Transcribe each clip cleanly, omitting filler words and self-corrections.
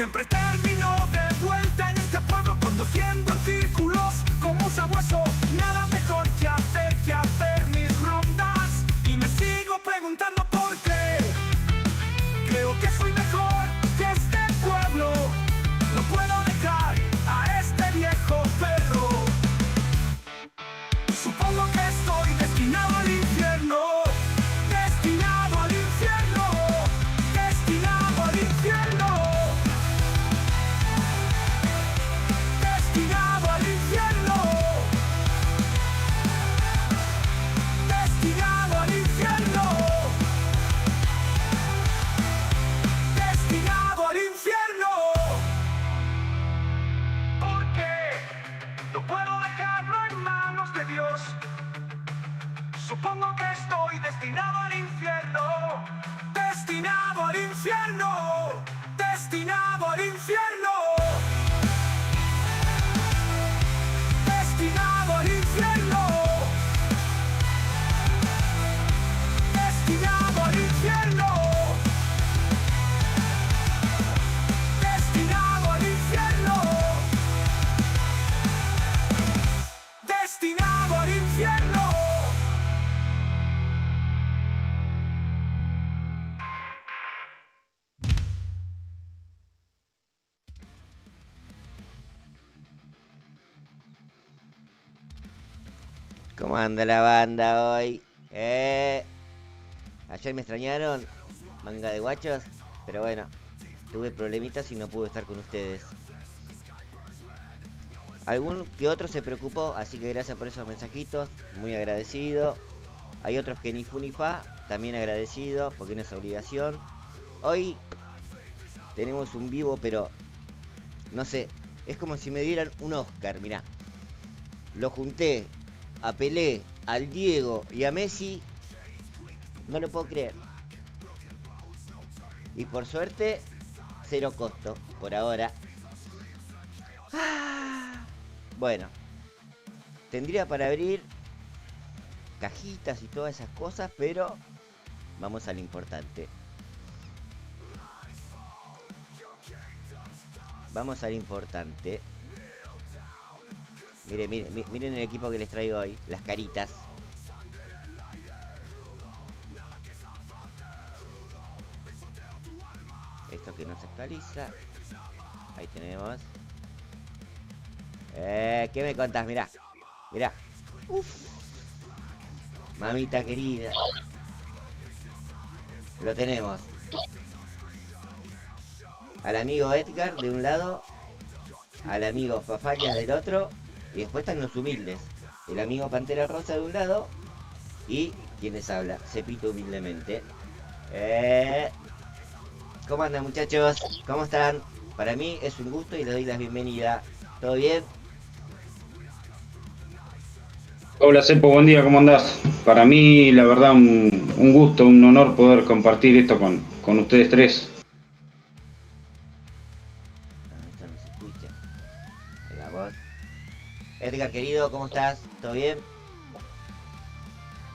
Siempre termino de vuelta en este pueblo conduciendo en círculos como un sabueso. Nada mejor que hacer mis rondas. Y me sigo preguntando por qué. Creo que soy mejor que este pueblo. No puedo dejar a este viejo perro. Supongo que estoy destinado al infierno. Destinado al infierno. Destinado al infierno. Destinado al infierno. Destinado al infierno. Destinado al infierno. ¿Por qué? No puedo dejarlo en manos de Dios. Supongo que estoy destinado al infierno. Destinado al infierno. Destinado al infierno. Destinado al infierno. Destinado al infierno. Destinado al infierno. Destinado al infierno. ¿Cómo anda la banda hoy? Ayer me extrañaron, manga de guachos, pero bueno, tuve problemitas y no pude estar con ustedes. Algún que otro se preocupó, así que gracias por esos mensajitos, muy agradecido. Hay otros que ni fu ni fa, también agradecido, porque no es obligación. Hoy tenemos un vivo, pero no sé, es como si me dieran un Oscar, mirá. Lo junté a Pelé, al Diego y a Messi, no lo puedo creer. Y por suerte, cero costo, por ahora. Bueno, tendría para abrir cajitas y todas esas cosas, pero vamos a lo importante. Vamos a lo importante. Miren el equipo que les traigo hoy, las caritas. Esto que no se actualiza. Ahí tenemos. ¿Qué me contás? Mirá. Mirá. Uf. Mamita querida. Lo tenemos. Al amigo Edgar de un lado. Al amigo Fafalias del otro. Y después están los humildes. El amigo Pantera Rosa de un lado. Y quien les habla, Cepito humildemente. ¿Cómo andan, muchachos? ¿Cómo están? Para mí es un gusto y les doy la bienvenida. ¿Todo bien? Hola Cepo, buen día, ¿cómo andás? Para mí, la verdad, un gusto, un honor poder compartir esto con ustedes tres. Esto no se escucha. Ahí vamos. Edgar, querido, ¿cómo estás? ¿Todo bien?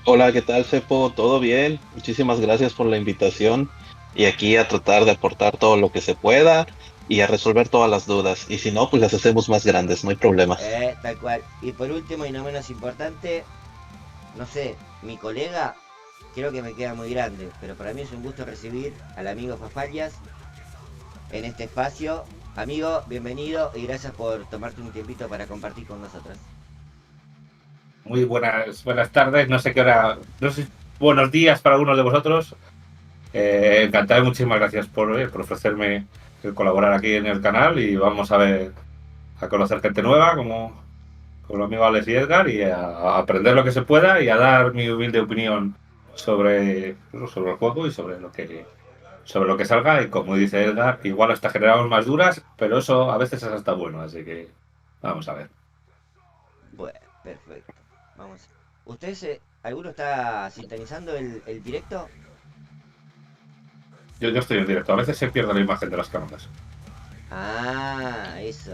Hola, ¿qué tal, Fepo? ¿Todo bien? Muchísimas gracias por la invitación y aquí a tratar de aportar todo lo que se pueda y a resolver todas las dudas. Y si no, pues las hacemos más grandes, no hay problema. Tal cual. Y por último y no menos importante, no sé, mi colega creo que me queda muy grande, pero para mí es un gusto recibir al amigo Fafalias en este espacio. Amigo, bienvenido y gracias por tomarte un tiempito para compartir con nosotros. Muy buenas tardes, no sé qué hora, no sé, buenos días para algunos de vosotros. Encantado y muchísimas gracias por ofrecerme el colaborar aquí en el canal y vamos a ver, a conocer gente nueva como los amigos Alex y Edgar y a aprender lo que se pueda y a dar mi humilde opinión sobre el juego y sobre lo que salga y como dice Edgar, igual hasta generamos más duras, pero eso a veces es hasta bueno, así que vamos a ver. Bueno, perfecto. Vamos. ¿Ustedes, alguno está sintonizando el directo? Yo estoy en directo, a veces se pierde la imagen de las cámaras. Ah, eso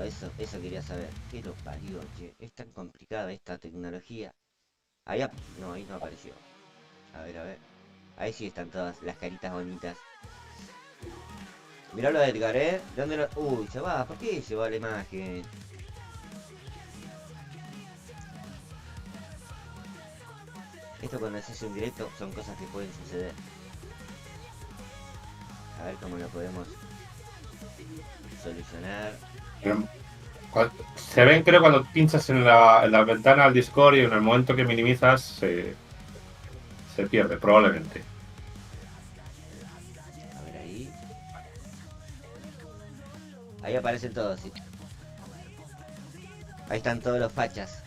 quería saber. ¿Qué lo parió, che? Es tan complicada esta tecnología. No, ahí no apareció. A ver, a ver. Ahí sí están todas las caritas bonitas. Miralo a Edgar, ¿Dónde lo...? Uy, se va. ¿Por qué se va la imagen? Esto cuando haces un directo son cosas que pueden suceder. A ver cómo lo podemos solucionar. Se ven, creo, cuando pinchas en la ventana al Discord y en el momento que minimizas se pierde, probablemente. A ver ahí. Ahí aparecen todos, sí. Ahí están todos los fachas.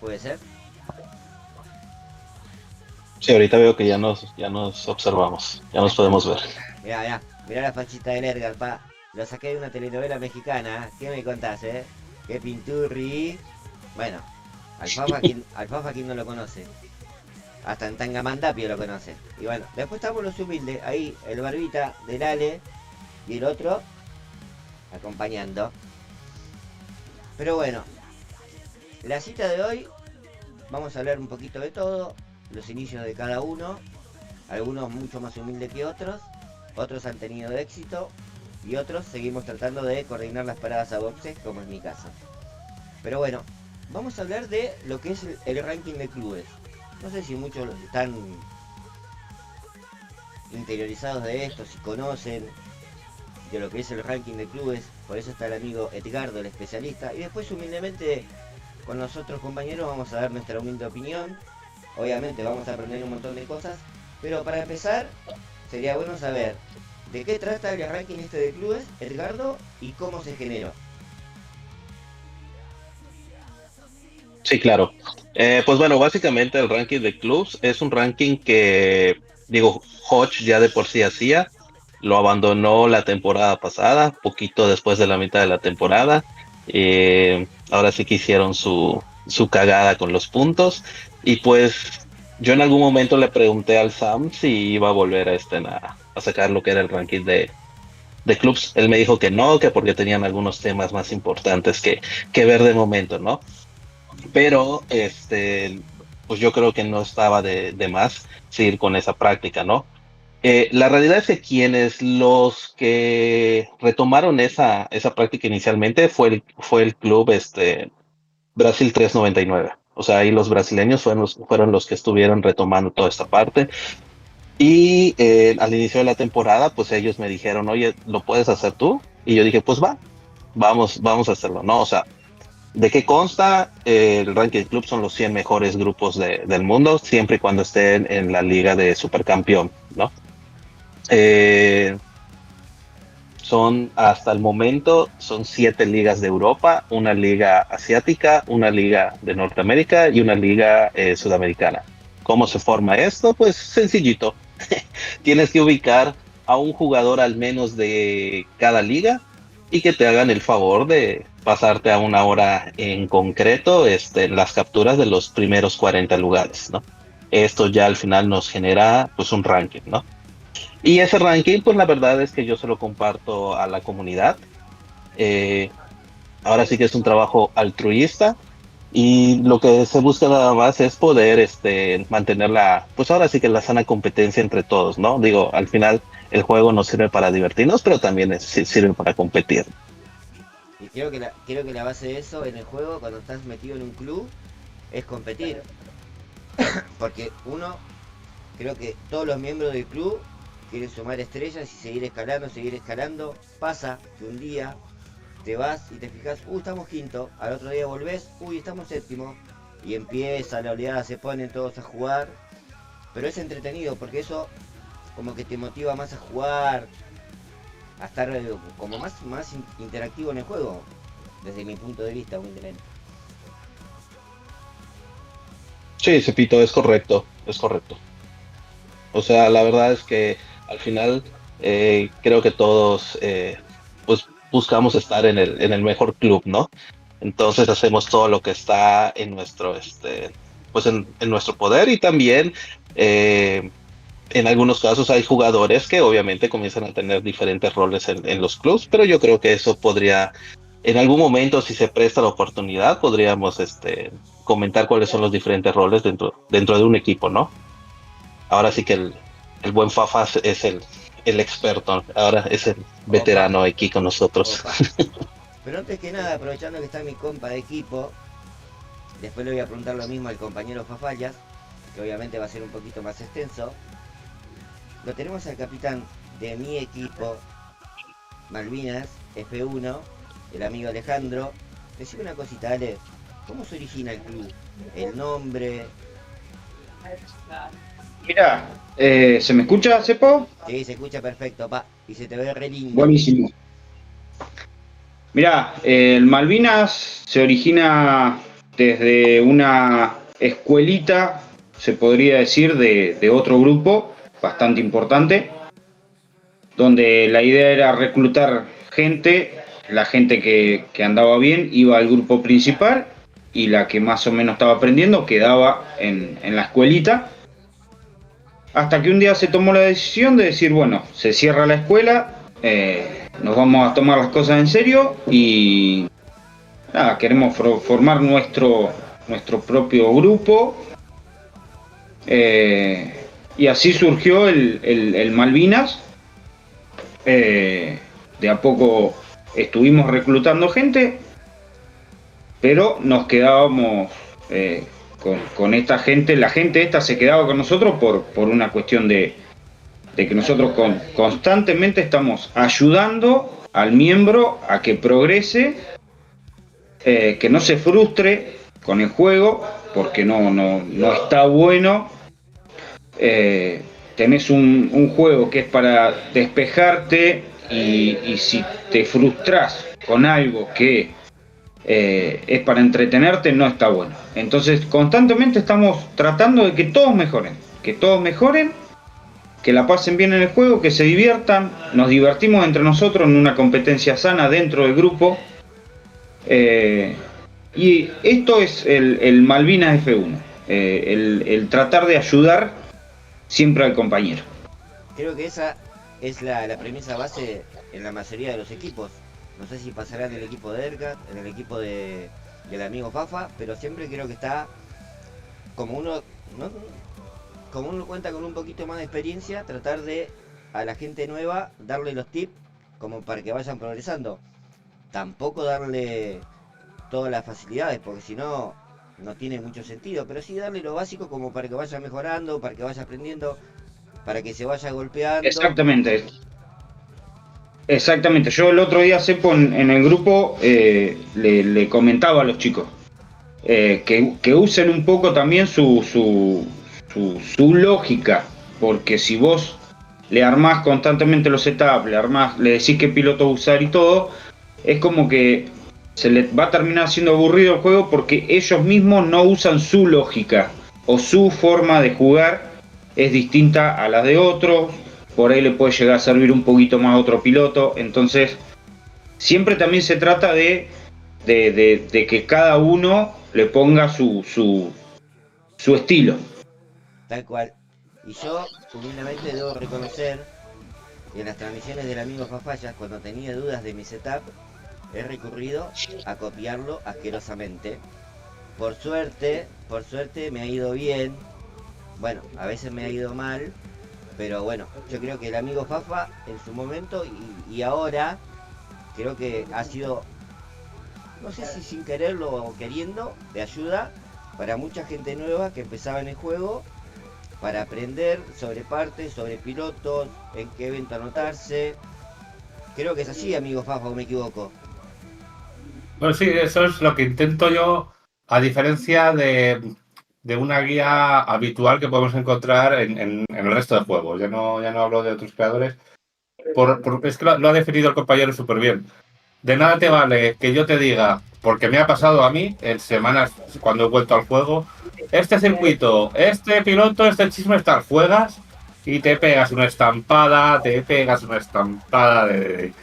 ¿Puede ser? Sí, ahorita veo que ya nos observamos, ya nos podemos ver. Mirá la fachita del Edgar, pa. Lo saqué de una telenovela mexicana. ¿Qué me contás, Qué pinturri. Bueno, Alfafa quien no lo conoce. Hasta en Tangamandapio lo conoce. Y bueno, después estamos los humildes. Ahí el barbita del Ale y el otro acompañando. Pero bueno, la cita de hoy vamos a hablar un poquito de todo. Los inicios de cada uno. Algunos mucho más humildes que otros. Otros han tenido éxito. Y otros seguimos tratando de coordinar las paradas a boxes, como es mi caso. Pero bueno, vamos a hablar de lo que es el ranking de clubes. No sé si muchos están interiorizados de esto, si conocen de lo que es el ranking de clubes. Por eso está el amigo Edgardo, el especialista. Y después humildemente con los otros compañeros vamos a dar nuestra humilde opinión. Obviamente vamos a aprender un montón de cosas. Pero para empezar, sería bueno saber ¿de qué trata el ranking este de clubes, Edgardo, y cómo se generó? Sí, claro. Pues bueno, básicamente el ranking de clubs es un ranking que, digo, Hodge ya de por sí hacía, lo abandonó la temporada pasada, poquito después de la mitad de la temporada. Ahora sí que hicieron su cagada con los puntos. Y pues yo en algún momento le pregunté al Sam si iba a volver a sacar lo que era el ranking de clubs. Él me dijo que no, que porque tenían algunos temas más importantes que ver de momento, ¿no? Pero pues yo creo que no estaba de más seguir con esa práctica, ¿no? La realidad es que los que retomaron esa práctica inicialmente fue el club Brasil 399. O sea, ahí los brasileños fueron los que estuvieron retomando toda esta parte. Y al inicio de la temporada, pues ellos me dijeron, oye, ¿lo puedes hacer tú? Y yo dije, pues vamos a hacerlo, ¿no? O sea, ¿de qué consta? El ranking club son los 100 mejores grupos del mundo, siempre y cuando estén en la liga de supercampeón, ¿no? Son, hasta el momento, son 7 ligas de Europa, una liga asiática, una liga de Norteamérica y una liga sudamericana. ¿Cómo se forma esto? Pues sencillito. Tienes que ubicar a un jugador al menos de cada liga y que te hagan el favor de pasarte a una hora en concreto las capturas de los primeros 40 lugares, ¿no? Esto ya al final nos genera pues un ranking, ¿no? Y ese ranking, pues la verdad es que yo se lo comparto a la comunidad. Ahora sí que es un trabajo altruista. Y lo que se busca nada más es poder mantener pues ahora sí que la sana competencia entre todos, ¿no? Digo, al final el juego nos sirve para divertirnos, pero también sirve para competir. Y creo que la base de eso en el juego, cuando estás metido en un club, es competir. Porque creo que todos los miembros del club quieren sumar estrellas y seguir escalando. Pasa que un día te vas y te fijas, estamos quinto, al otro día volvés, estamos séptimo, y empieza la oleada, se ponen todos a jugar, pero es entretenido porque eso como que te motiva más a jugar, a estar como más interactivo en el juego, desde mi punto de vista, humildemente. Sí, Cepito, es correcto. O sea, la verdad es que al final creo que todos pues buscamos estar en el mejor club, ¿no? Entonces hacemos todo lo que está en nuestro pues en nuestro poder. Y también en algunos casos hay jugadores que obviamente comienzan a tener diferentes roles en los clubs, pero yo creo que eso podría, en algún momento, si se presta la oportunidad, podríamos comentar cuáles son los diferentes roles dentro de un equipo, ¿no? Ahora sí que el buen Fafas es el experto, ahora es el veterano aquí con nosotros. Opa. Pero antes que nada, aprovechando que está mi compa de equipo, después le voy a preguntar lo mismo al compañero Fafallas, que obviamente va a ser un poquito más extenso. Lo tenemos al capitán de mi equipo, Malvinas F1, el amigo Alejandro. Decime una cosita, Ale, ¿cómo se origina el club? ¿El nombre? Mira, ¿se me escucha, Cepo? Sí, se escucha perfecto, pa, y se te ve re lindo. Buenísimo. Mira, el Malvinas se origina desde una escuelita, se podría decir, de otro grupo bastante importante, donde la idea era reclutar gente, la gente que andaba bien iba al grupo principal y la que más o menos estaba aprendiendo quedaba en la escuelita. Hasta que un día se tomó la decisión de decir, bueno, se cierra la escuela, nos vamos a tomar las cosas en serio y nada, queremos formar nuestro propio grupo. Y así surgió el Malvinas. De a poco estuvimos reclutando gente, pero nos quedábamos con esta gente. La gente esta se quedaba con nosotros por una cuestión de que nosotros constantemente estamos ayudando al miembro a que progrese, que no se frustre con el juego, porque no está bueno. Tenés un juego que es para despejarte y si te frustras con algo que es para entretenerte, no está bueno. Entonces constantemente estamos tratando de que todos mejoren, que la pasen bien en el juego, que se diviertan, nos divertimos entre nosotros en una competencia sana dentro del grupo. Y esto es el Malvinas F1, el tratar de ayudar siempre al compañero. Creo que esa es la premisa base en la mayoría de los equipos. No sé si pasará en el equipo de Erkat, en el equipo del amigo Fafa, pero siempre creo que está como uno, ¿no? Como uno cuenta con un poquito más de experiencia, tratar de a la gente nueva darle los tips como para que vayan progresando. Tampoco darle todas las facilidades, porque si no, no tiene mucho sentido, pero sí darle lo básico como para que vaya mejorando, para que vaya aprendiendo, para que se vaya golpeando. Exactamente. Yo el otro día, Cepo, en el grupo le comentaba a los chicos que usen un poco también su lógica, porque si vos le armás constantemente los setups, le decís qué piloto usar y todo, es como que se les va a terminar siendo aburrido el juego porque ellos mismos no usan su lógica o su forma de jugar es distinta a la de otros, por ahí le puede llegar a servir un poquito más a otro piloto. Entonces siempre también se trata de que cada uno le ponga su estilo. Tal cual. Y yo humildemente debo reconocer que en las transmisiones del amigo Fafallas, cuando tenía dudas de mi setup, he recurrido a copiarlo asquerosamente. Por suerte me ha ido bien. Bueno, a veces me ha ido mal, pero bueno, yo creo que el amigo Fafa en su momento y ahora creo que ha sido, no sé si sin quererlo o queriendo, de ayuda para mucha gente nueva que empezaba en el juego, para aprender sobre partes, sobre pilotos, en qué evento anotarse. Creo que es así, amigo Fafa, ¿o me equivoco? Bueno, sí, eso es lo que intento yo, a diferencia de una guía habitual que podemos encontrar en el resto de juegos. Ya no hablo de otros creadores. Es que lo ha definido el compañero súper bien. De nada te vale que yo te diga, porque me ha pasado a mí en semanas cuando he vuelto al juego, este circuito, este piloto, este chisme tal, juegas y te pegas una estampada, de...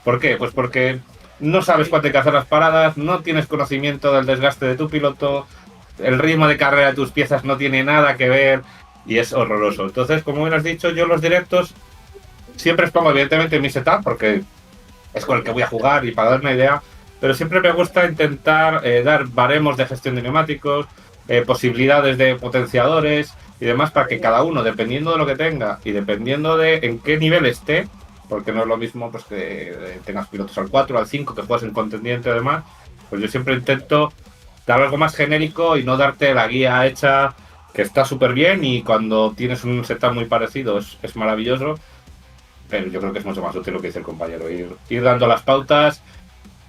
¿Por qué? Pues porque no sabes cuándo hay que hacer las paradas, no tienes conocimiento del desgaste de tu piloto, el ritmo de carrera de tus piezas no tiene nada que ver y es horroroso. Entonces, como bien has dicho, yo en los directos siempre expongo evidentemente mi setup porque es con el que voy a jugar y para dar una idea, pero siempre me gusta intentar dar baremos de gestión de neumáticos, posibilidades de potenciadores, y demás, para que cada uno, dependiendo de lo que tenga y dependiendo de en qué nivel esté, porque no es lo mismo pues que tengas pilotos al 4, al 5, que juegas en contendiente además, pues yo siempre intento dar algo más genérico y no darte la guía hecha, que está súper bien y cuando tienes un setup muy parecido es maravilloso, pero yo creo que es mucho más útil lo que dice el compañero, ir dando las pautas.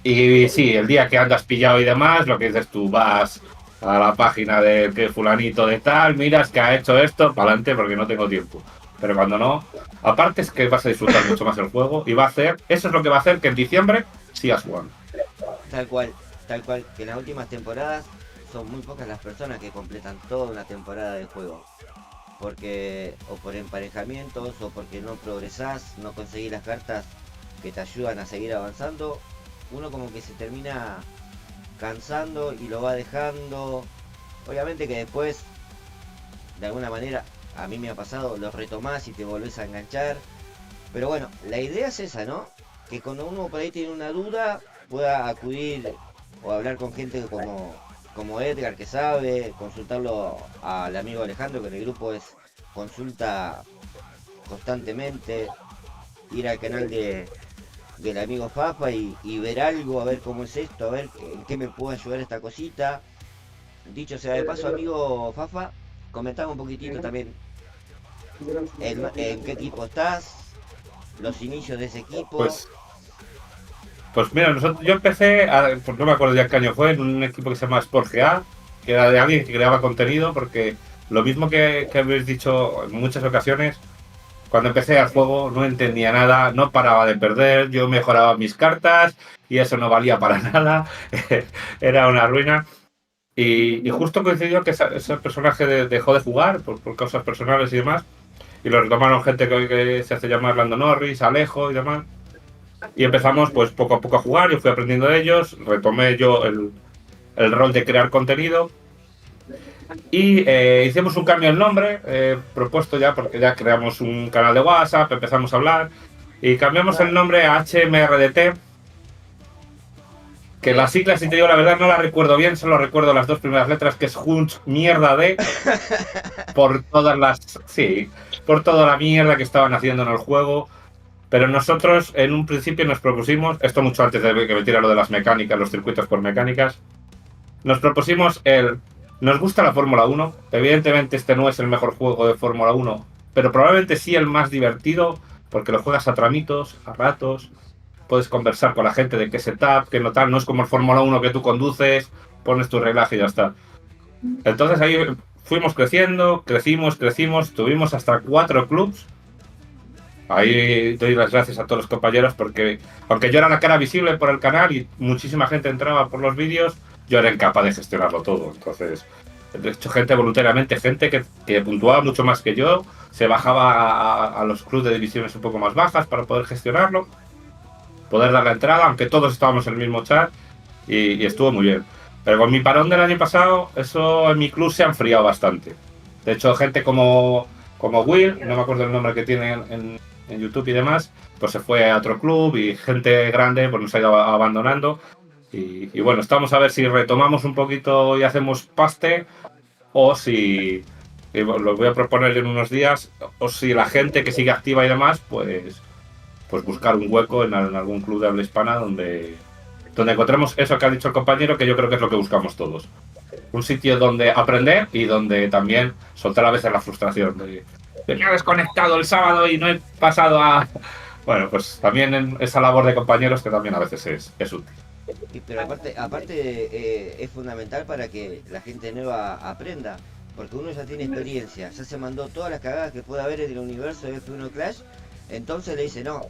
Y sí, el día que andas pillado y demás, lo que dices tú, vas a la página de que fulanito de tal, miras que ha hecho esto, para adelante porque no tengo tiempo. Pero cuando no, aparte es que vas a disfrutar mucho más el juego y va a hacer, eso es lo que va a hacer que en diciembre sigas jugando. Tal cual, que en las últimas temporadas son muy pocas las personas que completan toda una temporada de juego. Porque o por emparejamientos o porque no progresás, no conseguís las cartas que te ayudan a seguir avanzando, uno como que se termina cansando y lo va dejando. Obviamente que después, de alguna manera, a mí me ha pasado, lo retomás y te volvés a enganchar. Pero bueno, la idea es esa, ¿no? Que cuando uno por ahí tiene una duda, pueda acudir o hablar con gente como Edgar, que sabe, consultarlo al amigo Alejandro, que en el grupo es consulta constantemente, ir al canal del amigo Fafa y ver algo, a ver cómo es esto, a ver en qué me puede ayudar esta cosita. Dicho sea de paso, amigo Fafa, comentame un poquitito también en qué equipo estás, los inicios de ese equipo. Pues mira, yo empecé, pues no me acuerdo ya qué año fue, en un equipo que se llama Sport GA, que era de alguien que creaba contenido, porque lo mismo que habéis dicho en muchas ocasiones, cuando empecé al juego no entendía nada, no paraba de perder, yo mejoraba mis cartas y eso no valía para nada, era una ruina. Y justo coincidió que ese personaje dejó de jugar por causas personales y demás, y lo retomaron gente que se hace llamar Lando Norris, Alejo y demás. Y empezamos pues poco a poco a jugar, yo fui aprendiendo de ellos, retomé yo el rol de crear contenido y hicimos un cambio en nombre, propuesto ya porque ya creamos un canal de WhatsApp, empezamos a hablar y cambiamos el nombre a HMRDT, que las siglas, si te digo la verdad, no las recuerdo bien, solo recuerdo las dos primeras letras, que es Hunch Mierda de, por todas las, sí, por toda la mierda que estaban haciendo en el juego. Pero nosotros en un principio nos propusimos, esto mucho antes de que metiera lo de las mecánicas, los circuitos por mecánicas, nos propusimos nos gusta la Fórmula 1, evidentemente este no es el mejor juego de Fórmula 1, pero probablemente sí el más divertido, porque lo juegas a tramitos, a ratos, puedes conversar con la gente de qué setup, qué no tal, no es como el Fórmula 1 que tú conduces, pones tu reglaje y ya está. Entonces ahí fuimos creciendo, crecimos, tuvimos hasta 4 clubs. Ahí doy las gracias a todos los compañeros porque, aunque yo era la cara visible por el canal y muchísima gente entraba por los vídeos, yo era incapaz de gestionarlo todo. Entonces, he hecho gente voluntariamente, gente que puntuaba mucho más que yo, se bajaba a los clubs de divisiones un poco más bajas para poder gestionarlo, poder dar la entrada, aunque todos estábamos en el mismo chat y estuvo muy bien. Pero con mi parón del año pasado, eso en mi club se ha enfriado bastante. De hecho, gente como Will, no me acuerdo el nombre que tiene en YouTube y demás, pues se fue a otro club y gente grande pues nos ha ido abandonando y bueno, estamos a ver si retomamos un poquito y hacemos paste o si, lo voy a proponer en unos días, o si la gente que sigue activa y demás, pues buscar un hueco en algún club de habla hispana donde encontremos eso que ha dicho el compañero, que yo creo que es lo que buscamos todos. Un sitio donde aprender y donde también soltar a veces la frustración de me he desconectado el sábado y no he pasado a... Bueno, pues también esa labor de compañeros que también a veces es útil. Pero aparte es fundamental para que la gente nueva aprenda, porque uno ya tiene experiencia, ya se mandó todas las cagadas que puede haber en el universo de F1 Clash, entonces le dice, no,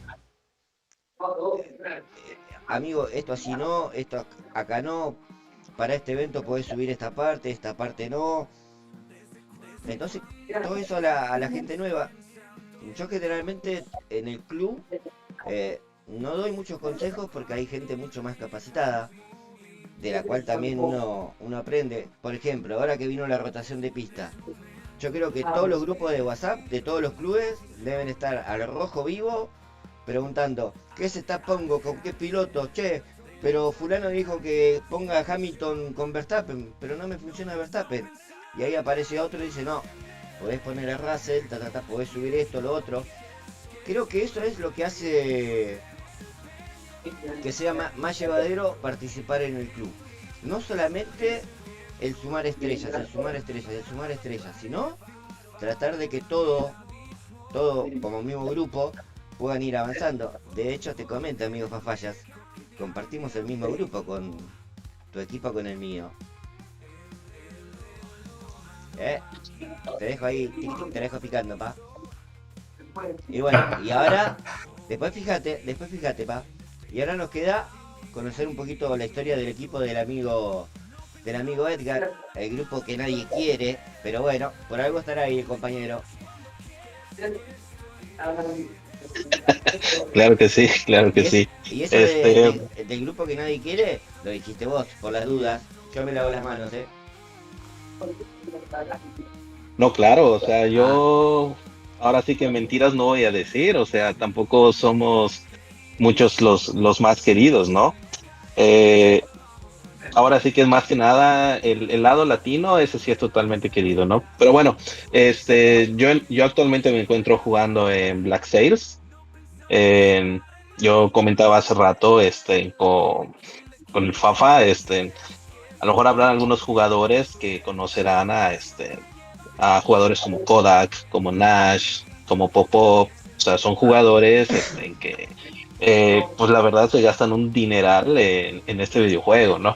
amigo, esto así no, esto acá no, para este evento podés subir esta parte no. Entonces, todo eso a la gente nueva. Yo generalmente en el club no doy muchos consejos porque hay gente mucho más capacitada, de la cual también uno aprende. Por ejemplo, ahora que vino la rotación de pista, yo creo que todos los grupos de WhatsApp de todos los clubes deben estar al rojo vivo preguntando, ¿qué setup pongo? ¿Con qué piloto? Che, pero fulano dijo que ponga Hamilton con Verstappen, pero no me funciona Verstappen. Y ahí aparece otro y dice, no, podés poner a Russell, podés subir esto, lo otro. Creo que eso es lo que hace que sea más llevadero participar en el club. No solamente el sumar estrellas, sino tratar de que todo como mismo grupo puedan ir avanzando. De hecho, te comento, amigo Fafallas, compartimos el mismo grupo con tu equipo con el mío. Te dejo ahí, te dejo picando, pa. Y bueno, y ahora, después fíjate, pa. Y ahora nos queda conocer un poquito la historia del equipo del amigo Edgar, el grupo que nadie quiere, pero bueno, por algo estará ahí el compañero. Claro que sí, claro que sí. Y eso del grupo que nadie quiere, lo dijiste vos, por las dudas. Yo me lavo las manos, No, claro, o sea, yo ahora sí que mentiras no voy a decir, o sea, tampoco somos muchos los más queridos, ¿no? Ahora sí que es más que nada el lado latino, ese sí es totalmente querido, ¿no? Pero bueno, yo actualmente me encuentro jugando en Black Sails. Yo comentaba hace rato con el Fafa, a lo mejor habrá algunos jugadores que conocerán a jugadores como Kodak, como Nash, como Popov. O sea, son jugadores que pues la verdad se gastan un dineral en este videojuego, ¿no?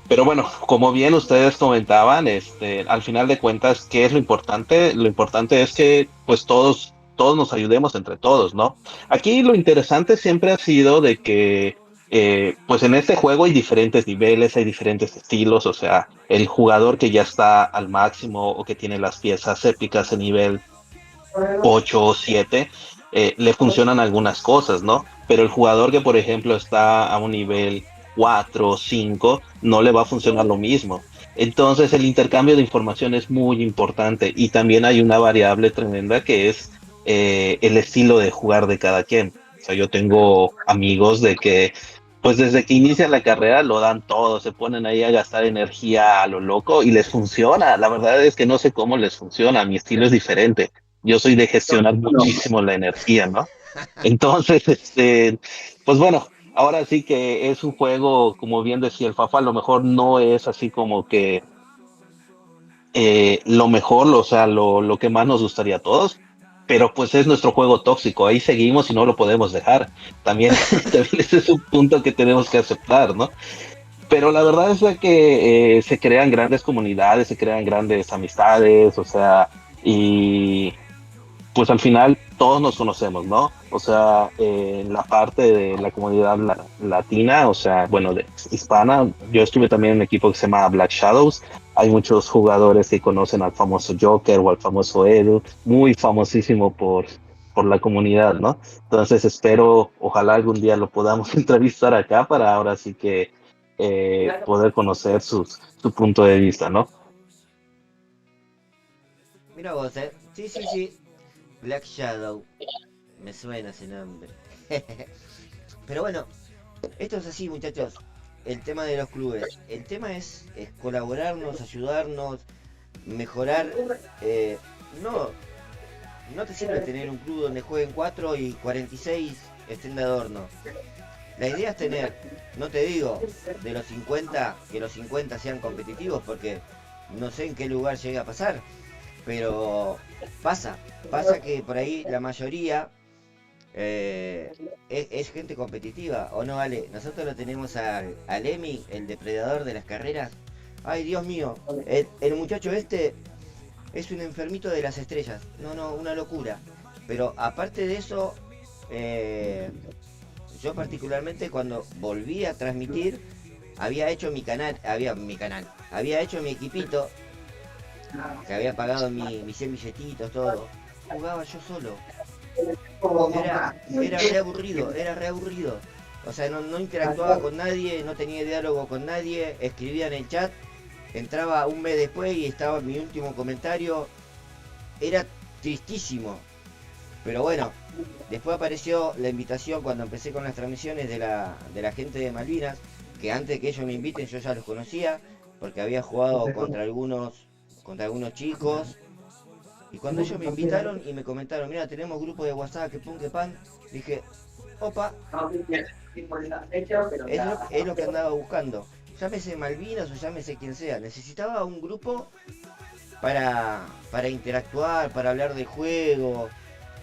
Pero bueno, como bien ustedes comentaban, al final de cuentas, ¿qué es lo importante? Lo importante es que pues todos nos ayudemos entre todos, ¿no? Aquí lo interesante siempre ha sido de que pues en este juego hay diferentes niveles, hay diferentes estilos, o sea, el jugador que ya está al máximo o que tiene las piezas épicas en nivel 8 o 7, le funcionan algunas cosas, ¿no? Pero el jugador que, por ejemplo, está a un nivel 4 o 5, no le va a funcionar lo mismo. Entonces, el intercambio de información es muy importante y también hay una variable tremenda que es el estilo de jugar de cada quien. O sea, yo tengo amigos de que, pues desde que inician la carrera lo dan todo, se ponen ahí a gastar energía a lo loco y les funciona. La verdad es que no sé cómo les funciona, mi estilo es diferente. Yo soy de gestionar muchísimo la energía, ¿no? Entonces, pues bueno, ahora sí que es un juego, como bien decía el Fafa, a lo mejor no es así como que lo mejor, o sea, lo que más nos gustaría a todos, pero pues es nuestro juego tóxico, ahí seguimos y no lo podemos dejar. También, también ese es un punto que tenemos que aceptar, ¿no? Pero la verdad es de que se crean grandes comunidades, se crean grandes amistades, o sea, y pues al final todos nos conocemos, ¿no? O sea, en la parte de la comunidad latina, o sea, bueno, de hispana, yo estuve también en un equipo que se llama Black Shadows. Hay muchos jugadores que conocen al famoso Joker o al famoso Edu, muy famosísimo por la comunidad, ¿no? Entonces espero, ojalá algún día lo podamos entrevistar acá para ahora sí que poder conocer su punto de vista, ¿no? Mira vos, sí. Black Shadow. Me suena ese nombre. Pero bueno, esto es así, muchachos. El tema de los clubes. El tema es colaborarnos, ayudarnos, mejorar. No te sirve tener un club donde jueguen 4 y 46 estén de adorno. La idea es tener, no te digo de los 50, que los 50 sean competitivos, porque no sé en qué lugar llegue a pasar. Pero pasa que por ahí la mayoría es gente competitiva, ¿o no, Ale? Nosotros lo tenemos al Emi, el depredador de las carreras. Ay, Dios mío, el muchacho este es un enfermito de las estrellas. No, una locura. Pero aparte de eso, yo particularmente cuando volví a transmitir, había hecho mi equipito, que había pagado mis 100 billetitos, todo. Jugaba yo solo. Era re aburrido. O sea, no interactuaba con nadie, no tenía diálogo con nadie, escribía en el chat, entraba un mes después y estaba mi último comentario. Era tristísimo. Pero bueno, después apareció la invitación cuando empecé con las transmisiones de la gente de Malvinas, que antes de que ellos me inviten yo ya los conocía, porque había jugado contra algunos chicos Y cuando ellos me invitaron y me comentaron, mira, tenemos grupo de WhatsApp, que pum, que pan, dije, opa, es lo que andaba buscando. Llámese Malvinas o llámese quien sea. Necesitaba un grupo para interactuar, para hablar de juego,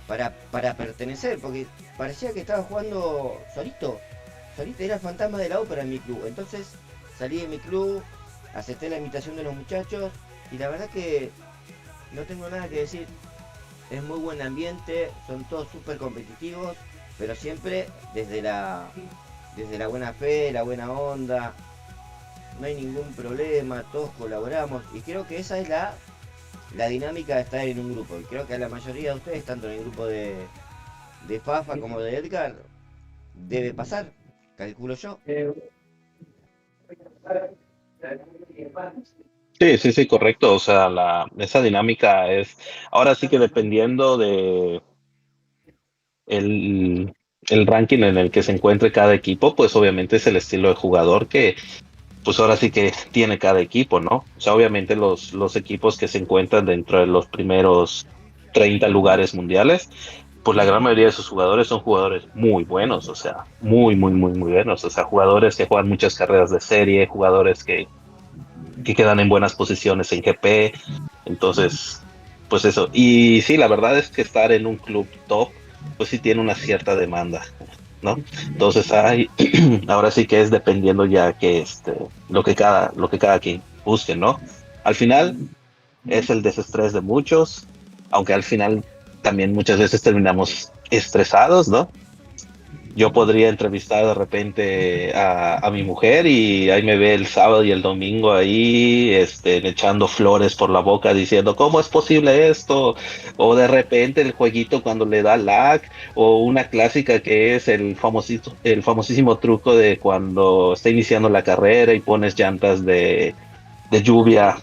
para pertenecer, porque parecía que estaba jugando solito. Solito era el fantasma de la ópera en mi club. Entonces salí de mi club, acepté la invitación de los muchachos y la verdad que no tengo nada que decir. Es muy buen ambiente, son todos súper competitivos, pero siempre desde la buena fe, la buena onda. No hay ningún problema, todos colaboramos y creo que esa es la dinámica de estar en un grupo. Y creo que a la mayoría de ustedes, tanto en el grupo de Fafa como de Edgar, debe pasar, calculo yo. Sí, sí, sí, correcto. O sea, esa dinámica es, ahora sí que dependiendo de el, el ranking en el que se encuentre cada equipo, pues obviamente es el estilo de jugador que, pues ahora sí que tiene cada equipo, ¿no? O sea, obviamente los equipos que se encuentran dentro de los primeros 30 lugares mundiales, pues la gran mayoría de sus jugadores son jugadores muy buenos, o sea, muy, muy, muy, muy buenos. O sea, jugadores que juegan muchas carreras de serie, jugadores que quedan en buenas posiciones en GP. Entonces, pues eso. Y sí, la verdad es que estar en un club top, pues sí tiene una cierta demanda, ¿no? Entonces, ahora sí que es dependiendo ya que lo que cada quien busque, ¿no? Al final es el desestrés de muchos, aunque al final también muchas veces terminamos estresados, ¿no? Yo podría entrevistar de repente a mi mujer y ahí me ve el sábado y el domingo ahí echando flores por la boca diciendo ¿cómo es posible esto? O de repente el jueguito cuando le da lag, o una clásica que es el famosísimo truco de cuando está iniciando la carrera y pones llantas de lluvia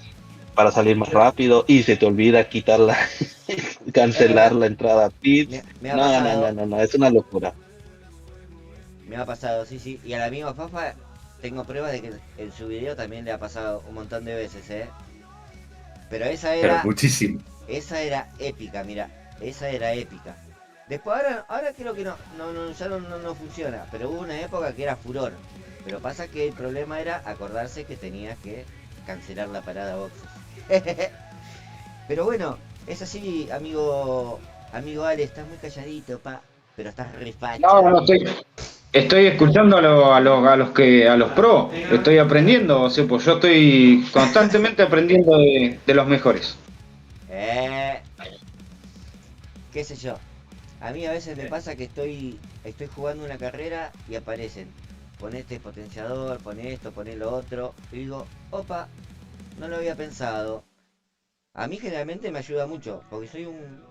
para salir más rápido y se te olvida quitarla, cancelar la entrada a pits. Me ha No, no, pasado, no, no, no, es una locura. me ha pasado, sí, sí. Y al amigo Fafa tengo pruebas de que en su video también le ha pasado un montón de veces, ¿eh? Pero Pero muchísimo. esa era épica, mira, esa era épica. Después ahora creo que ya no funciona, pero hubo una época que era furor. Pero pasa que el problema era acordarse que tenías que cancelar la parada boxes. Pero bueno, es así, amigo Ale, estás muy calladito, pa, pero estás re facha. No, estoy escuchando a los pro, estoy aprendiendo, o sea, pues yo estoy constantemente aprendiendo de los mejores. Eh, qué sé yo. A mí a veces me pasa que estoy jugando una carrera y aparecen. Pon este potenciador, pon esto, pon lo otro. Y digo, opa, no lo había pensado. A mí generalmente me ayuda mucho, porque soy un...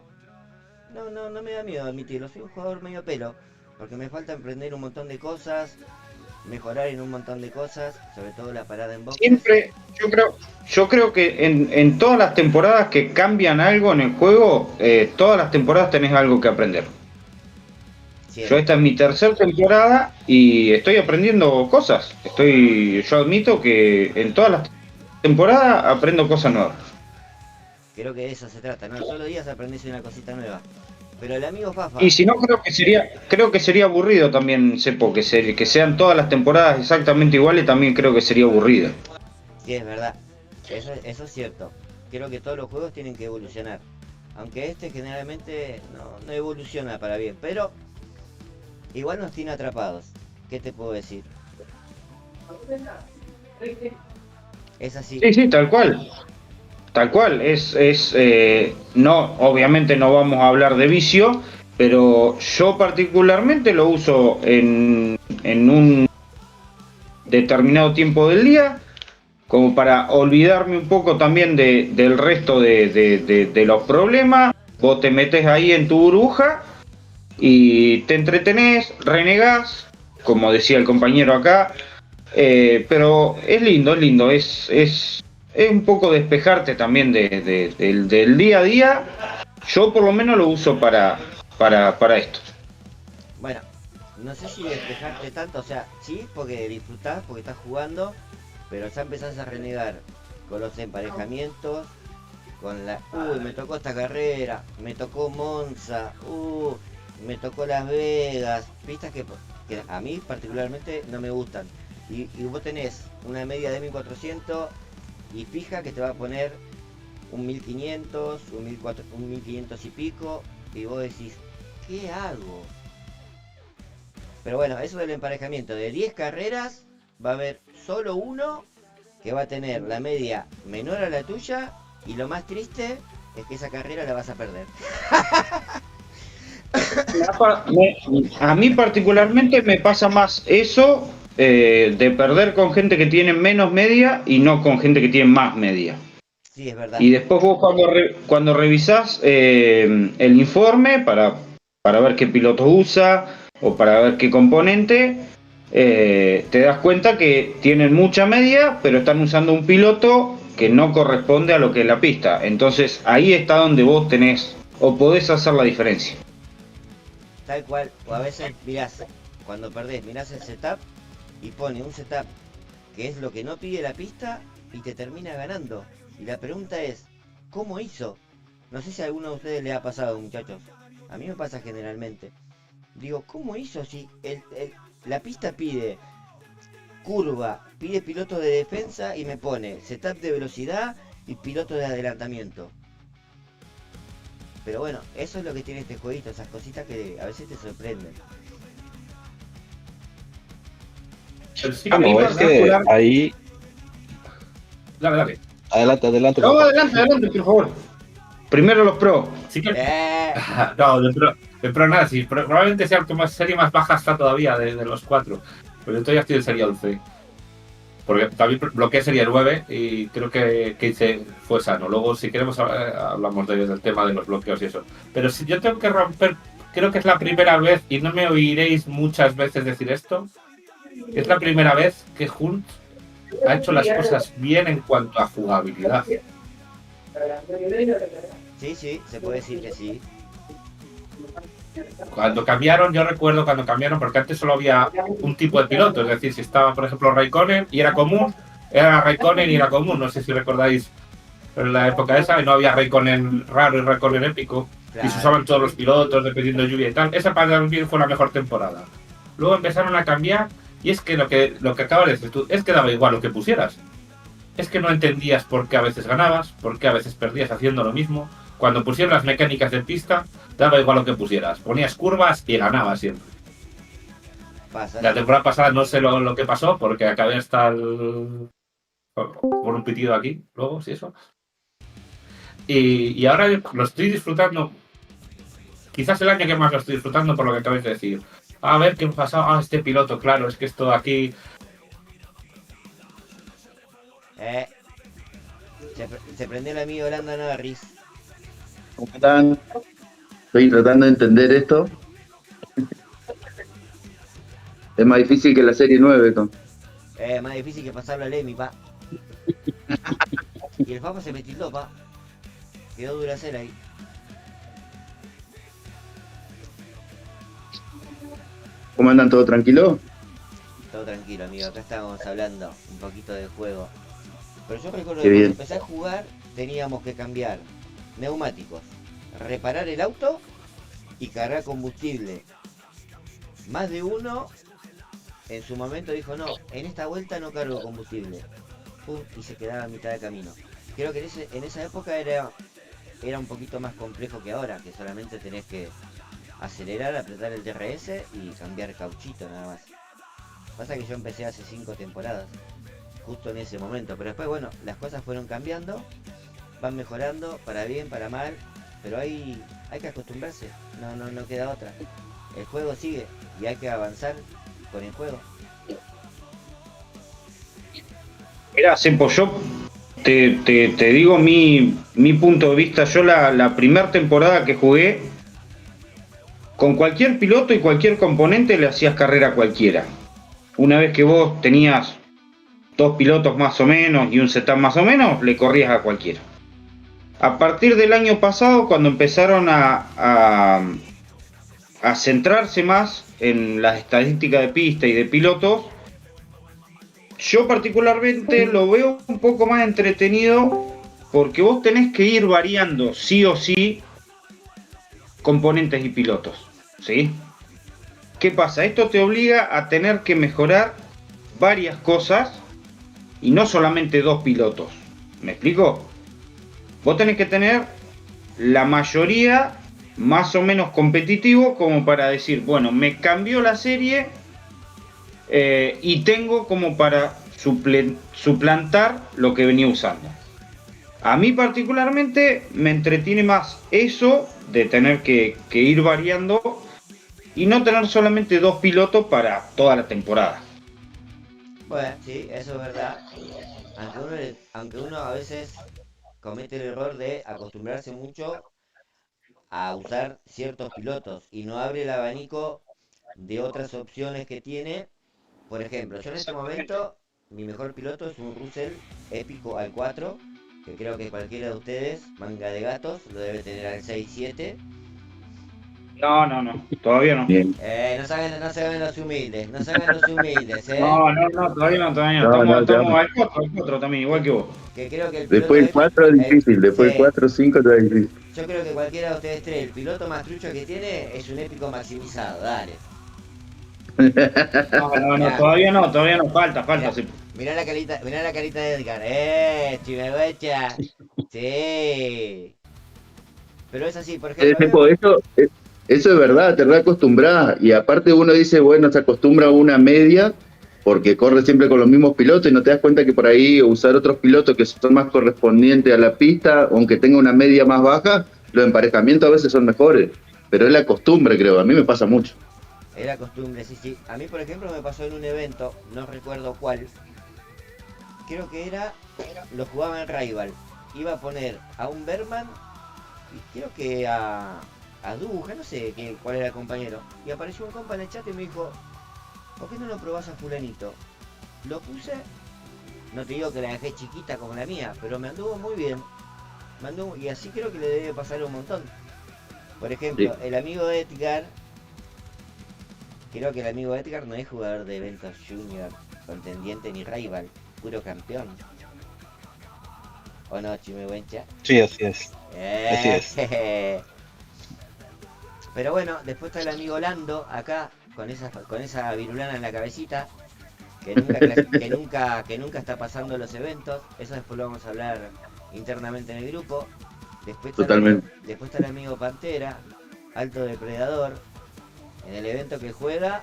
No me da miedo admitirlo, soy un jugador medio pelo. Porque me falta emprender un montón de cosas, mejorar en un montón de cosas, sobre todo la parada en boxes. Siempre, yo creo que en todas las temporadas que cambian algo en el juego, todas las temporadas tenés algo que aprender. Yo esta es mi tercera temporada y estoy aprendiendo cosas. Yo admito que en todas las temporadas aprendo cosas nuevas. Creo que de eso se trata, ¿no? Todos los días aprendés una cosita nueva. Pero el amigo Fafa... Y si no, creo que sería aburrido también, Sepo, que sean todas las temporadas exactamente iguales, también creo que sería aburrido. Sí, es verdad. Eso es cierto. Creo que todos los juegos tienen que evolucionar. Aunque este generalmente no evoluciona para bien. Pero igual nos tiene atrapados. ¿Qué te puedo decir? Es así. Sí, tal cual. Tal cual. No, obviamente no vamos a hablar de vicio, pero yo particularmente lo uso en un determinado tiempo del día, como para olvidarme un poco también del resto de los problemas. Vos te metes ahí en tu burbuja y te entretenés, renegás, como decía el compañero acá, pero es lindo, es un poco despejarte también del día a día. Yo por lo menos lo uso para esto. Bueno, no sé si despejarte tanto, o sea, sí, porque disfrutás, porque estás jugando, pero ya empezás a renegar con los emparejamientos, con la... Uy, me tocó esta carrera, me tocó Monza, me tocó Las Vegas, pistas que a mí particularmente no me gustan. Y vos tenés una media de 1400 y fija que te va a poner un 1500, un 1500 y pico, y vos decís, ¿qué hago? Pero bueno, eso del emparejamiento, de 10 carreras va a haber solo uno que va a tener la media menor a la tuya, y lo más triste es que esa carrera la vas a perder. A mí particularmente me pasa más eso de perder con gente que tiene menos media y no con gente que tiene más media. Sí, es verdad. Y después vos cuando revisás el informe para ver qué piloto usa o para ver qué componente, te das cuenta que tienen mucha media, pero están usando un piloto que no corresponde a lo que es la pista. Entonces ahí está donde vos tenés o podés hacer la diferencia. Tal cual, o a veces mirás, cuando perdés, mirás el setup y pone un setup que es lo que no pide la pista y te termina ganando. Y la pregunta es, ¿cómo hizo? No sé si a alguno de ustedes le ha pasado, muchachos. A mí me pasa generalmente. Digo, ¿cómo hizo si la pista pide curva, pide piloto de defensa y me pone setup de velocidad y piloto de adelantamiento? Pero bueno, eso es lo que tiene este jueguito, esas cositas que a veces te sorprenden. Pero sí, a mí No, en es que particular- ahí... Dale. Adelante. No, Juanjo. adelante, por favor. Primero los pros. Sí que... ¡Eh! No, de pro nada, sí. Probablemente sea la serie más baja está todavía de los 4. Pero yo todavía estoy en serie 11. Porque también bloqueé serie 9 y creo que fue sano. Luego, si queremos, hablamos del tema de los bloqueos y eso. Pero si yo tengo que romper, creo que es la primera vez, y no me oiréis muchas veces decir esto, es la primera vez que Hunt ha hecho las cosas bien en cuanto a jugabilidad. Sí, se puede decir que sí. Cuando cambiaron, yo recuerdo cuando cambiaron, porque antes solo había un tipo de piloto, es decir, si estaba, por ejemplo, Raikkonen y era común, era Raikkonen y era común, no sé si recordáis en la época esa, y no había Raikkonen raro y Raikkonen épico, y se usaban todos los pilotos dependiendo de lluvia y tal. Esa para mí fue la mejor temporada. Luego empezaron a cambiar, y es que lo que acabas de decir tú, es que daba igual lo que pusieras. Es que no entendías por qué a veces ganabas, por qué a veces perdías haciendo lo mismo. Cuando pusieron las mecánicas de pista, daba igual lo que pusieras. Ponías curvas y ganabas siempre. Pasa. La temporada pasada no sé lo que pasó, porque acabé hasta por un pitido aquí, luego, sí, eso. Y ahora lo estoy disfrutando. Quizás el año que más lo estoy disfrutando por lo que acabáis de decir. A ver qué ha pasado. Este piloto, claro, es que esto aquí... Se prendió el amigo Lando Norris. ¿Cómo están? Estoy tratando de entender esto. Es más difícil que la serie 9, esto. Más difícil que pasarlo a Lemmy, pa. Y el Papa se metió, pa. Quedó Duracell ahí. ¿Cómo andan? ¿Todo tranquilo? Todo tranquilo, amigo. Acá estábamos hablando un poquito de juego. Pero yo recuerdo Qué que bien. cuando empecé a jugar teníamos que cambiar neumáticos, reparar el auto y cargar combustible. Más de uno en su momento dijo, no, en esta vuelta no cargo combustible. Pum, y se quedaba a mitad de camino. Creo que en esa época era un poquito más complejo que ahora, que solamente tenés que acelerar, apretar el DRS y cambiar cauchito nada más. Pasa que yo empecé hace 5 temporadas, justo en ese momento, pero después bueno, las cosas fueron cambiando, van mejorando, para bien, para mal, pero hay que acostumbrarse, no queda otra. El juego sigue y hay que avanzar con el juego. Mirá, Sepo, yo te digo mi punto de vista. Yo la primera temporada que jugué, con cualquier piloto y cualquier componente le hacías carrera a cualquiera. Una vez que vos tenías 2 pilotos más o menos y un setup más o menos, le corrías a cualquiera. A partir del año pasado, cuando empezaron a centrarse más en las estadísticas de pista y de pilotos, yo particularmente lo veo un poco más entretenido porque vos tenés que ir variando sí o sí componentes y pilotos, ¿sí? ¿Qué pasa? Esto te obliga a tener que mejorar varias cosas y no solamente dos pilotos. ¿Me explico? Vos tenés que tener la mayoría más o menos competitivo como para decir, bueno, me cambió la serie y tengo como para suplantar lo que venía usando. A mí particularmente me entretiene más eso de tener que ir variando y no tener solamente dos pilotos para toda la temporada. Bueno, sí, eso es verdad. Aunque uno a veces comete el error de acostumbrarse mucho a usar ciertos pilotos y no abre el abanico de otras opciones que tiene. Por ejemplo, yo en este momento, mi mejor piloto es un Russell épico al 4, que creo que cualquiera de ustedes, manga de gatos, lo debe tener al 6-7. No, todavía no. Bien. No se hagan los humildes, no se hagan los humildes, No, todavía no. No, Estamos ya. al 4 también, igual que vos. Que creo que el Después el piloto 4 es difícil, después el sí, 4 5 es difícil. yo creo que cualquiera de ustedes tres, el piloto más trucho que tiene es un épico maximizado, dale. No, todavía no, falta. Mirá, Sí. mirá la carita de Edgar. Chimehuecha. Sí. Pero es así, por ejemplo. Tipo, eso es verdad, te reacostumbras. Y aparte uno dice, bueno, se acostumbra a una media porque corre siempre con los mismos pilotos y no te das cuenta que por ahí usar otros pilotos que son más correspondientes a la pista, aunque tenga una media más baja, los emparejamientos a veces son mejores. Pero es la costumbre, creo, a mí me pasa mucho. Era costumbre, sí. A mí, por ejemplo, me pasó en un evento, no recuerdo cuál. Creo que lo jugaba en Rival. Iba a poner a un Berman y creo que a Duja, no sé cuál era el compañero. Y apareció un compa en el chat y me dijo, ¿por qué no lo probás a fulanito? Lo puse, no te digo que la dejé chiquita como la mía, pero me anduvo muy bien. Y así creo que le debe pasar un montón. Por ejemplo, Sí. el amigo Edgar, creo que el amigo Edgar no es jugador de eventos junior, contendiente ni rival, puro campeón. ¿O no, Chimehuencha? Sí, así es. Así es. Pero bueno, después está el amigo Lando acá, con esa virulana en la cabecita, que nunca está pasando los eventos. Eso después lo vamos a hablar internamente en el grupo. Después Totalmente. después está el amigo Pantera, alto depredador. En el evento que juega,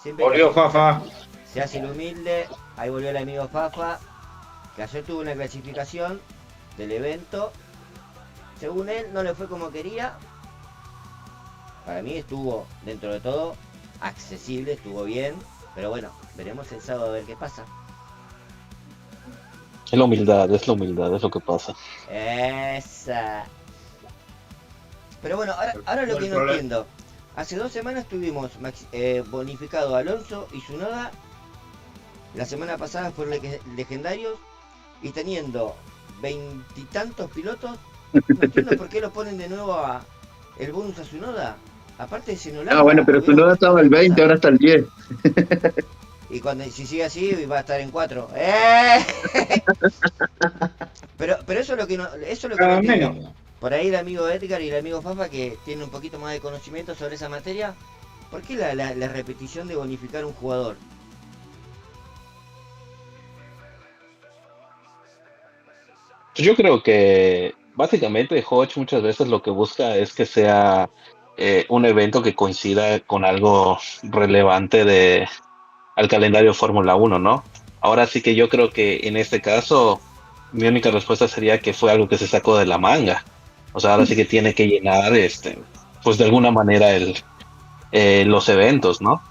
siempre Volvió Fafa. se hace el humilde. Ahí volvió el amigo Fafa, que ayer tuvo una clasificación del evento. Según él, no le fue como quería. Para mí estuvo, dentro de todo, accesible, estuvo bien. Pero bueno, veremos el sábado a ver qué pasa. Es la humildad, es lo que pasa. Esa. Pero bueno, ahora lo que no entiendo. Hace 2 semanas tuvimos bonificado a Alonso y Tsunoda. La semana pasada fueron legendarios. Y teniendo 20 y tantos pilotos, no entiendo por qué lo ponen de nuevo el bonus a Tsunoda. Aparte de Sinolanda. Ah, bueno, pero tu noda estaba el 20, ahora está el 10. Y si sigue así va a estar en 4. Pero eso es lo que no entiendo. Por ahí el amigo Edgar y el amigo Fafa, que tienen un poquito más de conocimiento sobre esa materia, ¿por qué la repetición de bonificar un jugador? Yo creo que básicamente Hodge muchas veces lo que busca es que sea un evento que coincida con algo relevante al calendario Fórmula 1, ¿no? Ahora sí que yo creo que en este caso mi única respuesta sería que fue algo que se sacó de la manga. O sea, ahora sí que tiene que llenar, pues de alguna manera los eventos, ¿no?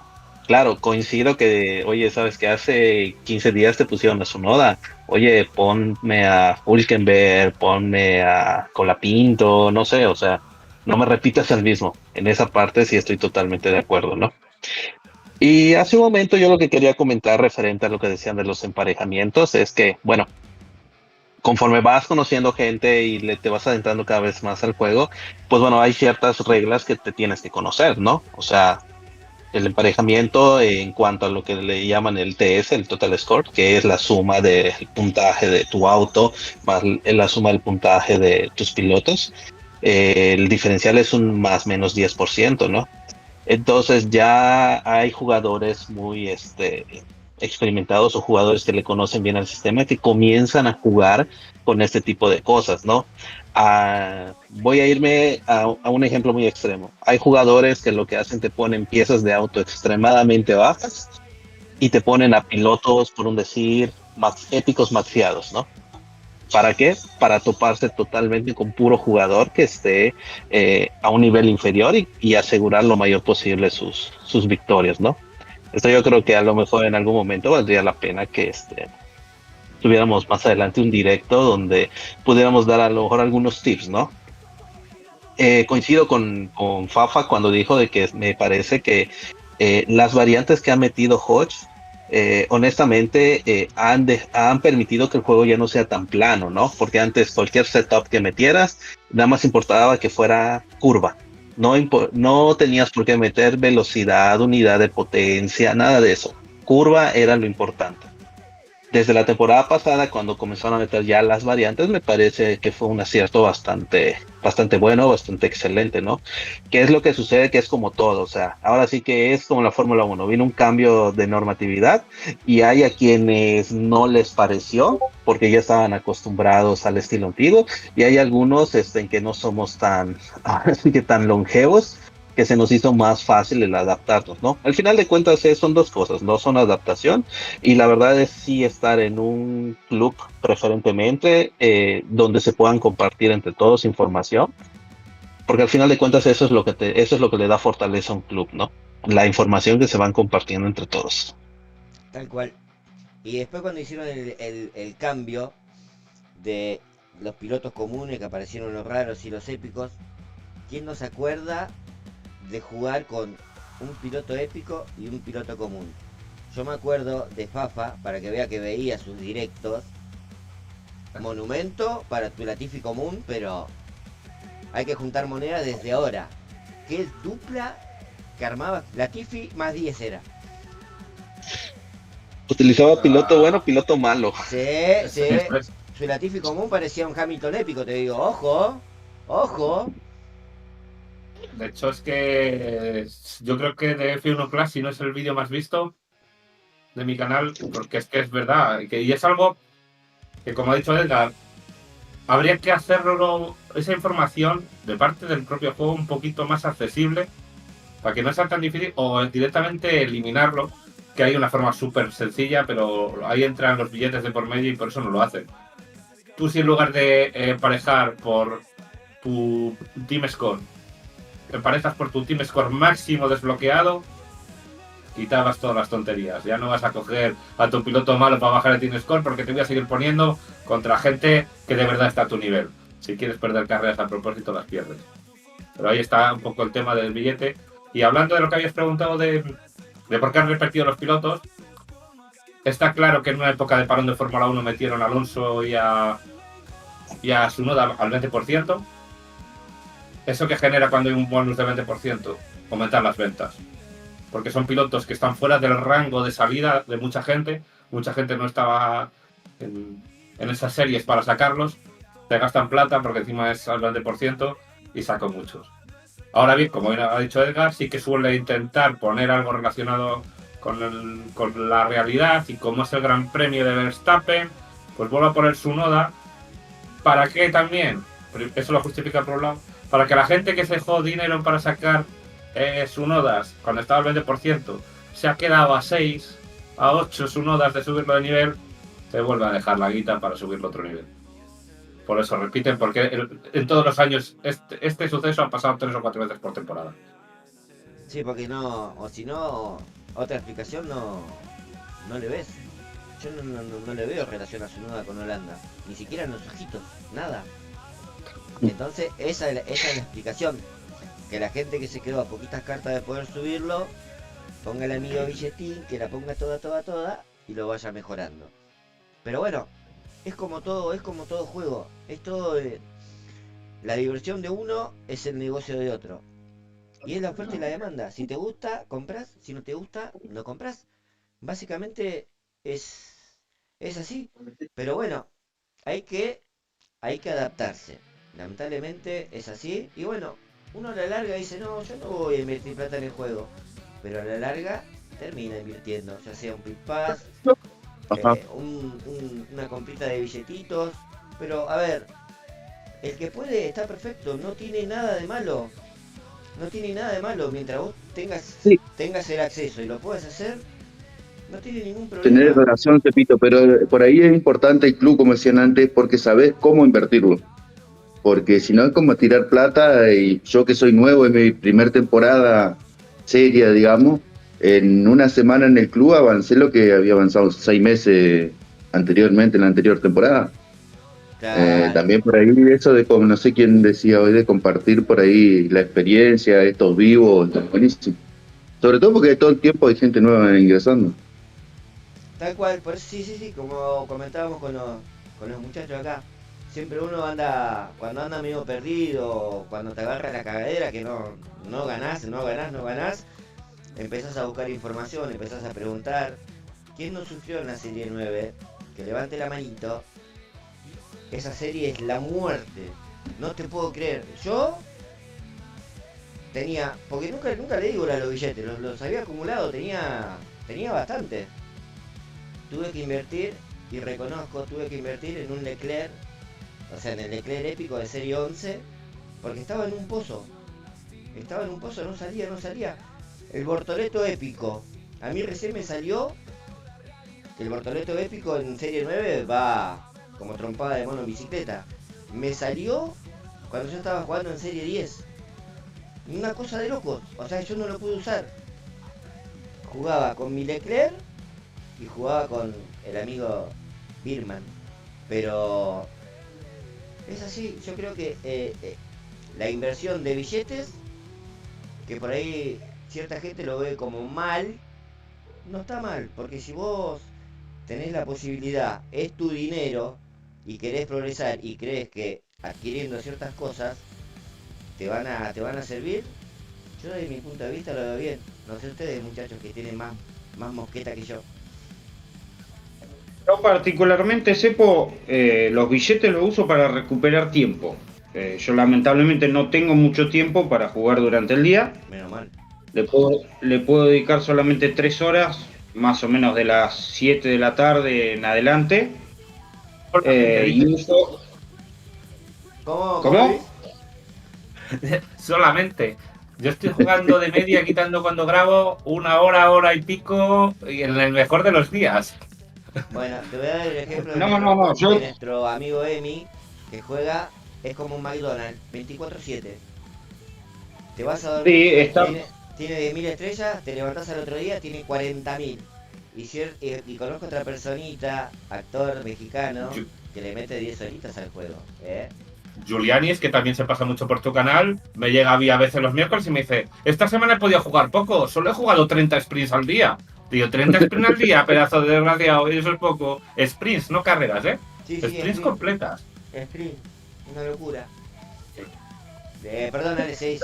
Claro, coincido que, oye, sabes que hace 15 días te pusieron a Tsunoda. Oye, ponme a Hülkenberg, ponme a Colapinto, no sé, o sea, no me repitas el mismo. En esa parte sí estoy totalmente de acuerdo, ¿no? Y hace un momento yo lo que quería comentar referente a lo que decían de los emparejamientos es que, bueno, conforme vas conociendo gente y te vas adentrando cada vez más al juego, pues bueno, hay ciertas reglas que te tienes que conocer, ¿no? O sea, el emparejamiento en cuanto a lo que le llaman el TS, el Total Score, que es la suma del puntaje de tu auto más la suma del puntaje de tus pilotos. El diferencial es un más menos 10%, ¿no? Entonces ya hay jugadores muy experimentados o jugadores que le conocen bien al sistema que comienzan a jugar con este tipo de cosas, ¿no? Voy a irme a un ejemplo muy extremo. Hay jugadores que lo que hacen te ponen piezas de auto extremadamente bajas y te ponen a pilotos, por un decir, épicos maxiados, ¿no? ¿Para qué? Para toparse totalmente con puro jugador que esté a un nivel inferior y asegurar lo mayor posible sus victorias, ¿no? Esto yo creo que a lo mejor en algún momento valdría la pena que tuviéramos más adelante un directo donde pudiéramos dar a lo mejor algunos tips, ¿no? Coincido con Fafa cuando dijo de que me parece que las variantes que ha metido Hodge honestamente han permitido que el juego ya no sea tan plano, ¿no? Porque antes cualquier setup que metieras, nada más importaba que fuera curva. No tenías por qué meter velocidad, unidad de potencia, nada de eso. Curva era lo importante. Desde la temporada pasada, cuando comenzaron a meter ya las variantes, me parece que fue un acierto bastante bueno, bastante excelente, ¿no? ¿Qué es lo que sucede? Que es como todo, o sea, ahora sí que es como la Fórmula 1, vino un cambio de normatividad y hay a quienes no les pareció, porque ya estaban acostumbrados al estilo antiguo, y hay algunos en que no somos así que tan longevos, que se nos hizo más fácil el adaptarnos, ¿no? Al final de cuentas son dos cosas, no son adaptación y la verdad es sí estar en un club preferentemente donde se puedan compartir entre todos información, porque al final de cuentas eso es lo que le da fortaleza a un club, ¿no? La información que se van compartiendo entre todos. Tal cual. Y después cuando hicieron el cambio de los pilotos comunes, que aparecieron los raros y los épicos, ¿quién no se acuerda de jugar con un piloto épico y un piloto común? Yo me acuerdo de Fafa, para que vea que veía sus directos, monumento para tu Latifi común, pero hay que juntar monedas desde ahora. Qué dupla que armaba Latifi más 10 era. Utilizaba piloto bueno, piloto malo. Sí. Su Latifi común parecía un Hamilton épico, te digo, ojo. De hecho, es que yo creo que de F1 Clash, si no es el vídeo más visto de mi canal, porque es que es verdad, y es algo que, como ha dicho Edgar, habría que hacerlo, esa información de parte del propio juego, un poquito más accesible, para que no sea tan difícil, o directamente eliminarlo, que hay una forma súper sencilla, pero ahí entran los billetes de por medio y por eso no lo hacen. Tú, si en lugar de emparejar por tu Team Score, emparejas por tu Team Score máximo desbloqueado, quitabas todas las tonterías. Ya no vas a coger a tu piloto malo para bajar el Team Score, porque te voy a seguir poniendo contra gente que de verdad está a tu nivel. Si quieres perder carreras a propósito, las pierdes. Pero ahí está un poco el tema del billete. Y hablando de lo que habías preguntado de por qué han repetido los pilotos, está claro que en una época de parón de Fórmula 1 metieron a Alonso y a Tsunoda al 20%. ¿Eso que genera cuando hay un bonus de 20%? Aumentar las ventas. Porque son pilotos que están fuera del rango de salida de mucha gente. Mucha gente no estaba en esas series para sacarlos. Te gastan plata porque encima es al 20% y saco muchos. Ahora bien, como ha dicho Edgar, sí que suele intentar poner algo relacionado con la realidad, y como es el Gran Premio de Verstappen, pues vuelvo a poner Tsunoda. ¿Para qué también? Eso lo justifica por un lado. Para que la gente que se dejó dinero para sacar Tsunodas cuando estaba al 20%, se ha quedado a 6, a 8 Tsunodas de subirlo de nivel, te vuelve a dejar la guita para subirlo a otro nivel. Por eso repiten, porque en todos los años este suceso ha pasado 3 o 4 veces por temporada. Sí, porque no, o si no, otra explicación no le ves. Yo no le veo relación a Tsunoda con Holanda, ni siquiera en los ojitos, nada. Entonces esa es la explicación, que la gente que se quedó a poquitas cartas de poder subirlo, ponga el amigo billetín, que la ponga toda y lo vaya mejorando. Pero bueno, es como todo juego, es todo, la diversión de uno es el negocio de otro. Y es la oferta y la demanda. Si te gusta, compras. Si no te gusta, no compras. Básicamente es así. Pero bueno, hay que, hay que adaptarse. Lamentablemente es así. Y bueno, uno a la larga dice, no, yo no voy a invertir plata en el juego. Pero a la larga termina invirtiendo. Ya sea un Pit Pass, Ajá. una comprita de billetitos. Pero a ver, el que puede está perfecto. No tiene nada de malo. No tiene nada de malo. Mientras vos Sí, tengas el acceso y lo puedas hacer, no tiene ningún tener problema. relación, Pepito, pero por ahí es importante el club, como decían antes, porque sabés cómo invertirlo. Porque si no es como tirar plata, y yo que soy nuevo, en mi primer temporada seria, digamos, en una semana en el club avancé lo que había avanzado 6 meses anteriormente en la anterior temporada. Claro. También por ahí eso de, como no sé quién decía hoy, de compartir por ahí la experiencia, estos vivos, está buenísimo. Sobre todo porque todo el tiempo hay gente nueva ingresando. Tal cual, por eso sí, sí, sí, como comentábamos con los muchachos acá. Siempre uno anda, cuando anda medio perdido, cuando te agarra la cagadera que no ganás, no ganás, no ganás, empezás a buscar información, empezás a preguntar. ¿Quién no sufrió en la serie 9? Que levante la manito. Esa serie es la muerte. No te puedo creer. Yo tenía, porque nunca le digo a los billetes, los había acumulado, tenía bastante. Tuve que invertir, y reconozco, tuve que invertir en un Leclerc, o sea, en el Leclerc épico de serie 11, porque estaba en un pozo. Estaba en un pozo, no salía, no salía. El Bortoleto épico. A mí recién me salió. El Bortoleto épico en serie 9 va como trompada de mono en bicicleta. Me salió cuando yo estaba jugando en serie 10. Una cosa de locos. O sea, yo no lo pude usar. Jugaba con mi Leclerc y jugaba con el amigo Birman. Pero es así, yo creo que la inversión de billetes, que por ahí cierta gente lo ve como mal, no está mal, porque si vos tenés la posibilidad, es tu dinero y querés progresar y crees que adquiriendo ciertas cosas te van a servir, yo desde mi punto de vista lo veo bien. No sé ustedes, muchachos, que tienen más mosqueta que yo. Yo particularmente, Sepo, los billetes los uso para recuperar tiempo. Yo lamentablemente no tengo mucho tiempo para jugar durante el día. Menos mal. Le puedo dedicar solamente 3 horas, más o menos de las 7 de la tarde en adelante. Y uso... ¿Cómo ¿Cómo? Luis? Solamente. Yo estoy jugando de media, quitando cuando grabo, 1 hora, hora y pico, y en el mejor de los días. Bueno, te voy a dar el ejemplo de No, yo... nuestro amigo Emi, que juega, es como un McDonald's, 24/7. Te vas a dormir, Sí, está... tiene 10.000 estrellas, te levantás al otro día, tiene 40.000. Y conozco otra personita, actor mexicano, que le mete 10 horitas al juego. Julianis, que también se pasa mucho por tu canal, me llega a mí a veces los miércoles y me dice: esta semana he podido jugar poco, solo he jugado 30 sprints al día. Digo, 30 sprints al día, pedazo de desgraciado, y eso es poco. Sprints, no carreras, ¿eh? Sí, sí, Sprints completas. Sprint, una locura. Perdónale, 6.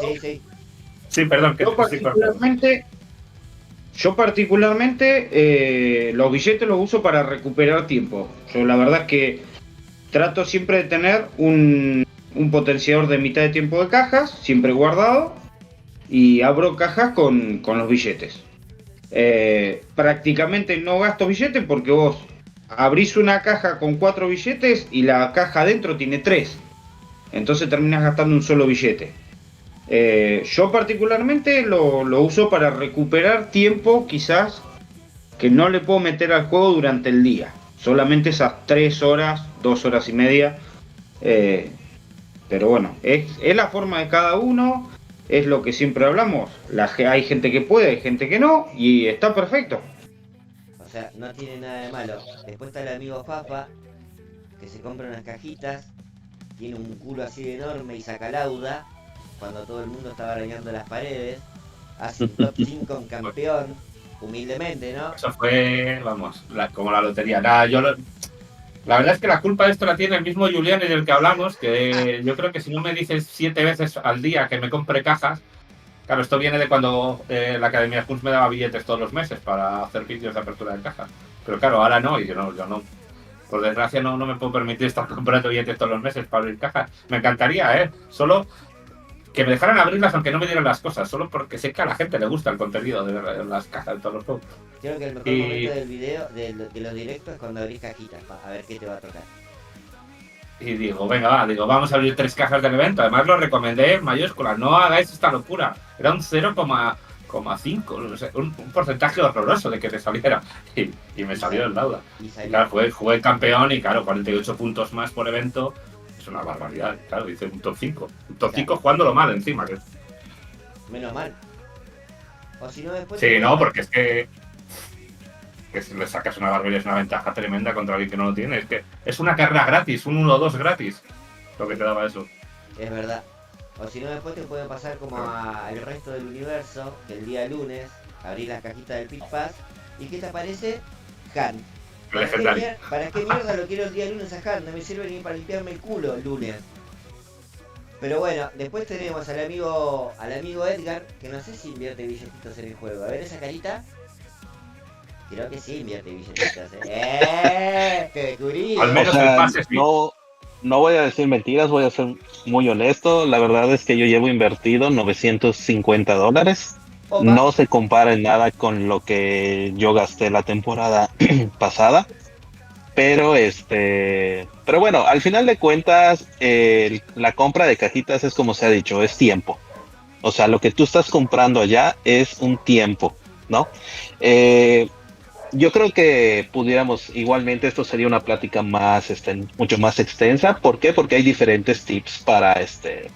Sí, perdón, que Yo estoy cortando. particularmente los billetes los uso para recuperar tiempo. Yo la verdad es que trato siempre de tener un potenciador de mitad de tiempo de cajas, siempre guardado, y abro cajas con los billetes. Prácticamente no gasto billetes porque vos abrís una caja con 4 billetes y la caja adentro tiene 3. Entonces terminas gastando un solo billete. Yo particularmente lo uso para recuperar tiempo quizás que no le puedo meter al juego durante el día. Solamente esas 3 horas, 2 horas y media. Pero bueno, es la forma de cada uno, es lo que siempre hablamos. Hay gente que puede, hay gente que no, y está perfecto. O sea, no tiene nada de malo. Después está el amigo Fafa, que se compra unas cajitas, tiene un culo así de enorme y saca lauda, cuando todo el mundo está arañando las paredes, hace un top 5 en campeón, humildemente, ¿no? Eso fue, vamos, como la lotería. Nada, la verdad es que la culpa de esto la tiene el mismo Julián del que hablamos, que yo creo que si no me dices 7 veces al día que me compre cajas, Claro, esto viene de cuando la Academia Kunz me daba billetes todos los meses para hacer vídeos de apertura de cajas. Pero claro, ahora no, y yo no. Por desgracia no me puedo permitir estar comprando billetes todos los meses para abrir cajas. Me encantaría, solo que me dejaran abrirlas aunque no me dieran las cosas, solo porque sé que a la gente le gusta el contenido de las cajas de todos los juegos. Creo que el mejor momento del video, de los directos, es cuando abrís cajitas, a ver qué te va a tocar. Y digo, venga, vamos a abrir 3 cajas del evento. Además lo recomendé en mayúsculas, no hagáis esta locura. Era un 0,5, no sé, un porcentaje horroroso de que te saliera. Y me salió el Lauda. Y claro, jugué campeón y claro, 48 puntos más por evento. Es una barbaridad, claro, dice un top 5. Un top 5 jugándolo mal encima. Que... Menos mal. O si no, después... Sí, no, porque es que si le sacas una barbaridad es una ventaja tremenda contra alguien que no lo tiene. Es que es una carrera gratis, un 1-2 gratis, lo que te daba eso. Es verdad. O si no, después te puede pasar como al resto del universo, que el día lunes abrís la cajita del Pit Pass y ¿qué te aparece? Han. ¿Para qué mierda lo quiero el día lunes a Han? No me sirve ni para limpiarme el culo el lunes. Pero bueno, después tenemos al amigo Edgar, que no sé si invierte billetitos en el juego. A ver esa carita. Creo que sí invierte billetitos. ¡Te descubrí! Al menos o sea, el pase sí. No voy a decir mentiras, voy a ser muy honesto. La verdad es que yo llevo invertido $950. Opa. No se compara en nada con lo que yo gasté la temporada pasada. Pero bueno, al final de cuentas, la compra de cajitas es como se ha dicho, es tiempo. O sea, lo que tú estás comprando allá es un tiempo, ¿no? Yo creo que pudiéramos, igualmente esto sería una plática más, mucho más extensa. ¿Por qué? Porque hay diferentes tips para,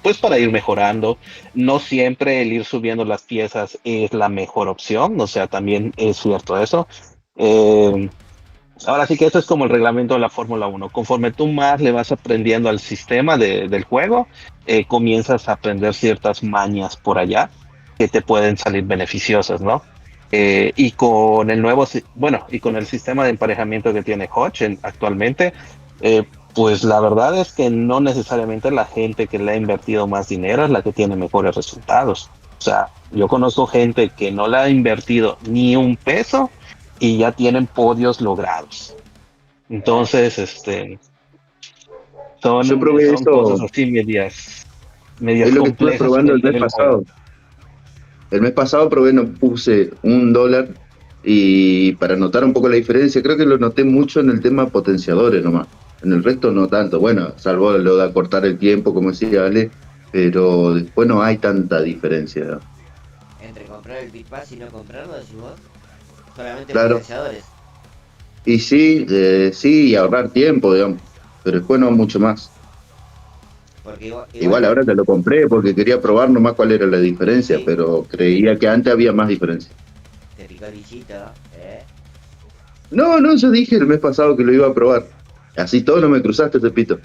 pues para ir mejorando. No siempre el ir subiendo las piezas es la mejor opción, o sea, también es cierto eso. Ahora sí que esto es como el reglamento de la Fórmula 1. Conforme tú más le vas aprendiendo al sistema del juego, comienzas a aprender ciertas mañas por allá que te pueden salir beneficiosas, ¿no? Y con el y con el sistema de emparejamiento que tiene Hodge actualmente, pues la verdad es que no necesariamente la gente que le ha invertido más dinero es la que tiene mejores resultados. O sea, yo conozco gente que no le ha invertido ni un peso y ya tienen podios logrados. Entonces, son cosas así medias es lo que estuve complejas probando el mes pasado. El mes pasado probé, no puse $1 y para notar un poco la diferencia, creo que lo noté mucho en el tema potenciadores nomás. En el resto no tanto, bueno, salvo lo de acortar el tiempo, como decía Ale, pero después no hay tanta diferencia, ¿no? Entre comprar el Pit Pass y no comprarlo, decís vos. Solamente Claro. potenciadores. Y sí, y ahorrar tiempo, digamos, pero después no mucho más. Porque Igual ahora te lo compré porque quería probar nomás cuál era la diferencia, Sí. pero creía que antes había más diferencia. Te picó el bichito, No, yo dije el mes pasado que lo iba a probar. Así todo no me cruzaste, Tepito.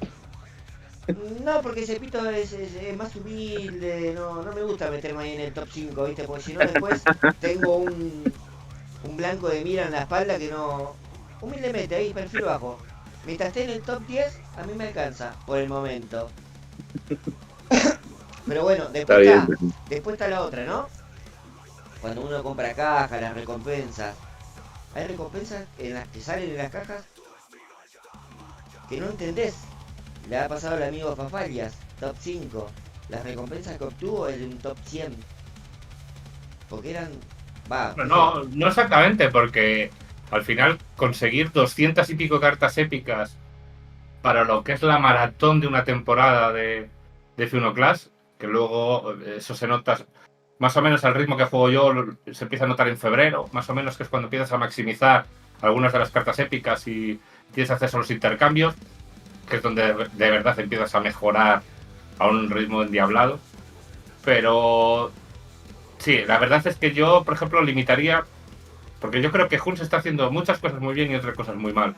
No, porque ese pito es más humilde, no me gusta meterme ahí en el top 5, ¿viste? Porque si no después tengo un blanco de mira en la espalda que no... Humildemente, ahí, perfil bajo. Mientras esté en el top 10, a mí me alcanza, por el momento. Pero bueno, después está la otra, ¿no? Cuando uno compra caja, las recompensas. Hay recompensas en las que salen en las cajas que no entendés. Le ha pasado al amigo Fafalias, top 5. Las recompensas que obtuvo es de un top 100. Porque eran... No exactamente, porque al final conseguir 200 y pico cartas épicas para lo que es la maratón de una temporada de F1 Clash, que luego eso se nota más o menos al ritmo que juego yo, se empieza a notar en febrero, más o menos, que es cuando empiezas a maximizar algunas de las cartas épicas y tienes acceso a los intercambios, que es donde de verdad empiezas a mejorar a un ritmo endiablado. Pero sí, la verdad es que yo, por ejemplo, limitaría, porque yo creo que Huns está haciendo muchas cosas muy bien y otras cosas muy mal.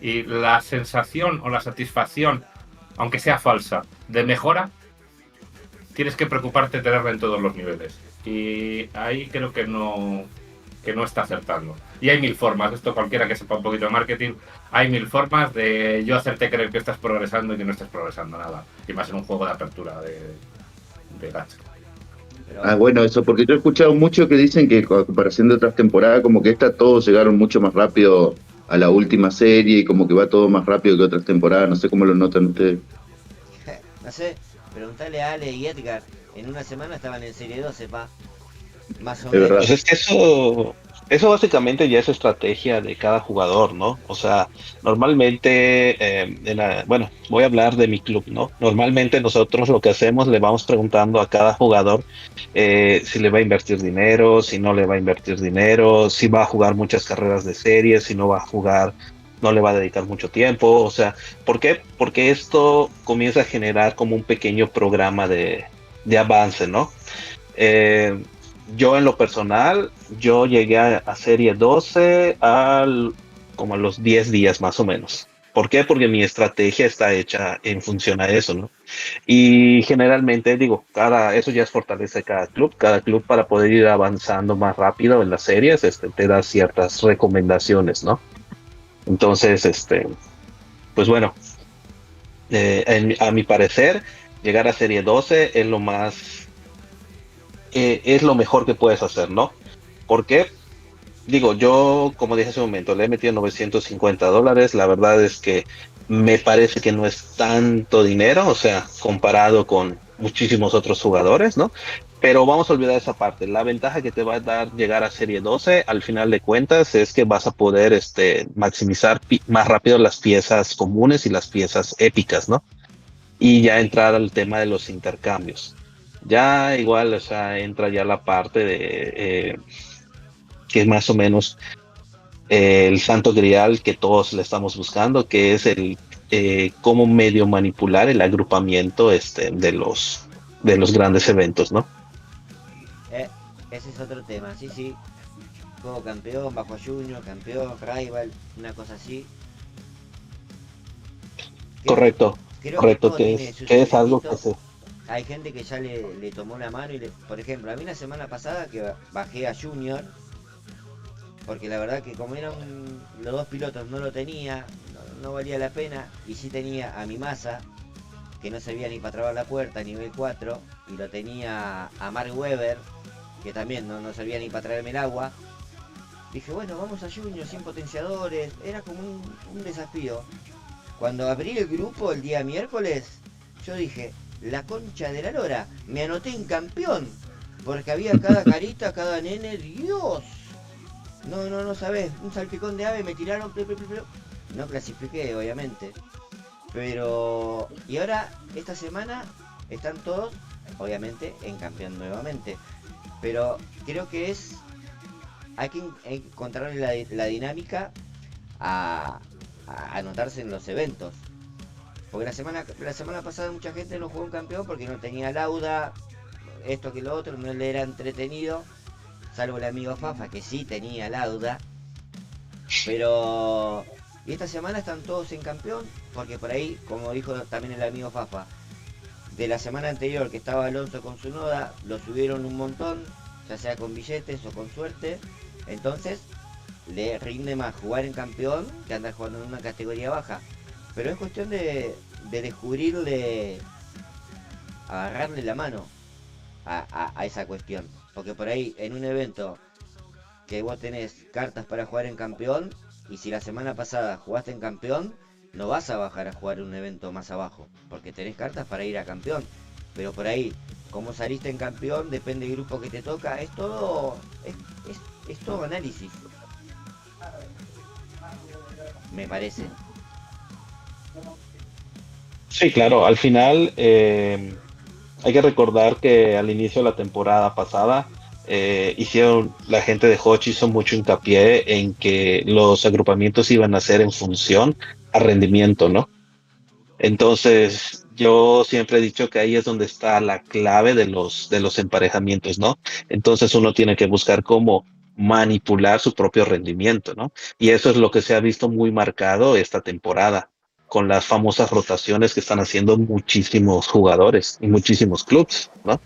Y la sensación o la satisfacción, aunque sea falsa, de mejora, tienes que preocuparte de tenerla en todos los niveles. Y ahí creo que no está acertando. Y hay 1000 formas, esto cualquiera que sepa un poquito de marketing, hay 1000 formas de yo hacerte creer que estás progresando y que no estás progresando nada. Y más en un juego de apertura de gacha. Pero Ah, bueno, eso, porque yo he escuchado mucho que dicen que a comparación de otras temporadas, como que esta todos llegaron mucho más rápido a la última serie y como que va todo más rápido que otras temporadas, no sé cómo lo notan ustedes. no sé, preguntale a Ale y Edgar. En una semana estaban en serie 12, pa. Más o Es verdad. Pues menos. es que eso básicamente ya es estrategia de cada jugador, ¿no? O sea, normalmente, bueno, voy a hablar de mi club, ¿no? Normalmente nosotros lo que hacemos, le vamos preguntando a cada jugador si le va a invertir dinero, si no le va a invertir dinero, si va a jugar muchas carreras de serie, si no va a jugar, no le va a dedicar mucho tiempo. O sea, ¿por qué? Porque esto comienza a generar como un pequeño programa de avance, ¿no? Eh, yo en lo personal, yo llegué a serie 12 como a los 10 días más o menos. ¿Por qué? Porque mi estrategia está hecha en función a eso, ¿no? Y generalmente digo, eso ya es fortaleza de cada club para poder ir avanzando más rápido en las series, te da ciertas recomendaciones, ¿no? Entonces, pues bueno, a mi parecer, llegar a serie 12 es lo mejor que puedes hacer, ¿no? ¿Por qué? Digo, yo, como dije hace un momento, le he metido $950. La verdad es que me parece que no es tanto dinero, o sea, comparado con muchísimos otros jugadores, ¿no? Pero vamos a olvidar esa parte. La ventaja que te va a dar llegar a serie 12, al final de cuentas, es que vas a poder maximizar más rápido las piezas comunes y las piezas épicas, ¿no? Y ya entrar al tema de los intercambios. Ya igual, o sea, entra ya la parte de que es más o menos el santo grial que todos le estamos buscando, que es el cómo medio manipular el agrupamiento de los grandes eventos, ¿no? Eh, ese es otro tema, sí, sí. Juego campeón, bajo junior, campeón, rival, una cosa así. Creo que, Correcto, creo que correcto, todo que tiene es, su que es algo que secretito. se... Hay gente que ya le tomó la mano por ejemplo, a mí la semana pasada que bajé a Junior, porque la verdad que como eran los dos pilotos no lo tenía, no valía la pena, y sí tenía a mi masa, que no servía ni para trabar la puerta, nivel 4 y lo tenía a Mark Webber, que también no servía ni para traerme el agua. Dije, bueno, vamos a Junior sin potenciadores, era como un desafío. Cuando abrí el grupo el día miércoles, yo dije, la concha de la lora, me anoté en campeón, porque había cada carita, cada nene, Dios. No sabés, un salpicón de ave me tiraron, no clasifiqué, obviamente. Pero, y ahora, esta semana, están todos, obviamente, en campeón nuevamente. Pero creo que hay que encontrarle la dinámica a, a anotarse en los eventos. Porque la semana pasada mucha gente no jugó un campeón porque no tenía lauda, esto que lo otro, no le era entretenido, salvo el amigo Fafa que sí tenía lauda. Pero y esta semana están todos en campeón, porque por ahí, como dijo también el amigo Fafa, de la semana anterior que estaba Alonso con su noda, lo subieron un montón, ya sea con billetes o con suerte. Entonces le rinde más jugar en campeón que andar jugando en una categoría baja. Pero es cuestión de descubrirle, agarrarle la mano a esa cuestión. Porque por ahí en un evento que vos tenés cartas para jugar en campeón, y si la semana pasada jugaste en campeón, no vas a bajar a jugar un evento más abajo, porque tenés cartas para ir a campeón. Pero por ahí, como saliste en campeón, depende del grupo que te toca, es todo, es todo análisis, me parece. Sí, claro, al final hay que recordar que al inicio de la temporada pasada la gente de Hodge hizo mucho hincapié en que los agrupamientos iban a ser en función a rendimiento, ¿no? Entonces, yo siempre he dicho que ahí es donde está la clave de los emparejamientos, ¿no? Entonces uno tiene que buscar cómo manipular su propio rendimiento, ¿no? Y eso es lo que se ha visto muy marcado esta temporada, con las famosas rotaciones que están haciendo muchísimos jugadores y muchísimos clubes, ¿no?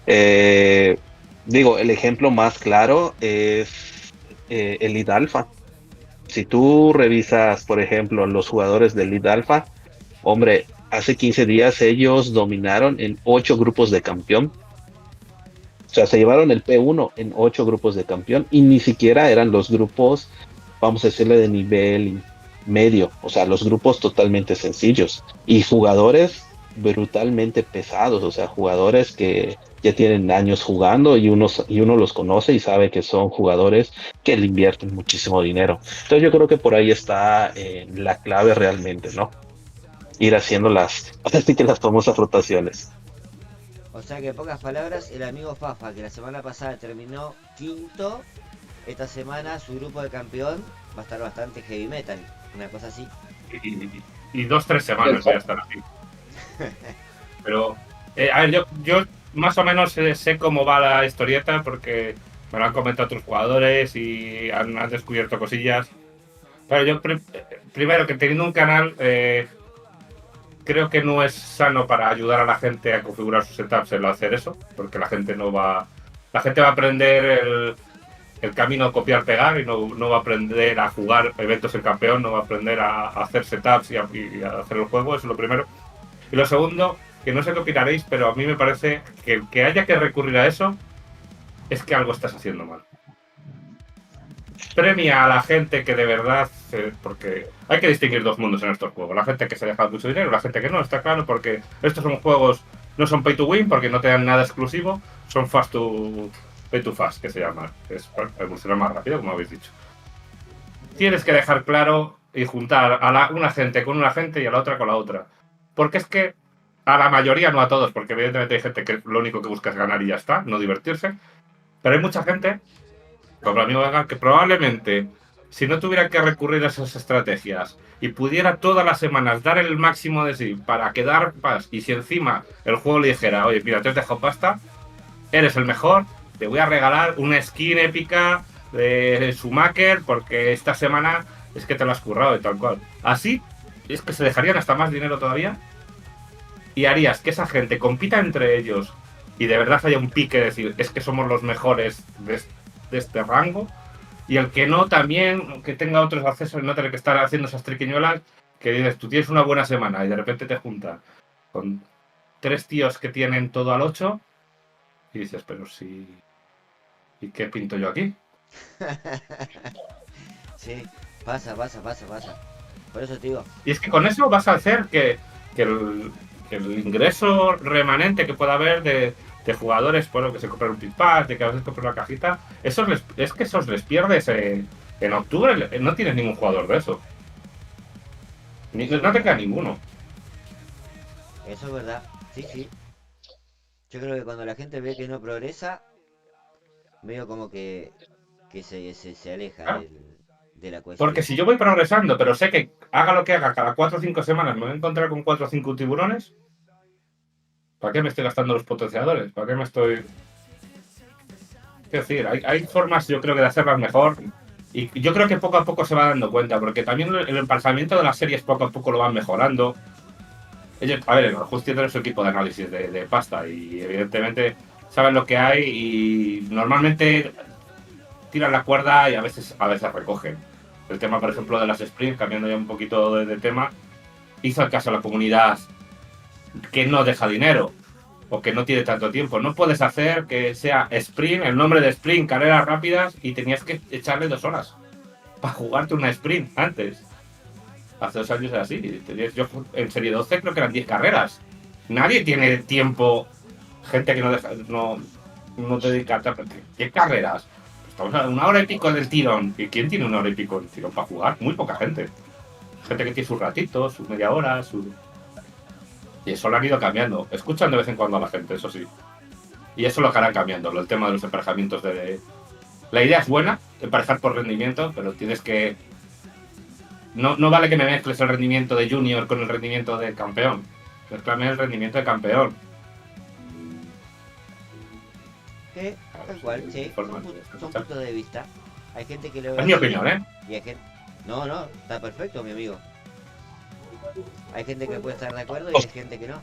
Eh, digo, el ejemplo más claro es el Lead Alpha. Si tú revisas, por ejemplo, los jugadores del Lead Alpha, hombre, hace 15 días ellos dominaron en 8 grupos de campeón. O sea, se llevaron el P1 en 8 grupos de campeón y ni siquiera eran los grupos, vamos a decirle, de nivel medio. O sea, los grupos totalmente sencillos. Y jugadores brutalmente pesados. O sea, jugadores que ya tienen años jugando y uno los conoce y sabe que son jugadores que le invierten muchísimo dinero. Entonces yo creo que por ahí está la clave realmente, ¿no? Ir haciendo así que las famosas rotaciones. O sea que en pocas palabras, el amigo Fafa, que la semana pasada terminó quinto, esta semana su grupo de campeón va a estar bastante heavy metal, una cosa así. Y 2-3 semanas voy a estar así. Pero, a ver, yo más o menos sé cómo va la historieta porque me lo han comentado otros jugadores y han descubierto cosillas. Pero yo, primero que teniendo un canal, creo que no es sano para ayudar a la gente a configurar sus setups el hacer eso, porque la gente va a aprender el camino a copiar-pegar y no va a aprender a jugar eventos en campeón, no va a aprender a hacer setups y a hacer el juego, eso es lo primero. Y lo segundo, que no sé qué opinaréis, pero a mí me parece que el que haya que recurrir a eso es que algo estás haciendo mal. Premia a la gente que de verdad, porque hay que distinguir dos mundos en estos juegos, la gente que se deja mucho dinero, la gente que no, está claro, porque estos son juegos, no son pay to win, porque no te dan nada exclusivo, son pay to fast, que se llama, que es evolucionar más rápido, como habéis dicho. Tienes que dejar claro y juntar a una gente con una gente y a la otra con la otra, porque es que a la mayoría, no a todos, porque evidentemente hay gente que lo único que busca es ganar y ya está, no divertirse, pero hay mucha gente, como el amigo Gaga, que probablemente, si no tuviera que recurrir a esas estrategias y pudiera todas las semanas dar el máximo de sí para quedar paz, y si encima el juego le dijera, oye, mira, te has dejado pasta, eres el mejor, te voy a regalar una skin épica de Schumacher porque esta semana es que te lo has currado y tal cual. Así es que se dejarían hasta más dinero todavía y harías que esa gente compita entre ellos y de verdad haya un pique de decir, es que somos los mejores de este rango, y el que no también, que tenga otros accesos y no tener que estar haciendo esas triquiñuelas, que dices, tú tienes una buena semana y de repente te juntas con 3 tíos que tienen todo al 8 y dices, pero si... ¿Y qué pinto yo aquí? Sí, pasa. Por eso te digo. Y es que con eso vas a hacer que el ingreso remanente que pueda haber de jugadores, bueno, que se compran un pit pass, de que a veces compran una cajita, es que esos les pierdes en octubre, no tienes ningún jugador de eso. No te queda ninguno. Eso es verdad, sí. Yo creo que cuando la gente ve que no progresa, veo como que se aleja de la cuestión. Porque si yo voy progresando, pero sé que haga lo que haga, cada 4 o 5 semanas me voy a encontrar con 4 o 5 tiburones, ¿para qué me estoy gastando los potenciadores? ¿Para qué me estoy...? Es decir, hay formas, yo creo, que de hacerlas mejor. Y yo creo que poco a poco se va dando cuenta, porque también el emplazamiento de las series poco a poco lo van mejorando. Ellos, a ver, Justicia tiene su equipo de análisis de pasta y evidentemente saben lo que hay y normalmente tiran la cuerda y a veces recogen. El tema, por ejemplo, de las sprints, cambiando ya un poquito de tema, hizo el caso a la comunidad que no deja dinero o que no tiene tanto tiempo. No puedes hacer que sea sprint, el nombre de sprint, carreras rápidas, y tenías que echarle 2 horas para jugarte una sprint antes. Hace 2 años era así. Yo en Serie 12 creo que eran 10 carreras. Nadie tiene tiempo, gente que no dedica a... ¿Qué carreras? Estamos a 1 hora y pico del tirón. ¿Y quién tiene 1 hora y pico del tirón para jugar? Muy poca gente. Gente que tiene sus ratitos, sus media hora, Y eso lo han ido cambiando. Escuchan de vez en cuando a la gente, eso sí. Y eso lo harán cambiando, el tema de los emparejamientos La idea es buena, emparejar por rendimiento, pero tienes que... No vale que me mezcles el rendimiento de junior con el rendimiento de campeón. Mezclame el rendimiento de campeón. Tal cual, sí. Son puntos de vista. Hay gente que lo ve... Es mi opinión, ¿eh? Y hay gente... No, está perfecto, mi amigo. Hay gente que puede estar de acuerdo y hay gente que no.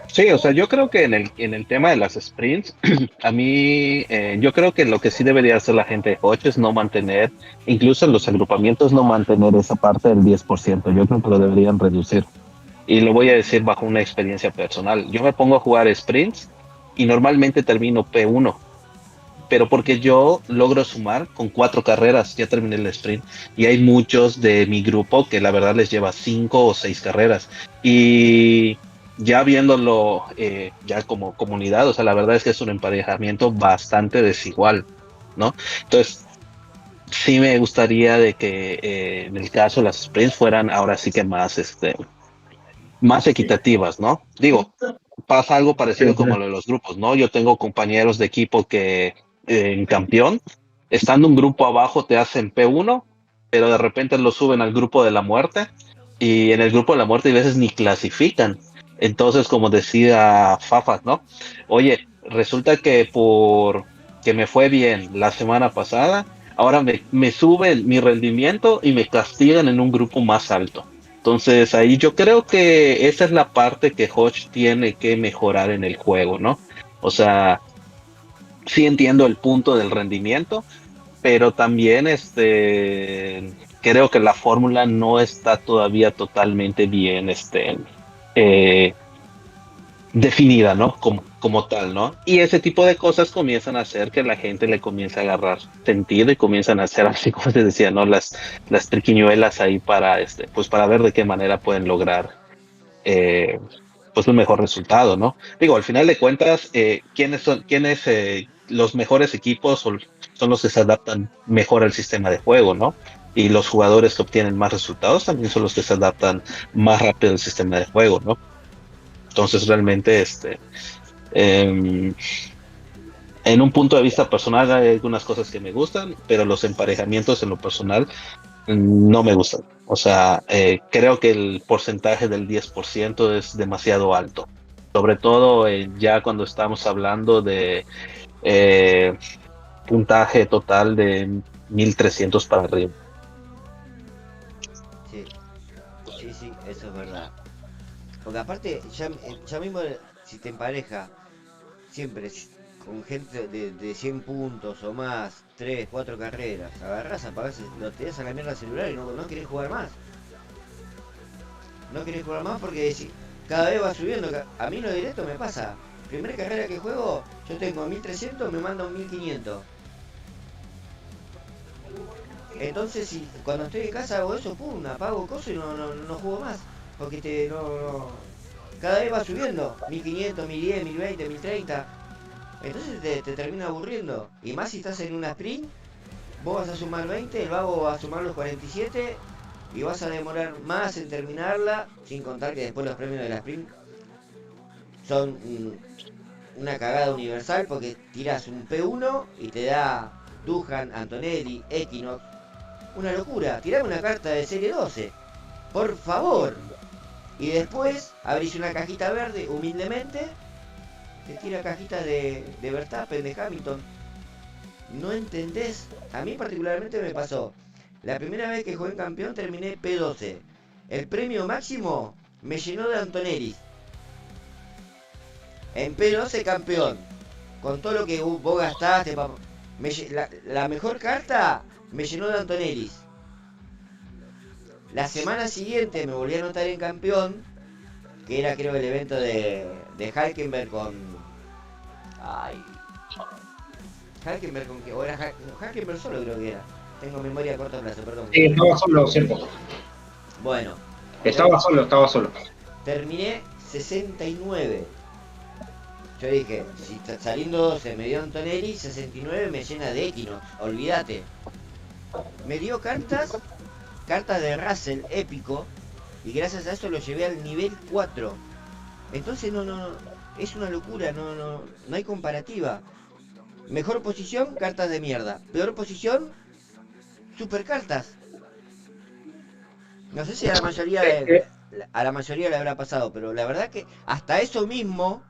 Sí, o sea, yo creo que en el tema de las sprints, a mí, yo creo que lo que sí debería hacer la gente de Hodge es no mantener, incluso en los agrupamientos, no mantener esa parte del 10%. Yo creo que lo deberían reducir. Y lo voy a decir bajo una experiencia personal. Yo me pongo a jugar sprints y normalmente termino P1, pero porque yo logro sumar con 4 carreras, ya terminé el sprint, y hay muchos de mi grupo que la verdad les lleva 5 o 6 carreras, y ya viéndolo ya como comunidad, o sea, la verdad es que es un emparejamiento bastante desigual, ¿no? Entonces, sí me gustaría de que en el caso de las sprints fueran ahora sí que más equitativas, ¿no? Digo, pasa algo parecido como lo de los grupos, ¿no? Yo tengo compañeros de equipo que en campeón, estando un grupo abajo te hacen P1, pero de repente lo suben al grupo de la muerte y en el grupo de la muerte a veces ni clasifican. Entonces, como decía Fafas, ¿no? Oye, resulta que por que me fue bien la semana pasada, ahora me suben mi rendimiento y me castigan en un grupo más alto. Entonces ahí yo creo que esa es la parte que Hodge tiene que mejorar en el juego, ¿no? O sea, sí entiendo el punto del rendimiento, pero también creo que la fórmula no está todavía totalmente bien eh, definida, ¿no? Como tal, ¿no? Y ese tipo de cosas comienzan a hacer que la gente le comience a agarrar sentido y comienzan a hacer, así como te decía, ¿no? Las triquiñuelas ahí para, pues para ver de qué manera pueden lograr, eh, pues un mejor resultado, ¿no? Digo, al final de cuentas, ¿quiénes los mejores equipos son los que se adaptan mejor al sistema de juego, ¿no? Y los jugadores que obtienen más resultados también son los que se adaptan más rápido al sistema de juego, ¿no? Entonces realmente em, en un punto de vista personal hay algunas cosas que me gustan, pero los emparejamientos en lo personal no me gustan. O sea, creo que el porcentaje del 10% es demasiado alto. Sobre todo ya cuando estamos hablando de eh, puntaje total de 1300 para arriba. Sí, sí, sí, eso es verdad. Porque aparte, ya mismo, si te empareja, siempre con gente de 100 puntos o más, 3 4 carreras, agarrás, apagás, lo te das a la mierda el celular y no querés jugar más. No querés jugar más porque cada vez va subiendo. A mí lo directo me pasa. Primera carrera que juego, yo tengo 1300, me manda un 1500. Entonces, si cuando estoy en casa hago eso, pum, apago cosas y no juego más. Porque cada vez va subiendo. 1500, 1010, 1020, 1030. Entonces te termina aburriendo. Y más si estás en una sprint, vos vas a sumar 20, el vago va a sumar los 47 y vas a demorar más en terminarla. Sin contar que después los premios de la sprint son una cagada universal porque tirás un P1 y te da Duhan, Antonelli, Equinox. Una locura, tirame una carta de serie 12, por favor. Y después abrís una cajita verde, humildemente, te tira cajitas de Verstappen, de Hamilton. No entendés. A mí particularmente me pasó. La primera vez que jugué en campeón terminé P12. El premio máximo me llenó de Antonelli. En P12 campeón. Con todo lo que vos gastaste, la mejor carta me llenó de Antonellis. La semana siguiente me volví a anotar en campeón, que era creo el evento de Hulkenberg con... Ay... Hulkenberg con que... O era Hulkenberg solo creo que era. Tengo memoria a corto plazo, perdón. Sí, estaba solo, cierto. Bueno. Estaba solo. Terminé 69. Yo dije, si saliendo 12 me dio Antonelli, 69 me llena de Equinox, olvídate. Me dio cartas de Russell épico, y gracias a eso lo llevé al nivel 4. Entonces no, es una locura, no hay comparativa. Mejor posición, cartas de mierda. Peor posición, super cartas. No sé si a la mayoría le habrá pasado, pero la verdad que hasta eso mismo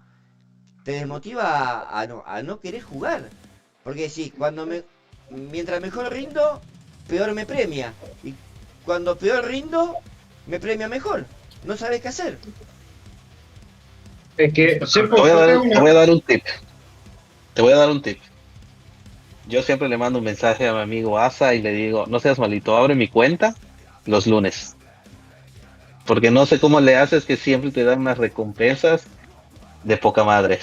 te desmotiva a no querer jugar. Porque sí, mientras mejor rindo, peor me premia. Y cuando peor rindo, me premia mejor. No sabes qué hacer. Es que te voy a dar un tip. Te voy a dar un tip. Yo siempre le mando un mensaje a mi amigo Asa y le digo, no seas malito, abre mi cuenta los lunes. Porque no sé cómo le haces que siempre te dan unas recompensas De poca madre.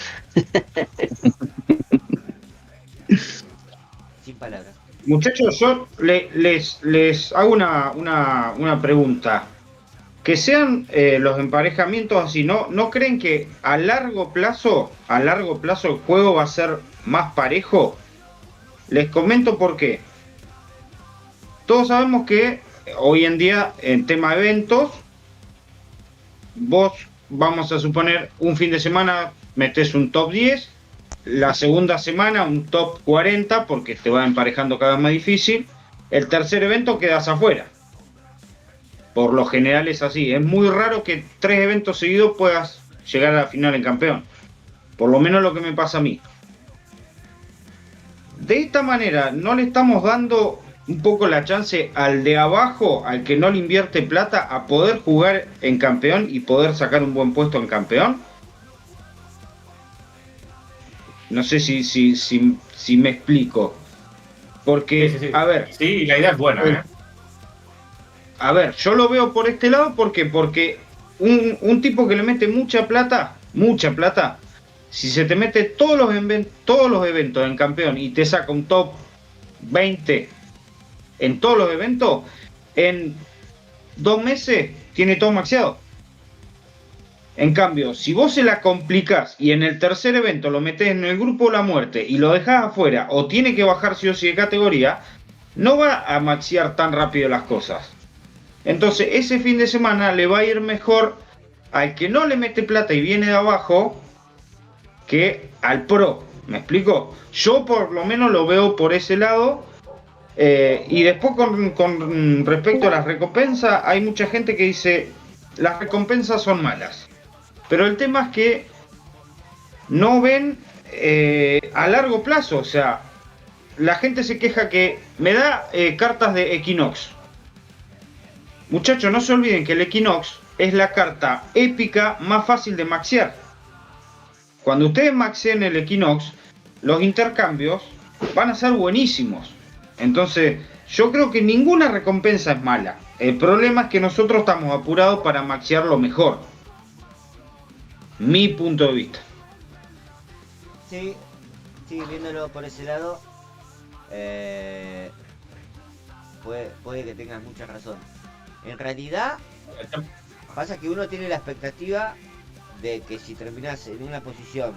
Sin palabras. Muchachos, yo les hago una pregunta. Que sean los emparejamientos así, ¿no creen que a largo plazo el juego va a ser más parejo? Les comento por qué. Todos sabemos que hoy en día, en tema eventos, vos, vamos a suponer, un fin de semana metés un top 10, la segunda semana un top 40, porque te va emparejando cada vez más difícil, el tercer evento quedas afuera. Por lo general es así. Es muy raro que 3 eventos seguidos puedas llegar a la final en campeón. Por lo menos lo que me pasa a mí. De esta manera, ¿no le estamos dando un poco la chance al de abajo, al que no le invierte plata, a poder jugar en campeón y poder sacar un buen puesto en campeón? No sé si me explico. Porque, Sí. a ver... Sí, la idea es buena, ¿eh? A ver, yo lo veo por este lado porque un tipo que le mete mucha plata, si se te mete todos los eventos en campeón y te saca un top 20 en todos los eventos, en 2 meses tiene todo maxeado. En cambio, si vos se la complicás y en el tercer evento lo metés en el grupo de la muerte y lo dejás afuera o tiene que bajar sí o sí de categoría, no va a maxear tan rápido las cosas. Entonces ese fin de semana le va a ir mejor al que no le mete plata y viene de abajo que al pro. ¿Me explico? Yo por lo menos lo veo por ese lado. Y después con respecto a las recompensas, hay mucha gente que dice las recompensas son malas. Pero el tema es que no ven a largo plazo. O sea, la gente se queja que me da cartas de Equinox. Muchachos, no se olviden que el Equinox es la carta épica más fácil de maxear. Cuando ustedes maxeen el Equinox, los intercambios van a ser buenísimos. Entonces, yo creo que ninguna recompensa es mala. El problema es que nosotros estamos apurados para maxear lo mejor. Mi punto de vista. Sí, viéndolo por ese lado, puede que tengas mucha razón. En realidad, pasa que uno tiene la expectativa de que si terminas en una posición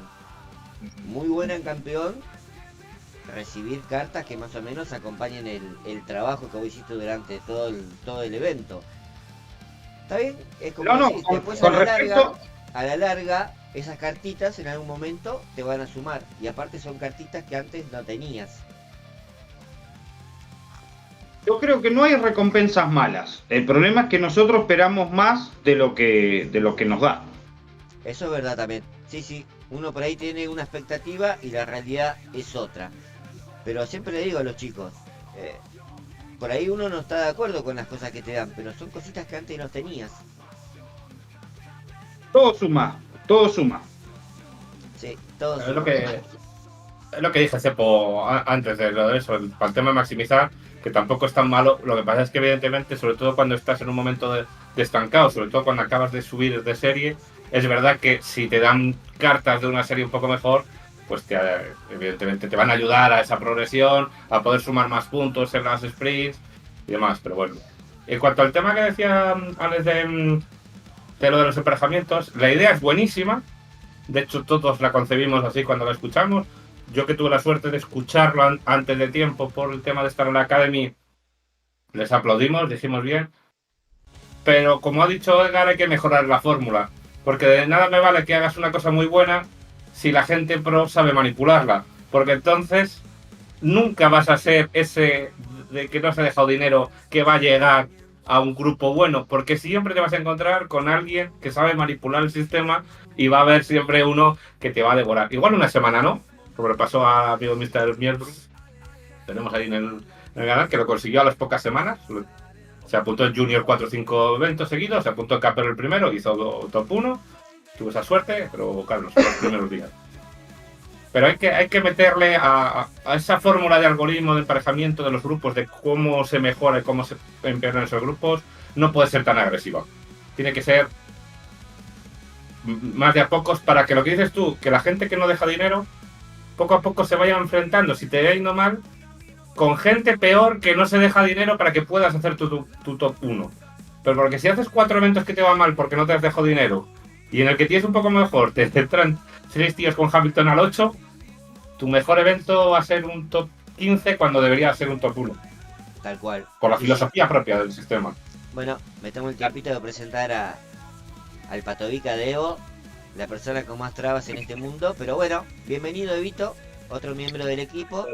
muy buena en campeón, recibir cartas que más o menos acompañen el trabajo que vos hiciste durante todo el evento. ¿Está bien? Es como decís, después a la larga, esas cartitas en algún momento te van a sumar. Y aparte son cartitas que antes no tenías. Yo creo que no hay recompensas malas. El problema es que nosotros esperamos más de lo que nos da. Eso es verdad también. Sí. Uno por ahí tiene una expectativa y la realidad es otra. Pero siempre le digo a los chicos, por ahí uno no está de acuerdo con las cosas que te dan, pero son cositas que antes no tenías. Todo suma. Sí, todo Es suma. lo que dije Sepo antes de lo de eso, para el tema de maximizar, que tampoco es tan malo. Lo que pasa es que evidentemente, sobre todo cuando estás en un momento de estancado, sobre todo cuando acabas de subir de serie, es verdad que si te dan cartas de una serie un poco mejor, pues evidentemente te van a ayudar a esa progresión, a poder sumar más puntos en las sprints y demás. Pero bueno, en cuanto al tema que decía Alex de lo de los emparejamientos, la idea es buenísima. De hecho, todos la concebimos así cuando la escuchamos. Yo que tuve la suerte de escucharlo antes de tiempo por el tema de estar en la Academy, les aplaudimos, dijimos bien. Pero como ha dicho Edgar, hay que mejorar la fórmula. Porque de nada me vale que hagas una cosa muy buena si la gente pro sabe manipularla. Porque entonces nunca vas a ser ese de que no se ha dejado dinero que va a llegar a un grupo bueno. Porque siempre te vas a encontrar con alguien que sabe manipular el sistema y va a haber siempre uno que te va a devorar. Igual una semana, ¿no? Como le pasó a amigo Mr. Mierbrus. Tenemos ahí en el canal que lo consiguió a las pocas semanas. Se apuntó en Junior 4 o 5 eventos seguidos, se apuntó en Capero el primero, hizo top 1, tuvo esa suerte, pero claro, los primeros días. Pero hay que meterle a esa fórmula de algoritmo de emparejamiento de los grupos, de cómo se mejora y cómo se empeoran esos grupos, no puede ser tan agresiva. Tiene que ser más de a pocos, para que lo que dices tú, que la gente que no deja dinero, poco a poco se vaya enfrentando, si te va yendo mal, con gente peor que no se deja dinero para que puedas hacer tu top 1. Pero porque si haces 4 eventos que te va mal porque no te has dejado dinero, y en el que tienes un poco mejor, te centran 6 tíos con Hamilton al 8, tu mejor evento va a ser un top 15 cuando debería ser un top 1. Tal cual. Por la filosofía propia del sistema. Bueno, me tomo el tiempito de presentar al Patovica de Evo, la persona con más trabas en este mundo. Pero bueno, bienvenido Evito, otro miembro del equipo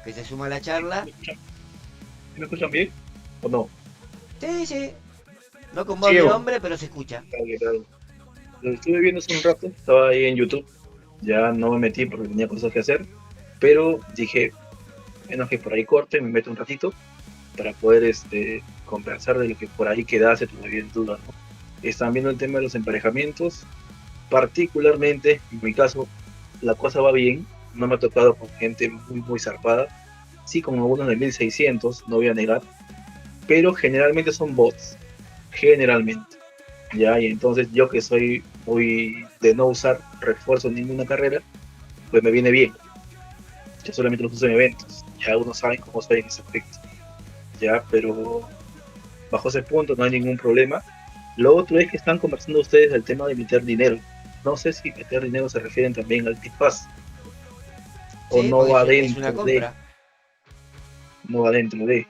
que se suma a la charla. ¿Me escuchan bien o no? Sí. No con voz Sí, de Evo. hombre, pero se escucha. Claro. Lo estuve viendo hace un rato, estaba ahí en YouTube. Ya no me metí porque tenía cosas que hacer. Pero dije, menos que por ahí corte, me meto un ratito para poder conversar de lo que por ahí quedase todavía en duda, ¿no? Están viendo el tema de los emparejamientos. Particularmente, en mi caso, la cosa va bien. No me ha tocado con gente muy zarpada. Sí, con algunos de 1600, no voy a negar. Pero generalmente son bots. Generalmente. Ya, y entonces yo que soy muy de no usar refuerzo en ninguna carrera, pues me viene bien. Yo solamente los uso en eventos. Ya uno sabe cómo soy en ese aspecto. Ya, pero bajo ese punto no hay ningún problema. Lo otro es que están conversando ustedes del tema de meter dinero. No sé si meter dinero se refieren también al Pit Pass. O Sí, no porque va es una dentro de. compra. No va dentro de.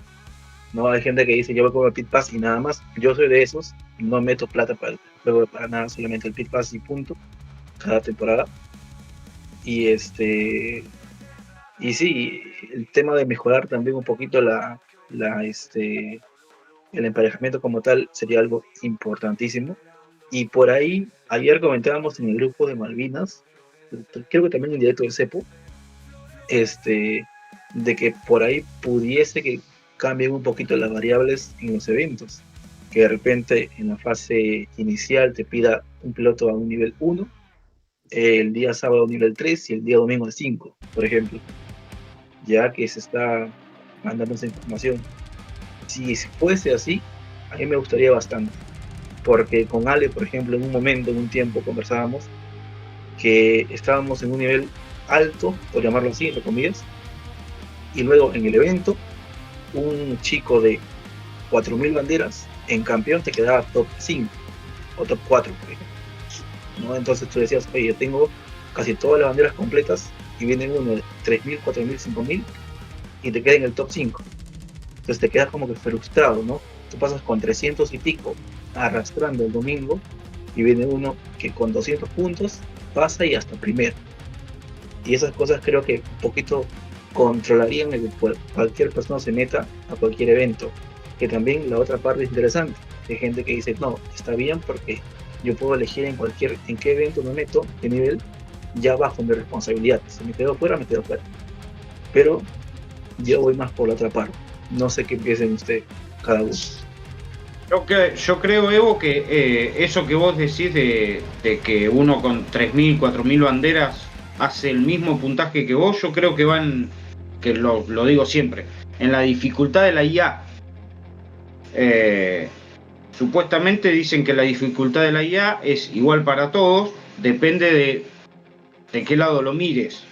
No hay gente que dice yo voy con el Pit Pass y nada más. Yo soy de esos. No meto plata para el juego para nada, solamente el Pit Pass y punto. Cada temporada. Y y sí, el tema de mejorar también un poquito el emparejamiento como tal sería algo importantísimo. Y por ahí, ayer comentábamos en el grupo de Malvinas, creo que también en directo del CEPO, de que por ahí pudiese que cambien un poquito las variables en los eventos. Que de repente en la fase inicial te pida un piloto a un nivel 1, el día sábado nivel 3 y el día domingo el 5, por ejemplo. Ya que se está mandando esa información. Si fuese así, a mí me gustaría bastante. Porque con Ale, por ejemplo, en un momento, en un tiempo, conversábamos que estábamos en un nivel alto, por llamarlo así, entre comillas, y luego en el evento, un chico de 4000 banderas en campeón te quedaba top 5 o top 4, por ejemplo, ¿no? Entonces tú decías, oye, yo tengo casi todas las banderas completas y viene uno de 3000, 4000, 5000 y te queda en el top 5. Entonces te quedas como que frustrado, ¿no? Tú pasas con 300 y pico arrastrando el domingo y viene uno que con 200 puntos pasa y hasta primero. Y esas cosas creo que un poquito controlarían el que cualquier persona se meta a cualquier evento. Que también la otra parte es interesante. Hay gente que dice, no, está bien porque yo puedo elegir en qué evento me meto, qué nivel, ya bajo mi responsabilidad. Si me quedo fuera, me quedo fuera. Pero yo voy más por la otra parte. No sé qué piensen ustedes, cada uno. Yo creo, Evo, que eso que vos decís de que uno con 3000, 4000 banderas hace el mismo puntaje que vos, yo creo que van, que lo digo siempre, en la dificultad de la IA. Supuestamente dicen que la dificultad de la IA es igual para todos, depende de qué lado lo mires.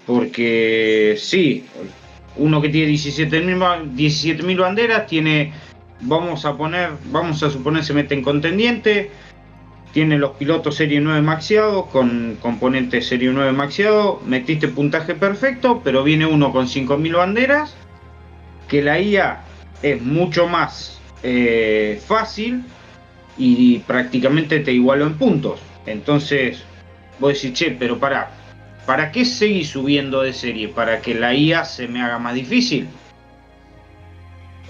Porque sí, uno que tiene 17.000 banderas tiene, vamos a suponer se mete en contendiente, tiene los pilotos serie 9 maxiados con componentes serie 9 maxiado, metiste puntaje perfecto, pero viene uno con 5.000 banderas, que la IA es mucho más fácil y prácticamente te igualó en puntos. Entonces vos decís, che, pero ¿para qué seguir subiendo de serie? ¿Para que la IA se me haga más difícil?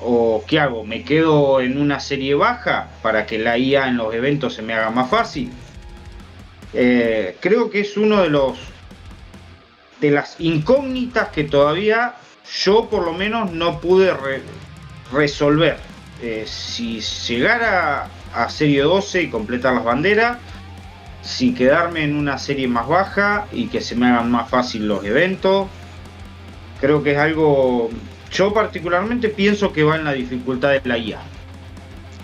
¿O qué hago? ¿Me quedo en una serie baja para que la IA en los eventos se me haga más fácil? Creo que es uno de las incógnitas que todavía yo por lo menos no pude resolver. Si llegara a serie 12 y completar las banderas, si quedarme en una serie más baja y que se me hagan más fácil los eventos, creo que es algo, yo particularmente pienso que va en la dificultad de la IA.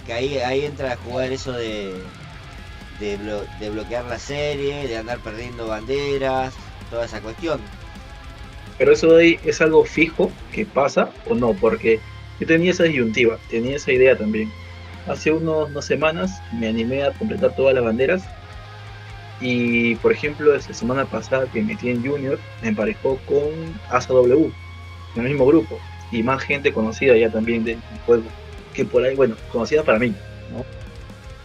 Que ahí entra a jugar eso de de bloquear la serie, de andar perdiendo banderas, toda esa cuestión. Pero eso de ahí es algo fijo que pasa o no, porque yo tenía esa disyuntiva, tenía esa idea también. Hace unas semanas me animé a completar todas las banderas y, por ejemplo, la semana pasada que metí en Junior, me emparejó con ASAW, en el mismo grupo, y más gente conocida ya también del juego, que por ahí, bueno, conocida para mí, ¿no?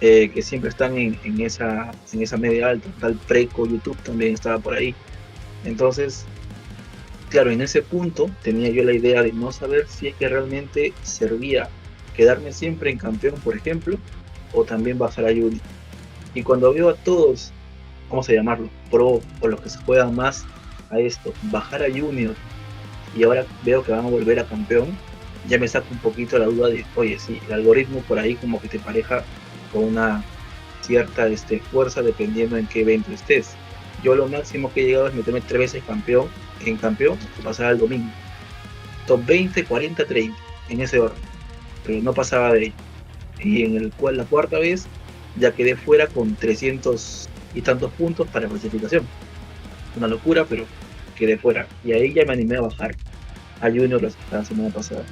Que siempre están en esa media alta, tal Preco, YouTube también estaba por ahí. Entonces, claro, en ese punto tenía yo la idea de no saber si es que realmente servía quedarme siempre en campeón, por ejemplo, o también bajar a Junior. Y cuando veo a todos, vamos a llamarlo, pro o los que se juegan más a esto, bajar a Junior, y ahora veo que van a volver a campeón, ya me saca un poquito la duda de, oye, sí, el algoritmo por ahí como que te pareja con una cierta fuerza dependiendo en qué evento estés. Yo lo máximo que he llegado es meterme 3 veces campeón, y pasar al domingo. Top 20, 40, 30, en ese orden. Pero no pasaba de ahí. Y en la cuarta vez ya quedé fuera con 300 y tantos puntos para clasificación. Una locura, pero quedé fuera. Y ahí ya me animé a bajar a Junior la semana pasada.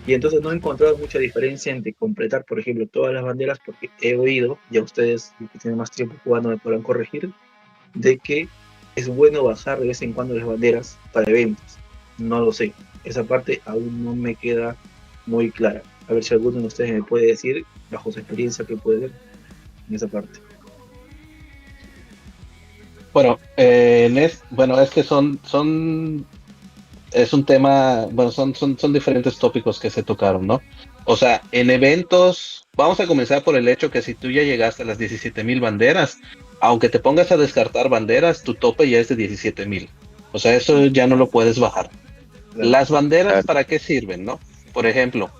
Y entonces no he encontrado mucha diferencia entre completar, por ejemplo, todas las banderas, porque he oído, ya ustedes que tienen más tiempo jugando me podrán corregir, de que es bueno bajar de vez en cuando las banderas para eventos. No lo sé. Esa parte aún no me queda muy clara. A ver si alguno de ustedes me puede decir, bajo su experiencia, qué puede ver en esa parte. Bueno, bueno, es que es un tema, bueno, son diferentes tópicos que se tocaron, ¿no? O sea, en eventos, vamos a comenzar por el hecho que si tú ya llegaste a las 17,000 banderas, aunque te pongas a descartar banderas, tu tope ya es de 17,000. O sea, eso ya no lo puedes bajar. Las banderas, ¿para qué sirven, no? Por ejemplo,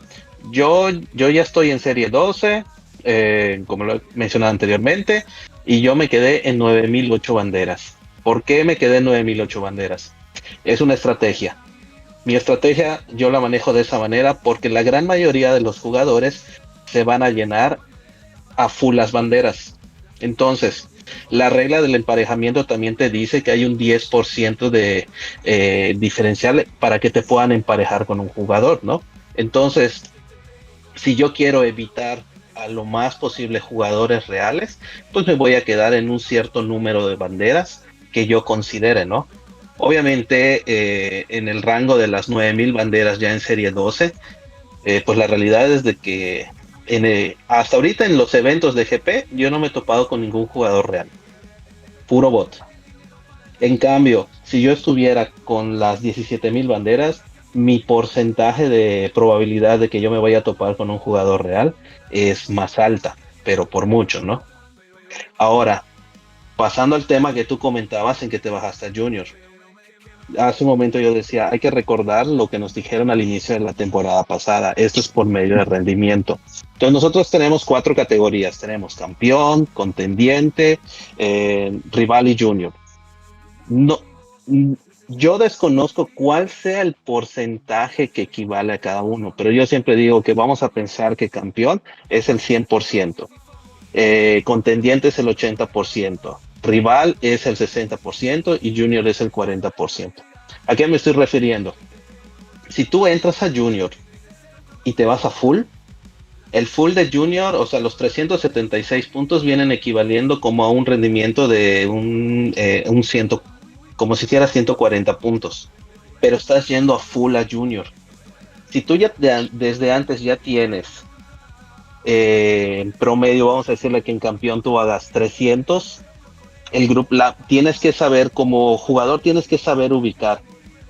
yo ya estoy en serie 12, como lo he mencionado anteriormente, y yo me quedé en 9,008 banderas. ¿Por qué me quedé en 9,008 banderas? Es una estrategia. Mi estrategia yo la manejo de esa manera porque la gran mayoría de los jugadores se van a llenar a full las banderas. Entonces, la regla del emparejamiento también te dice que hay un 10% de diferencial para que te puedan emparejar con un jugador, ¿no? Entonces, si yo quiero evitar a lo más posible jugadores reales, pues me voy a quedar en un cierto número de banderas que yo considere, ¿no? Obviamente, en el rango de las 9,000 banderas ya en serie 12, pues la realidad es de que hasta ahorita en los eventos de GP yo no me he topado con ningún jugador real, puro bot. En cambio, si yo estuviera con las 17,000 banderas, mi porcentaje de probabilidad de que yo me vaya a topar con un jugador real es más alta, pero por mucho, ¿no? Ahora, pasando al tema que tú comentabas en que te bajaste a Junior. Hace un momento yo decía, hay que recordar lo que nos dijeron al inicio de la temporada pasada. Esto es por medio de rendimiento. Entonces nosotros tenemos 4 categorías. Tenemos campeón, contendiente, rival y junior. No, yo desconozco cuál sea el porcentaje que equivale a cada uno, pero yo siempre digo que vamos a pensar que campeón es el 100%, contendiente es el 80%, rival es el 60% y junior es el 40%. ¿A qué me estoy refiriendo? Si tú entras a junior y te vas a full, el full de junior, o sea, los 376 puntos vienen equivaliendo como a un rendimiento de un 100, como si hicieras 140 puntos, pero estás yendo a full a junior. Si tú ya desde antes ya tienes en promedio, vamos a decirle que en campeón tú hagas 300, el grupo, tienes que saber, como jugador tienes que saber ubicar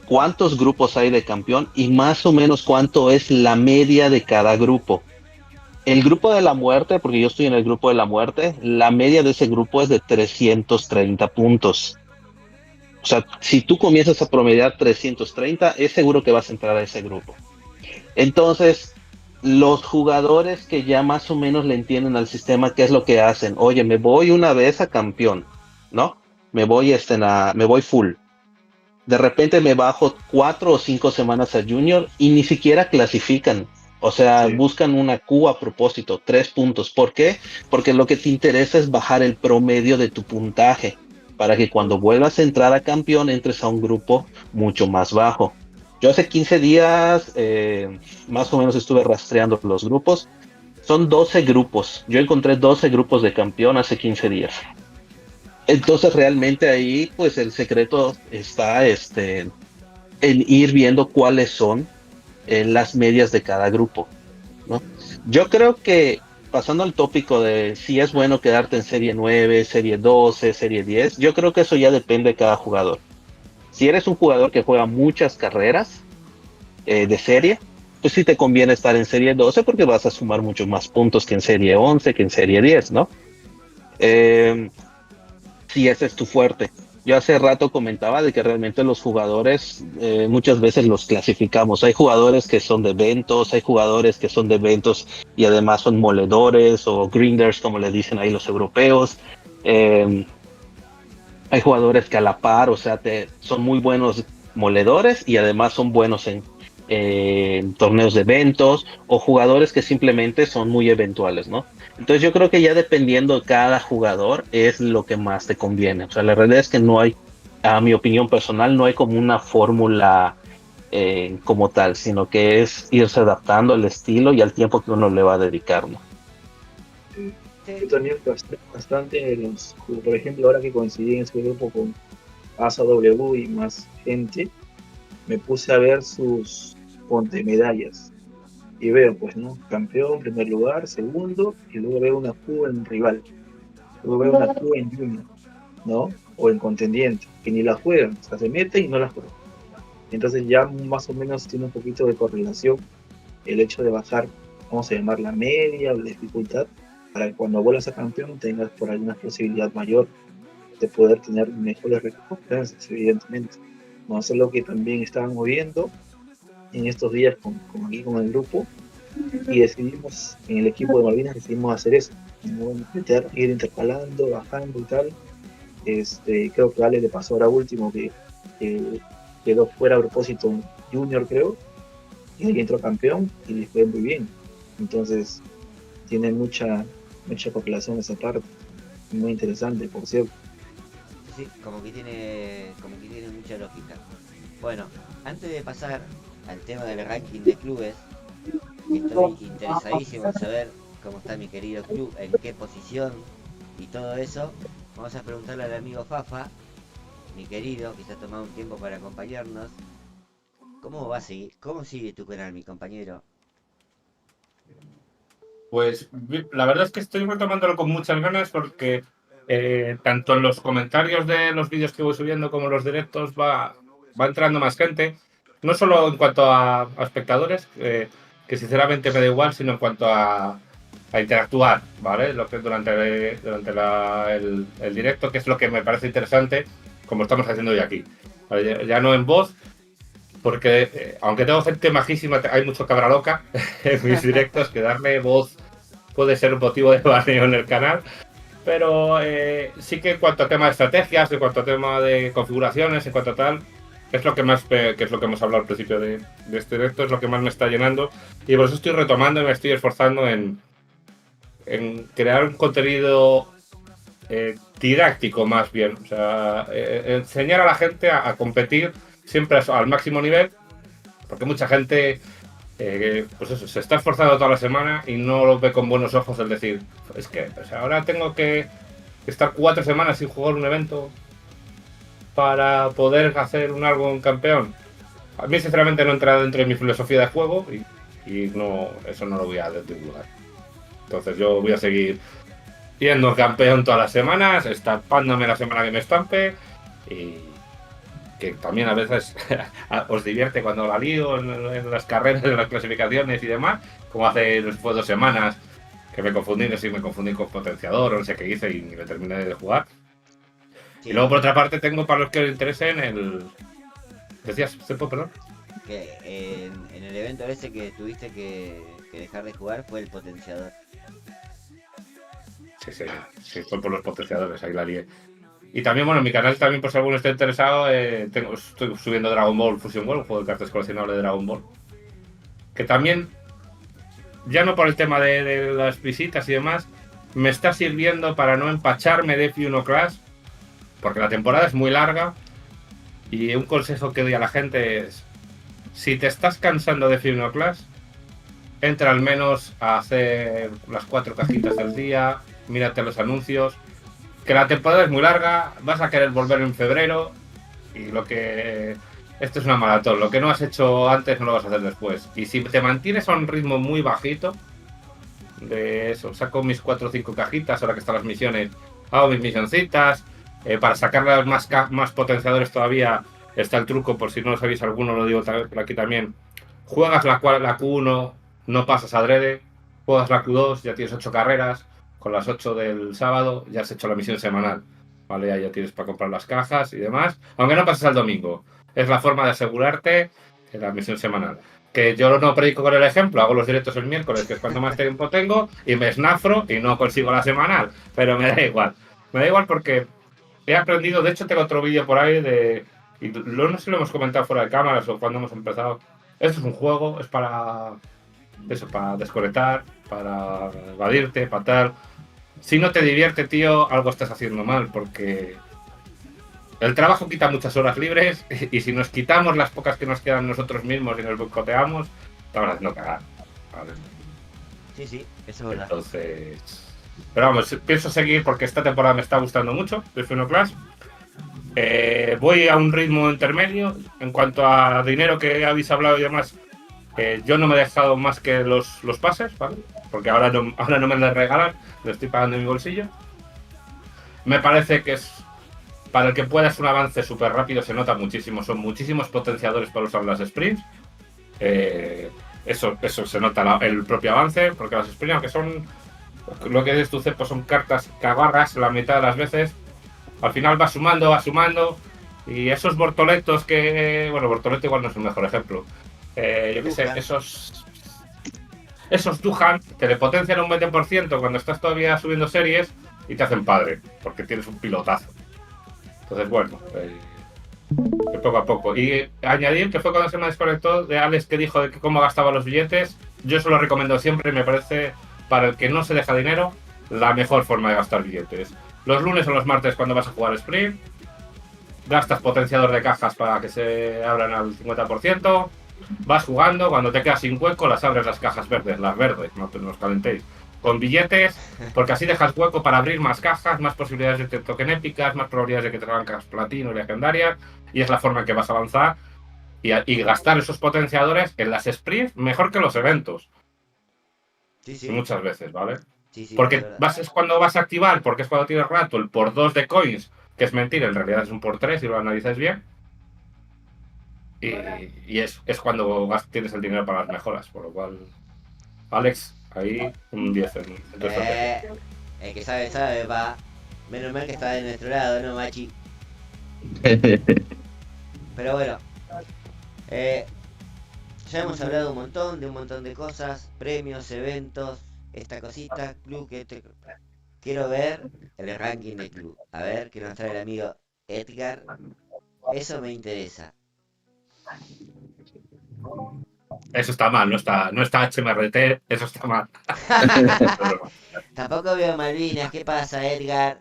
cuántos grupos hay de campeón y más o menos cuánto es la media de cada grupo. El grupo de la muerte, porque yo estoy en el grupo de la muerte, la media de ese grupo es de 330 puntos. O sea, si tú comienzas a promediar 330, es seguro que vas a entrar a ese grupo. Entonces, los jugadores que ya más o menos le entienden al sistema, ¿qué es lo que hacen? Oye, me voy una vez a campeón, ¿no? Me voy full. De repente me bajo 4 o 5 semanas a junior y ni siquiera clasifican. O sea, Sí. buscan una Q a propósito, 3 puntos. ¿Por qué? Porque lo que te interesa es bajar el promedio de tu puntaje para que cuando vuelvas a entrar a campeón entres a un grupo mucho más bajo. Yo hace 15 días más o menos estuve rastreando los grupos. Son 12 grupos. Yo encontré 12 grupos de campeón hace 15 días. Entonces realmente ahí pues el secreto está en ir viendo cuáles son las medias de cada grupo, ¿no? Yo creo que pasando al tópico de si es bueno quedarte en serie 9, serie 12, serie 10, yo creo que eso ya depende de cada jugador. Si eres un jugador que juega muchas carreras de serie, pues sí te conviene estar en serie 12 porque vas a sumar muchos más puntos que en serie 11, que en serie 10, ¿no? Eh, si ese es tu fuerte. Yo hace rato comentaba de que realmente los jugadores muchas veces los clasificamos. Hay jugadores que son de eventos, hay jugadores que son de eventos y además son moledores o grinders, como le dicen ahí los europeos. Eh, Hay jugadores que a la par, o sea, son muy buenos moledores y además son buenos en torneos de eventos o jugadores que simplemente son muy eventuales, ¿no? Entonces yo creo que ya dependiendo de cada jugador es lo que más te conviene. O sea, la realidad es que no hay, a mi opinión personal, no hay como una fórmula como tal, sino que es irse adaptando al estilo y al tiempo que uno le va a dedicar, ¿no? Yo también bastante por ejemplo, ahora que coincidí en ese grupo con ASA W y más gente, me puse a ver sus medallas y veo, pues, ¿no? Campeón, primer lugar, segundo, y luego veo una Q en rival, luego veo una Q en junior, ¿no? O en contendiente, que ni la juegan, o sea, se meten y no la juegan. Entonces ya más o menos tiene un poquito de correlación el hecho de bajar, vamos a llamar la media o la dificultad, para que cuando vuelvas a campeón tengas por alguna posibilidad mayor de poder tener mejores recompensas, evidentemente. No, eso es lo que también estábamos viendo en estos días aquí con el grupo, y decidimos, en el equipo de Malvinas decidimos hacer eso, ¿no? Ir intercalando, bajando y tal. Creo que a Ale le pasó ahora último que quedó fuera a propósito junior, creo, y ahí entró campeón y le fue muy bien. Entonces tiene mucha correlación esa parte, muy interesante, por cierto. Sí, como que tiene mucha lógica. Bueno, antes de pasar al tema del ranking de clubes, que estoy interesadísimo en saber cómo está mi querido club, en qué posición y todo eso, vamos a preguntarle al amigo Fafa, mi querido, que se ha tomado un tiempo para acompañarnos. ¿Cómo va a seguir? ¿Cómo sigue tu canal, mi compañero? Pues la verdad es que estoy retomándolo con muchas ganas porque tanto en los comentarios de los vídeos que voy subiendo como en los directos va entrando más gente. No solo en cuanto a espectadores, que sinceramente me da igual, sino en cuanto a interactuar, ¿vale? Lo que durante el directo, que es lo que me parece interesante, como estamos haciendo hoy aquí. ¿Vale? Ya no en voz, porque aunque tengo gente majísima, hay mucho cabra loca en mis directos, que darle voz puede ser un motivo de baneo en el canal. Pero sí que en cuanto a tema de estrategias, en cuanto a tema de configuraciones, en cuanto a tal, es lo que más, que es lo que hemos hablado al principio de este directo, es lo que más me está llenando. Y por eso estoy retomando y me estoy esforzando en crear un contenido didáctico más bien. O sea, enseñar a la gente a competir siempre al máximo nivel, porque mucha gente pues eso, se está esforzando toda la semana y no lo ve con buenos ojos el decir, es que o sea, ahora tengo que estar 4 semanas sin jugar un evento para poder hacer un algo en campeón. A mí sinceramente no entra dentro de mi filosofía de juego y no, eso no lo voy a divulgar. Entonces yo voy a seguir yendo campeón todas las semanas, estampándome la semana que me estampe, y que también a veces os divierte cuando la lío en las carreras, en las clasificaciones y demás, como hace después 2 semanas que me confundí, no sé si me confundí con potenciador o no sé qué hice y ni me terminé de jugar. Sí, Y luego por otra parte tengo, para los que os interesen, ¿Decías, Cepo, perdón? que en el evento ese que tuviste que dejar de jugar fue el potenciador. Sí, fue por los potenciadores, ahí la lié. Y también, bueno, en mi canal también, por si alguno está interesado, estoy subiendo Dragon Ball Fusion World, un juego de cartas coleccionables de Dragon Ball. Que también ya no por el tema de las visitas y demás, me está sirviendo para no empacharme de F1 Clash, porque la temporada es muy larga. Y un consejo que doy a la gente es: si te estás cansando de F1 Clash, entra al menos a hacer las 4 cajitas del día, mírate los anuncios, que la temporada es muy larga, vas a querer volver en febrero, y esto es una maratón, lo que no has hecho antes no lo vas a hacer después. Y si te mantienes a un ritmo muy bajito, de eso, saco mis 4 o 5 cajitas, ahora que están las misiones, hago mis misioncitas, para sacarle más potenciadores todavía está el truco, por si no lo sabéis alguno, lo digo por aquí también. Juegas la Q1, no pasas adrede, juegas la Q2, ya tienes 8 carreras, con las 8 del sábado ya has hecho la misión semanal, ¿vale? Ya tienes para comprar las cajas y demás, aunque no pases al domingo. Es la forma de asegurarte en la misión semanal. Que yo no predico con el ejemplo, hago los directos el miércoles, que es cuando más tiempo tengo, y me snafro y no consigo la semanal, pero me da igual. Me da igual porque he aprendido, de hecho tengo otro vídeo por ahí y no sé si lo hemos comentado fuera de cámaras o cuando hemos empezado. Esto es un juego, es para desconectar, para evadirte, para tal. Si no te divierte, tío, algo estás haciendo mal, porque el trabajo quita muchas horas libres y si nos quitamos las pocas que nos quedan nosotros mismos y nos boicoteamos, estamos haciendo cagar. ¿Vale? Sí, eso es verdad. Entonces, pero vamos, pienso seguir porque esta temporada me está gustando mucho, de F1 Clash. Voy a un ritmo intermedio. En cuanto a dinero que habéis hablado y demás, yo no me he dejado más que los pases, ¿vale? Porque ahora no me los regalan, lo estoy pagando en mi bolsillo. Me parece que es para el que pueda es un avance súper rápido, se nota muchísimo, son muchísimos potenciadores para usar las sprints. Eso se nota el propio avance, porque las sprints, aunque son lo que dices tú, Cepo, son cartas que agarras la mitad de las veces, al final va sumando, y esos bortoletos bueno, bortoleto igual no es el mejor ejemplo, yo qué sé, esos Duhan te le potencian un 20% cuando estás todavía subiendo series y te hacen padre, porque tienes un pilotazo. Entonces, bueno, poco a poco. Y añadir que fue cuando se me desconectó de Alex, que dijo de que cómo gastaba los billetes. Yo se lo recomiendo siempre, me parece, para el que no se deja dinero, la mejor forma de gastar billetes. Los lunes o los martes, cuando vas a jugar Sprint, gastas potenciador de cajas para que se abran al 50%. Vas jugando, cuando te quedas sin hueco, las abres las cajas verdes, no os calentéis, con billetes, porque así dejas hueco para abrir más cajas, más posibilidades de que te toquen épicas, más probabilidades de que te hagan cajas platino y legendarias, y es la forma en que vas a avanzar y gastar esos potenciadores en las sprints mejor que los eventos. Sí. Muchas veces, ¿vale? Sí, porque es cuando vas a activar, porque es cuando tienes rato el por 2 de coins, que es mentira, en realidad es un por 3 si lo analizas bien. Y es cuando tienes el dinero para las mejoras, por lo cual, Alex, ahí un 10 en tu estrategia. El que sabe, va. Menos mal que está de nuestro lado, ¿no, Machi? Pero bueno, ya hemos hablado de un montón de cosas, premios, eventos, esta cosita, club, quiero ver el ranking del club. A ver qué nos trae el amigo Edgar. Eso me interesa. Eso está mal, no está HMRT, eso está mal. Tampoco veo Malvinas, ¿qué pasa, Edgar?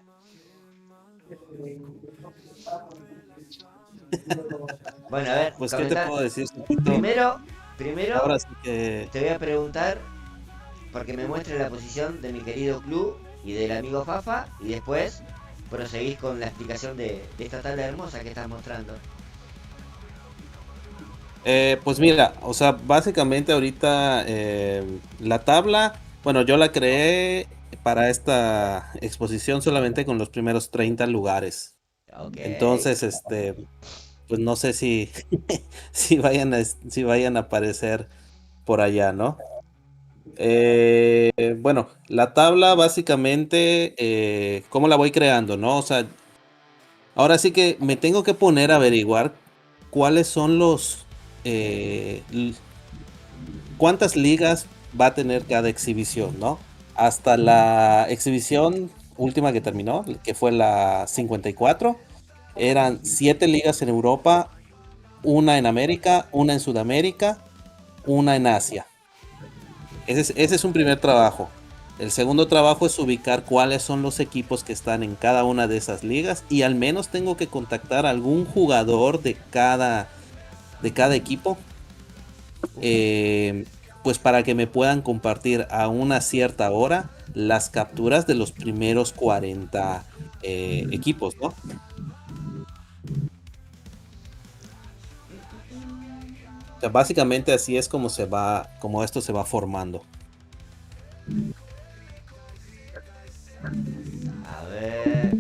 Bueno, a ver, pues qué te puedo decir. Primero ahora sí que te voy a preguntar porque me muestres la posición de mi querido club y del amigo Fafa, y después proseguís con la explicación de esta tabla hermosa que estás mostrando. Pues mira, o sea, básicamente ahorita la tabla, bueno, yo la creé para esta exposición solamente con los primeros 30 lugares. Okay. Entonces, pues no sé si vayan a aparecer por allá, ¿no? Bueno, la tabla básicamente, ¿cómo la voy creando, no? O sea, ahora sí que me tengo que poner a averiguar cuáles son cuántas ligas va a tener cada exhibición, ¿no? Hasta la exhibición última que terminó, que fue la 54, eran 7 ligas en Europa, una en América, una en Sudamérica, una en Asia. Ese es un primer trabajo. El segundo trabajo es ubicar cuáles son los equipos que están en cada una de esas ligas y al menos tengo que contactar a algún jugador de cada equipo, pues para que me puedan compartir a una cierta hora las capturas de los primeros 40 equipos, ¿no? O sea, básicamente así es como esto se va formando. A ver.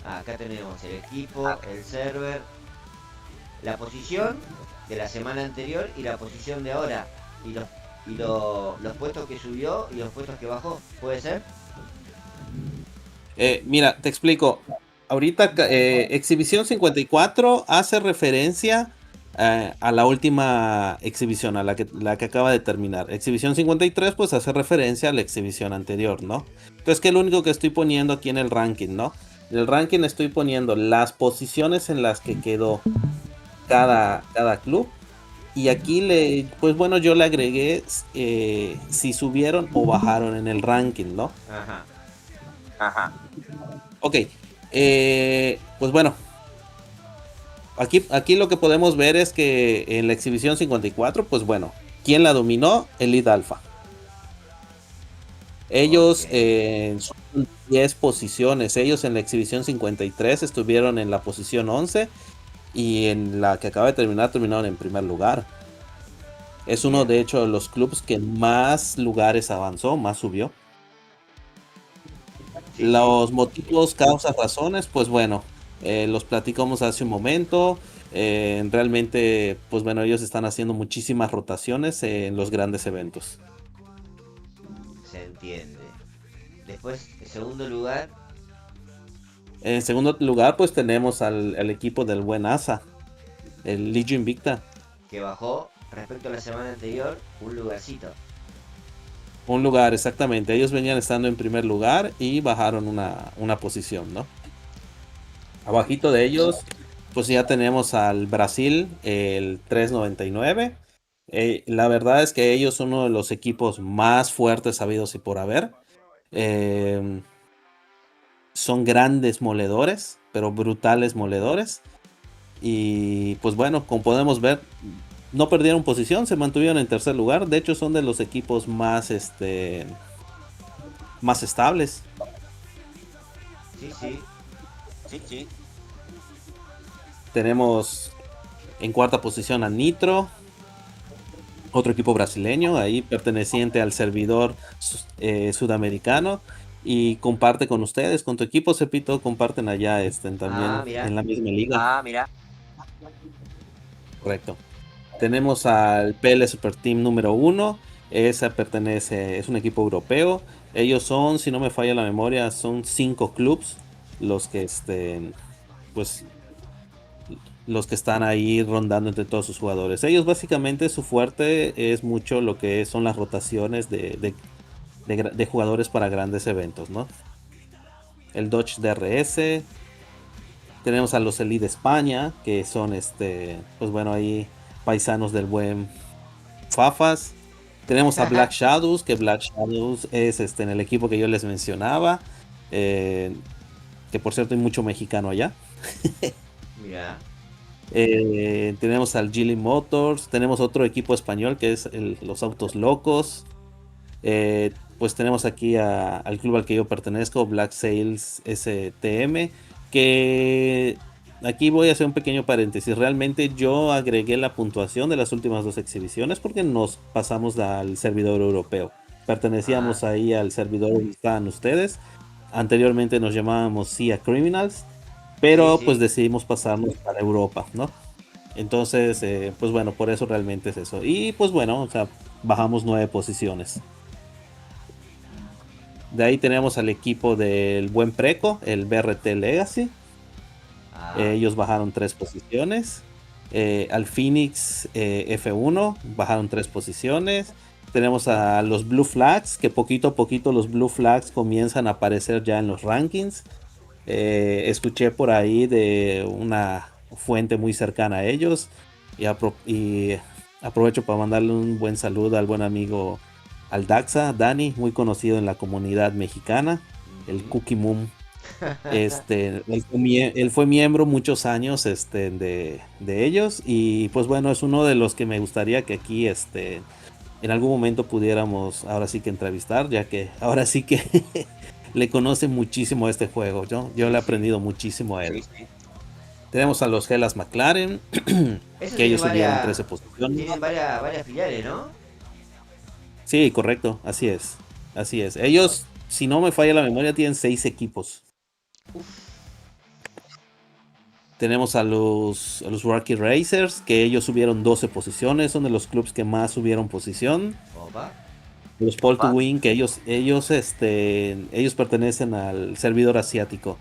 Acá tenemos el equipo, el server, la posición de la semana anterior y la posición de ahora. Los puestos que subió y los puestos que bajó. ¿Puede ser? Mira, te explico. Ahorita Exhibición 54 hace referencia a la última exhibición, a la que acaba de terminar. Exhibición 53 pues hace referencia a la exhibición anterior, ¿no? Entonces, que es lo único que estoy poniendo aquí en el ranking, ¿no? En el ranking estoy poniendo las posiciones en las que quedó cada club. Y aquí pues bueno, yo le agregué si subieron o bajaron en el ranking, ¿no? Ajá. Ok, pues bueno, aquí lo que podemos ver es que en la exhibición 54, pues bueno, ¿quién la dominó? Elite Alpha. Ellos son 10 posiciones, ellos en la exhibición 53 estuvieron en la posición 11 y en la que acaba de terminar terminaron en primer lugar. Es uno de hecho de los clubes que más lugares avanzó, más subió. Los motivos, causas, razones, pues bueno, los platicamos hace un momento. Realmente, pues bueno, ellos están haciendo muchísimas rotaciones en los grandes eventos. Se entiende. Después, en segundo lugar. En segundo lugar, pues tenemos al equipo del buen Asa, el Legio Invicta. Que bajó respecto a la semana anterior un lugarcito. Un lugar, exactamente. Ellos venían estando en primer lugar y bajaron una posición, ¿no? Abajito de ellos, pues ya tenemos al Brasil, el 399. La verdad es que ellos son uno de los equipos más fuertes habidos y por haber. Son grandes moledores, pero brutales moledores. Y pues bueno, como podemos ver, no perdieron posición, se mantuvieron en tercer lugar. De hecho, son de los equipos más estables. Sí. Tenemos en cuarta posición a Nitro, otro equipo brasileño, ahí perteneciente al servidor sudamericano. Y comparte con ustedes, con tu equipo, Cepito, comparten allá también en la misma liga. Mira. Correcto. Tenemos al PL Super Team número 1. Es un equipo europeo. Ellos son, si no me falla la memoria, son 5 clubs los que los que están ahí rondando entre todos sus jugadores. Ellos básicamente su fuerte es mucho lo que son las rotaciones de jugadores para grandes eventos, ¿no? El Dodge DRS. Tenemos a los Elite de España, que son pues bueno, ahí paisanos del buen Fafas. Tenemos a Black Shadows, que Black Shadows es en el equipo que yo les mencionaba. Que por cierto hay mucho mexicano allá. Mira. Tenemos al Geely Motors. Tenemos otro equipo español que es los Autos Locos. Pues tenemos aquí al club al que yo pertenezco, Black Sails STM, que aquí voy a hacer un pequeño paréntesis. Realmente yo agregué la puntuación de las últimas 2 exhibiciones porque nos pasamos al servidor europeo. Pertenecíamos ahí al servidor donde estaban ustedes. Anteriormente nos llamábamos SIA Criminals, pero pues decidimos pasarnos para Europa, ¿no? Entonces, pues bueno, por eso realmente es eso. Y pues bueno, o sea, bajamos 9 posiciones. De ahí tenemos al equipo del buen Preco, el BRT Legacy. Ellos bajaron 3 posiciones. Al Phoenix F1 bajaron 3 posiciones. Tenemos a los Blue Flags, que poquito a poquito los Blue Flags comienzan a aparecer ya en los rankings. Escuché por ahí de una fuente muy cercana a ellos y Aprovecho para mandarle un buen saludo al buen amigo Aldaxa, Dani, muy conocido en la comunidad mexicana, el Cookie Moon. Él fue miembro muchos años de ellos, y pues bueno, es uno de los que me gustaría que aquí en algún momento pudiéramos ahora sí que entrevistar, ya que ahora sí que le conoce muchísimo a este juego. Yo le he aprendido muchísimo a él. Sí. Tenemos a los Hellas McLaren, Eso que ellos tiene subieron 13 posiciones. Tienen varias filiales, ¿no? Sí, correcto, así es. Así es. Ellos, si no me falla la memoria, tienen 6 equipos. Tenemos a los Rocky Racers, que ellos subieron 12 posiciones, son de los clubes que más subieron posición. Opa. Los Paul to Win, que ellos pertenecen al servidor asiático.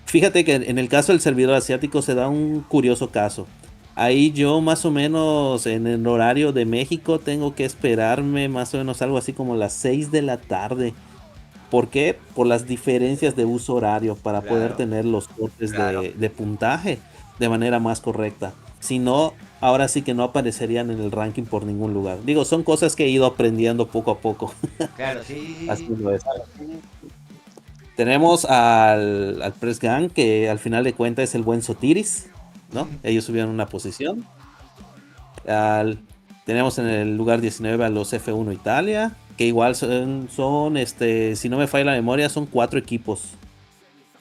Fíjate que en el caso del servidor asiático se da un curioso caso. Ahí yo más o menos en el horario de México tengo que esperarme más o menos algo así como las 6 de la tarde. ¿Por qué? Por las diferencias de uso horario para poder tener los cortes de puntaje de manera más correcta. Si no, ahora sí que no aparecerían en el ranking por ningún lugar. Digo, son cosas que he ido aprendiendo poco a poco. Claro, sí. Haciendo eso. Tenemos al Press Gang, que al final de cuentas es el buen Sotiris, ¿no? Ellos subieron una posición. Tenemos en el lugar 19 a los F1 Italia, que igual son si no me falla la memoria, son 4 equipos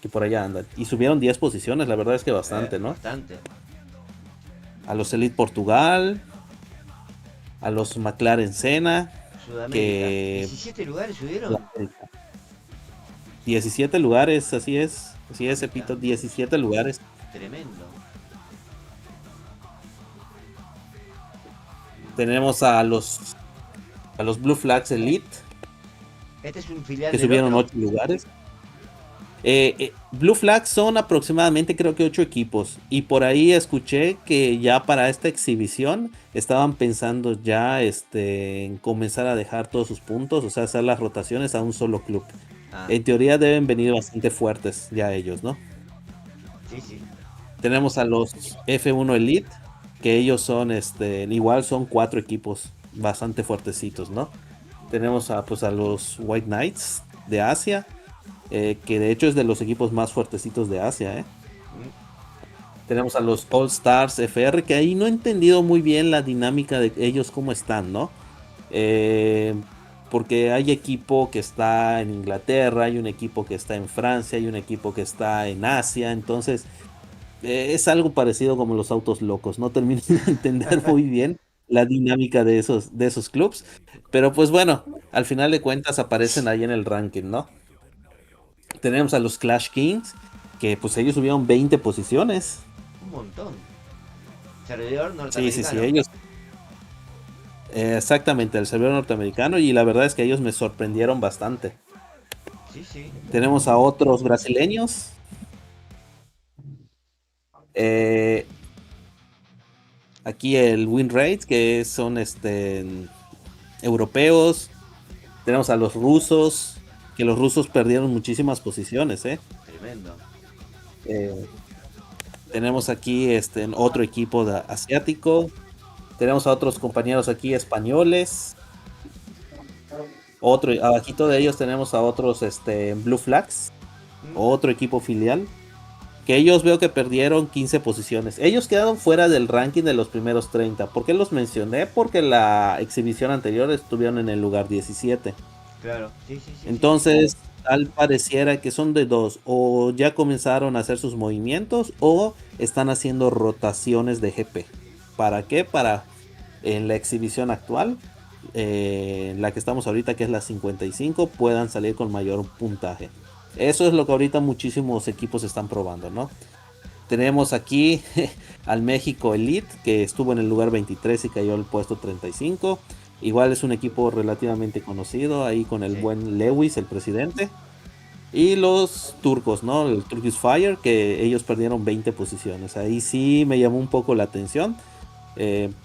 que por allá andan. Y subieron 10 posiciones, la verdad es que bastante, ¿no? Bastante. A los Elite Portugal, a los McLaren Senna, Sudamérica. que 17 lugares subieron. 17 lugares, así es, Epito, 17 lugares. Tremendo. Tenemos a los Blue Flags Elite, Este es un filial que del subieron otro. 8 lugares. Blue Flags son aproximadamente creo que 8 equipos, y por ahí escuché que ya para esta exhibición estaban pensando ya en comenzar a dejar todos sus puntos, o sea, hacer las rotaciones a un solo club. En teoría deben venir bastante fuertes ya ellos, ¿no? Sí. Tenemos a los F1 Elite, que ellos son igual son 4 equipos bastante fuertecitos, ¿no? Tenemos a los White Knights de Asia, que de hecho es de los equipos más fuertecitos de Asia, Tenemos a los All Stars FR, que ahí no he entendido muy bien la dinámica de ellos cómo están, ¿no? Porque hay equipo que está en Inglaterra, hay un equipo que está en Francia, hay un equipo que está en Asia, entonces es algo parecido como los autos locos, no termino de entender muy bien la dinámica de esos clubs, pero pues bueno, al final de cuentas aparecen ahí en el ranking, ¿no? Tenemos a los Clash Kings, que pues ellos subieron 20 posiciones. Un montón. Servidor norteamericano. Sí, ellos. Exactamente, el servidor norteamericano, y la verdad es que ellos me sorprendieron bastante. Sí. Tenemos a otros brasileños. Aquí el win rate, que son europeos. Tenemos a los rusos, que los rusos perdieron muchísimas posiciones, Tremendo. Tenemos aquí otro equipo asiático. Tenemos a otros compañeros aquí españoles. Abajito de ellos tenemos a otros Blue Flags, otro equipo filial, que ellos veo que perdieron 15 posiciones. Ellos quedaron fuera del ranking de los primeros 30. ¿Por qué los mencioné? Porque la exhibición anterior estuvieron en el lugar 17. Claro, sí. Entonces, tal pareciera que son de dos: o ya comenzaron a hacer sus movimientos, o están haciendo rotaciones de GP. ¿Para qué? Para en la exhibición actual, en la que estamos ahorita, que es la 55, puedan salir con mayor puntaje. Eso es lo que ahorita muchísimos equipos están probando, ¿no? Tenemos aquí al México Elite, que estuvo en el lugar 23 y cayó al puesto 35. Igual es un equipo relativamente conocido, ahí con el buen Lewis, el presidente. Y los turcos, ¿no? El Turkish Fire, que ellos perdieron 20 posiciones. Ahí sí me llamó un poco la atención.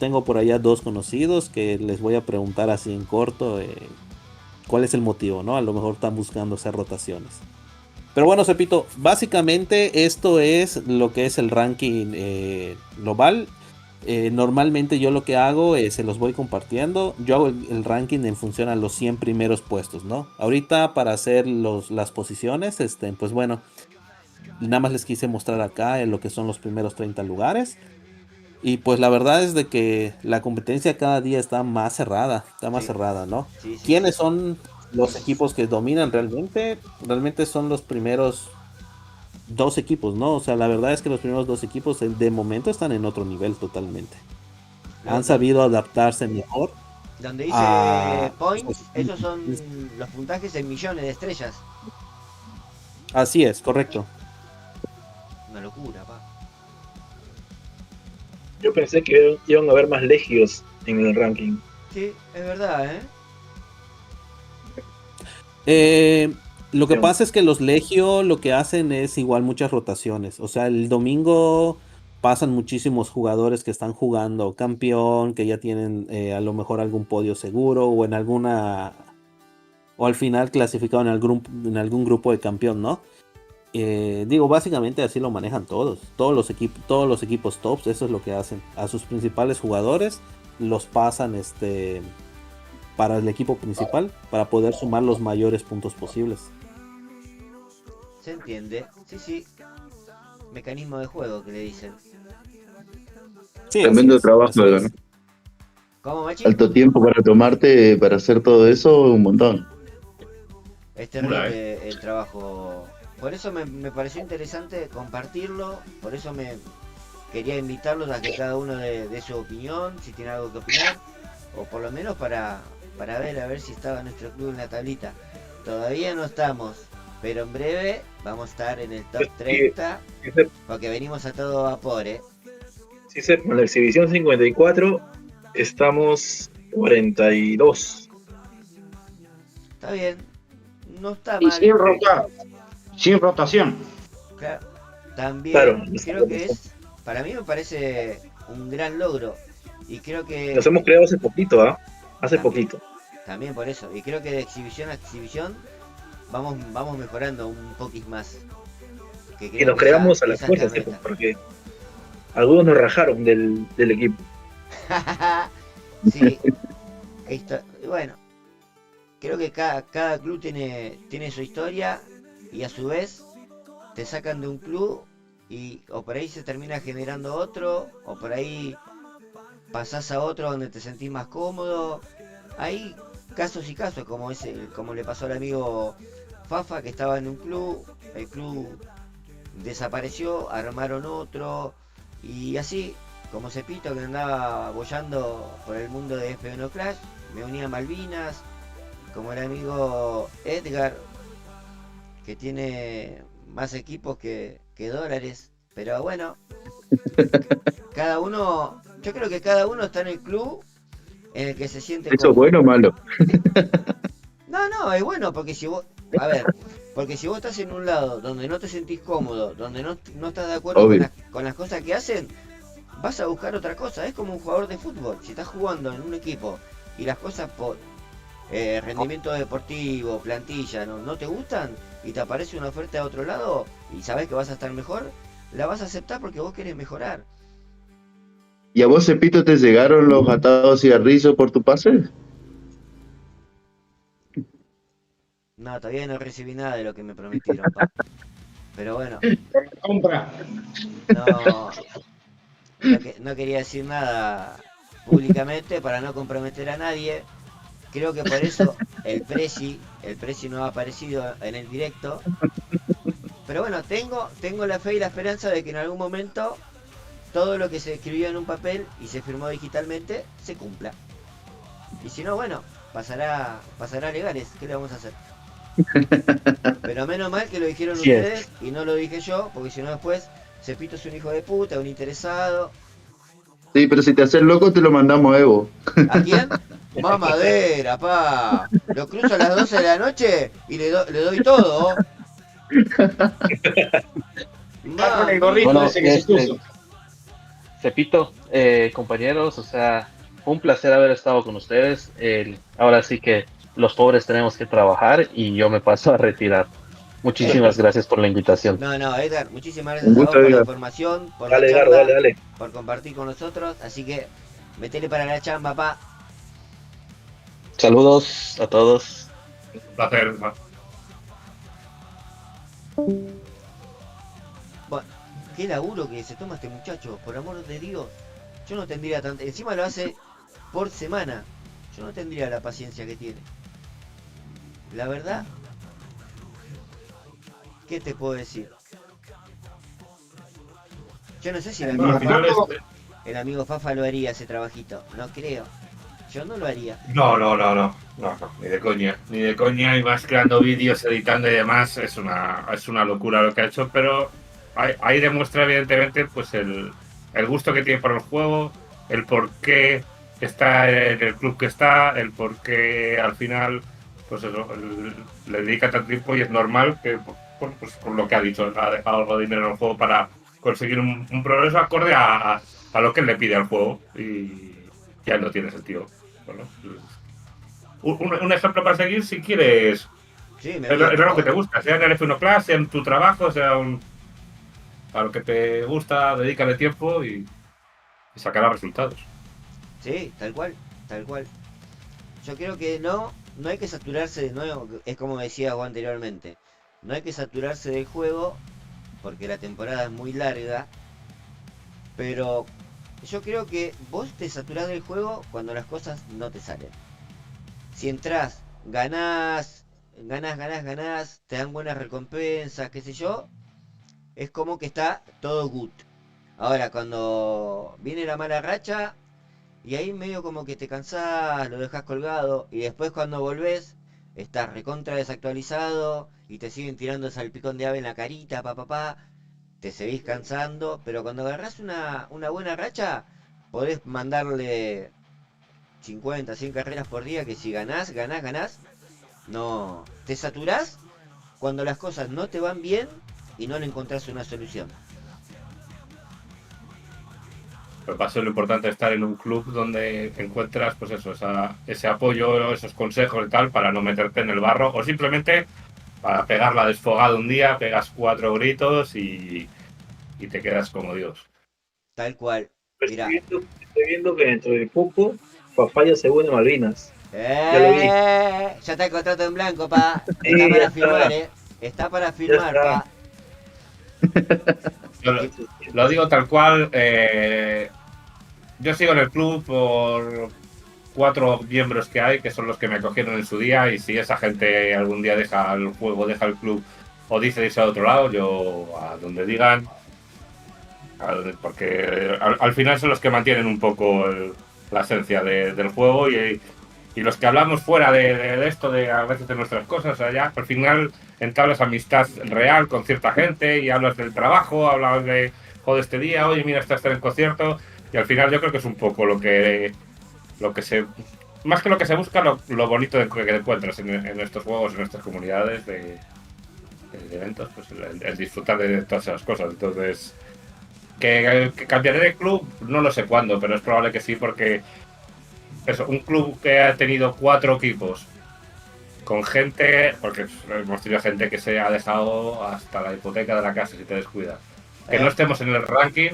Tengo por allá 2 conocidos que les voy a preguntar así en corto cuál es el motivo, ¿no? A lo mejor están buscando hacer rotaciones. Pero bueno, Cepito, básicamente esto es lo que es el ranking global. Normalmente yo lo que hago es, se los voy compartiendo, yo hago el ranking en función a los 100 primeros puestos, ¿no? Ahorita para hacer las posiciones, pues bueno, nada más les quise mostrar acá en lo que son los primeros 30 lugares. Y pues la verdad es de que la competencia cada día está más cerrada, Sí. ¿no? Sí, sí, ¿Quiénes sí. son los equipos que dominan realmente? Realmente son los primeros dos equipos, ¿no? O sea, la verdad es que los primeros dos equipos de momento están en otro nivel totalmente. Han sabido adaptarse mejor Donde dice a... points, esos son los puntajes en millones de estrellas. Así es, correcto. Una locura, pa. Yo pensé que iban a haber más legios en el ranking. Sí, es verdad, ¿eh? Lo que Sí. pasa es que los Legio lo que hacen es igual muchas rotaciones. O sea, el domingo pasan muchísimos jugadores que están jugando campeón, que ya tienen a lo mejor algún podio seguro o en alguna... o al final clasificado en algún grupo de campeón, ¿no? Digo, básicamente así lo manejan todos. Todos los equipos tops, eso es lo que hacen. A sus principales jugadores los pasan para el equipo principal para poder sumar los mayores puntos posibles. Se entiende. Sí, sí. Mecanismo de juego que le dicen. Sí, Tremendo así es, trabajo, así Edgar. es. ¿Cómo, Machi? Alto tiempo para tomarte, para hacer todo eso, un montón. Es terrible el trabajo. Por eso me pareció interesante compartirlo. Por eso me quería invitarlos a que cada uno dé su opinión, si tiene algo que opinar. O por lo menos para ver a ver si estaba nuestro club en la tablita. Todavía no estamos, pero en breve vamos a estar en el top 30. Porque venimos a todo vapor, ¿eh? Sí, con la exhibición 54 estamos 42. Está bien. No está Y mal. sin rotación. Claro. También Claro, creo que para mí me parece un gran logro. Y creo que Nos hemos creado hace poquito, ¿ah? Hace poquito. también por eso. Y creo que de exhibición a exhibición vamos mejorando un poquis más. Que Y creo nos que creamos a las esa es la fuerzas, meta. porque algunos nos rajaron del equipo. Sí. Y bueno, creo que cada club tiene su historia y a su vez te sacan de un club y o por ahí se termina generando otro o por ahí pasás a otro donde te sentís más cómodo. Hay casos y casos como le pasó al amigo Fafa que estaba en un club, el club desapareció, armaron otro y así como Cepito que andaba boyando por el mundo de F1 Clash, me unía a Malvinas, como el amigo Edgar que tiene más equipos que dólares, pero bueno, yo creo que cada uno está en el club en el que se siente ¿Eso es cómodo. bueno o malo? No, es bueno porque porque si vos estás en un lado donde no te sentís cómodo, donde no estás de acuerdo Obvio. con las cosas que hacen, vas a buscar otra cosa. Es como un jugador de fútbol. Si estás jugando en un equipo y las cosas por rendimiento deportivo, plantilla, no te gustan y te aparece una oferta de otro lado y sabes que vas a estar mejor, la vas a aceptar porque vos querés mejorar. ¿Y a vos, Cepito, te llegaron los atados cigarrillos por tu pase? No, todavía no recibí nada de lo que me prometieron, pa. Pero bueno, Compra. no quería decir nada públicamente para no comprometer a nadie. Creo que por eso el Prezi no ha aparecido en el directo. Pero bueno, tengo la fe y la esperanza de que en algún momento todo lo que se escribió en un papel y se firmó digitalmente se cumpla. Y si no, bueno, pasará a legales. ¿Qué le vamos a hacer? Pero menos mal que lo dijeron Así es. ustedes y no lo dije yo, porque si no después Cepito es un hijo de puta, un interesado. Sí, pero si te haces loco, te lo mandamos a Evo. ¿A quién? Mamadera, pa. Lo cruzo a las 12 de la noche y le doy todo. Con el gorrito Bueno, ese que se puso. Cepito, compañeros, o sea, un placer haber estado con ustedes. Ahora sí que los pobres tenemos que trabajar y yo me paso a retirar. Muchísimas gracias por la invitación. No, Edgar, muchísimas Un gracias a vos gusto, por la Edgar. información, por Dale, la Edgar, charla, dale. por compartir con nosotros. Así que metele para la chamba, pa. Saludos a todos. Un placer. Bueno, qué laburo que se toma este muchacho, por amor de Dios. Yo no tendría tanto. Encima lo hace por semana. Yo no tendría la paciencia que tiene. La verdad, ¿qué te puedo decir? Yo no sé si Al final el amigo Fafa lo haría ese trabajito. No creo. Yo no lo haría. No, ni de coña, y más creando vídeos, editando y demás, es una locura lo que ha hecho, pero ahí demuestra evidentemente pues el gusto que tiene por el juego, el por qué está en el club que está, el por qué al final pues eso, le dedica tanto tiempo y es normal que pues por lo que ha dicho, ha dejado algo de dinero en el juego para conseguir un progreso acorde a lo que él le pide al juego y ya no tiene sentido. Bueno, un ejemplo para seguir si quieres. Sí, me Es lo que te gusta, sea en el F1 Class, sea en tu trabajo, sea a lo que te gusta, dedícale tiempo y sacará resultados. Sí, tal cual, tal cual. Yo creo que no hay que saturarse de nuevo, es como decía vos anteriormente. No hay que saturarse del juego porque la temporada es muy larga, pero yo creo que vos te saturás del juego cuando las cosas no te salen. Si entras, ganás, te dan buenas recompensas, qué sé yo, es como que está todo good. Ahora, cuando viene la mala racha, y ahí medio como que te cansás, lo dejas colgado, y después cuando volvés, estás recontra desactualizado, y te siguen tirando salpicón de ave en la carita, te seguís cansando, pero cuando agarrás una buena racha, podés mandarle 50, 100 carreras por día, que si ganás, no, te saturás cuando las cosas no te van bien y no le encontrás una solución. Pero para eso lo importante es estar en un club donde encuentras pues eso, ese apoyo, esos consejos y tal, para no meterte en el barro, o simplemente para pegarla desfogada un día, pegas 4 gritos y te quedas como Dios. Tal cual. Mirá. Estoy viendo que dentro de poco Papaya se une a Malvinas. Ya lo vi. Ya está el contrato en blanco, pa. Sí, Está para ya firmar, está. Está para firmar, está. pa. Lo digo tal cual. Yo sigo en el club por 4 miembros que hay, que son los que me acogieron en su día, y si esa gente algún día deja el juego, deja el club o dice irse a otro lado, yo a donde digan, porque al final son los que mantienen un poco la esencia del juego y los que hablamos fuera de esto, de a veces de nuestras cosas, allá, al final entablas amistad real con cierta gente y hablas del trabajo, hablas de, joder, este día, oye, mira, estás en el concierto, y al final yo creo que es un poco lo que se, más que lo que se busca, lo bonito que te encuentras en estos juegos, en estas comunidades de eventos, pues el disfrutar de todas esas cosas. Entonces, que cambiaré de club, no lo sé cuándo, pero es probable que sí, porque eso, un club que ha tenido 4 equipos con gente, porque hemos tenido gente que se ha dejado hasta la hipoteca de la casa si te descuidas. Que no estemos en el ranking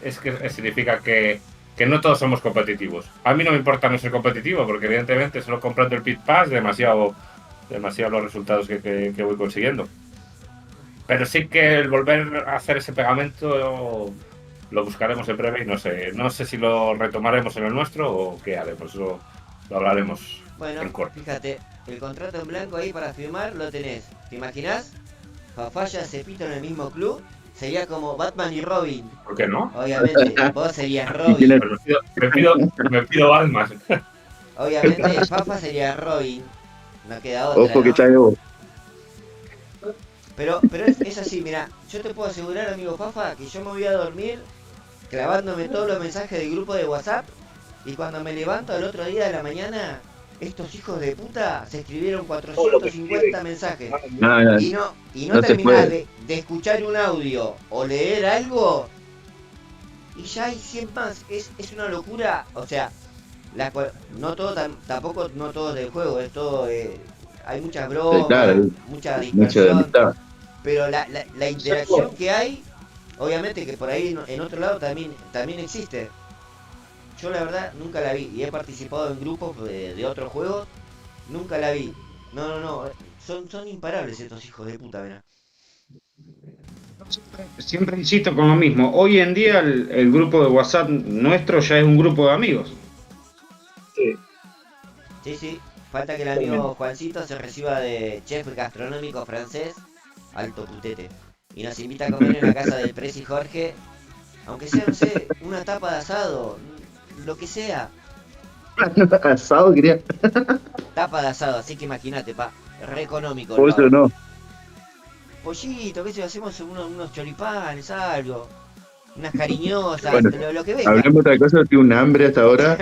es que significa que no todos somos competitivos. A mí no me importa no ser competitivo, porque evidentemente solo comprando el Pit Pass demasiado los resultados que voy consiguiendo. Pero sí que el volver a hacer ese pegamento lo buscaremos en breve y no sé si lo retomaremos en el nuestro o qué haremos, eso lo hablaremos Bueno, en corto. fíjate, el contrato en blanco ahí para firmar lo tenés. ¿Te imaginás? Fafaya, Cepito en el mismo club. Sería como Batman y Robin. ¿Por qué no? Obviamente, vos serías ¿Y quién Robin. es? Me pido Batman. Obviamente, Fafa sería Robin. No queda otra, Ojo que ¿no? está de vos. Pero es así, mira, yo te puedo asegurar, amigo Fafa, que yo me voy a dormir clavándome todos los mensajes del grupo de WhatsApp y cuando me levanto al otro día de la mañana, estos hijos de puta se escribieron 450 mensajes. No, Y no no se terminás puede. de escuchar un audio o leer algo y ya hay 100 más. Es una locura. O sea, no todo tampoco no todo del juego, es todo hay muchas bromas, claro, mucha mucho de dispersión. amistad. Pero la interacción que hay, obviamente que por ahí en otro lado también existe. Yo la verdad nunca la vi y he participado en grupos de otros juegos, nunca la vi. No, son imparables estos hijos de puta, verá. Siempre insisto con lo mismo. Hoy en día el grupo de WhatsApp nuestro ya es un grupo de amigos. Sí, Sí, falta que el amigo Juancito se reciba de chef gastronómico francés, alto putete, y nos invita a comer en la casa del Presi Jorge, aunque sea, no sé, una tapa de asado, lo que sea, Asado, quería. tapa de asado, así que imagínate, pa, re económico, Por eso no. pollito, qué sé yo, hacemos unos choripanes, algo, unas cariñosas, Bueno, lo que venga. hablemos de otra cosa, tengo un hambre hasta ahora.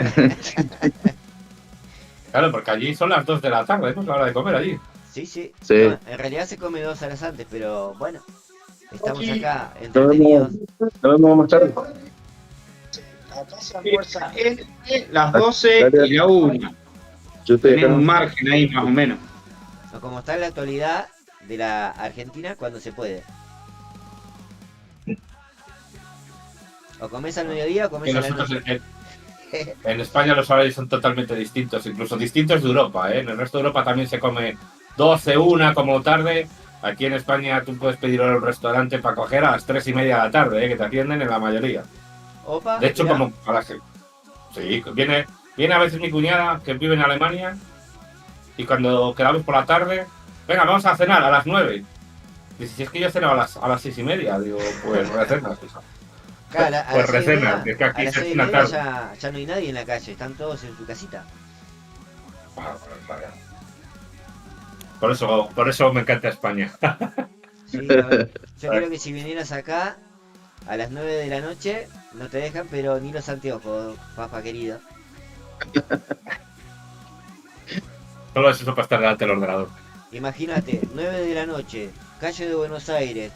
Claro, porque allí son las 2 de la tarde, ¿no? Es la hora de comer allí. Sí. Sí. No, en realidad se come 2 horas antes, pero bueno, estamos acá Nos entretenidos. vemos más tarde. Acá se almuerza entre las 12 y la 1. Yo estoy Tenemos un acá. margen ahí más o menos. O como está en la actualidad de la Argentina cuando se puede. O comes al mediodía o Y comes a la nosotros noche. en España los horarios son totalmente distintos, incluso distintos de Europa, ¿eh? En el resto de Europa también se come 12, 1 como tarde. Aquí en España tú puedes pedir a un restaurante para coger a las 3:30 de la tarde, ¿eh? Que te atienden en la mayoría. Opa, De hecho, mirá. como a la gente. Sí, viene a veces mi cuñada que vive en Alemania y cuando quedamos por la tarde, venga, vamos a cenar a las 9. Dice, si es que yo ceno a las 6:30, digo, pues recenas. Claro, a Pues las 6:30, recenas, que es que a aquí las se 6:30 cena tarde. ya no hay nadie en la calle, están todos en su casita. Por eso me encanta España. Sí, a ver, yo creo que si vinieras acá a las 9 de la noche, no te dejan, pero ni los anteojos, papá querido. Solo eso para estar delante del ordenador. Imagínate, 9 de la noche, calle de Buenos Aires,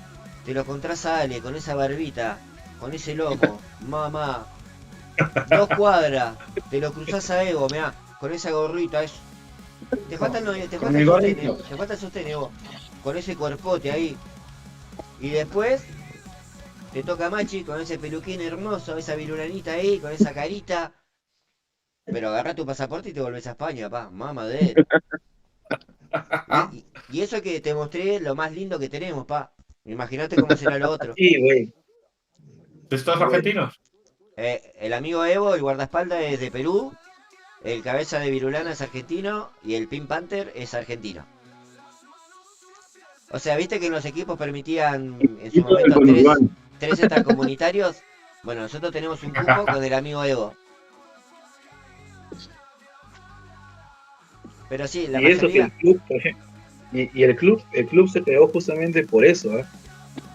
te lo encontrás a Ale con esa barbita, con ese lomo, mamá. 2 cuadras, te lo cruzás a Evo, mirá, con esa gorrita, te falta Con mi gorrito. te falta el sostén, Evo, con ese cuerpote ahí. Y después te toca Machi con ese peluquín hermoso, esa virulanita ahí, con esa carita. Pero agarra tu pasaporte y te volvés a España, pa, mamá de él. Y eso que te mostré lo más lindo que tenemos, pa. Imagínate cómo será lo otro. Sí, güey. ¿Sois todos argentinos? El amigo Evo, el guardaespaldas es de Perú, el cabeza de Virulana es argentino y el Pink Panther es argentino. O sea, viste que en los equipos permitían en su momento tres extracomunitarios. Bueno, nosotros tenemos un cupo con el amigo Evo. Pero sí, la Y eso que mayoría. el club, por ejemplo, y el club se creó justamente por eso, ¿eh?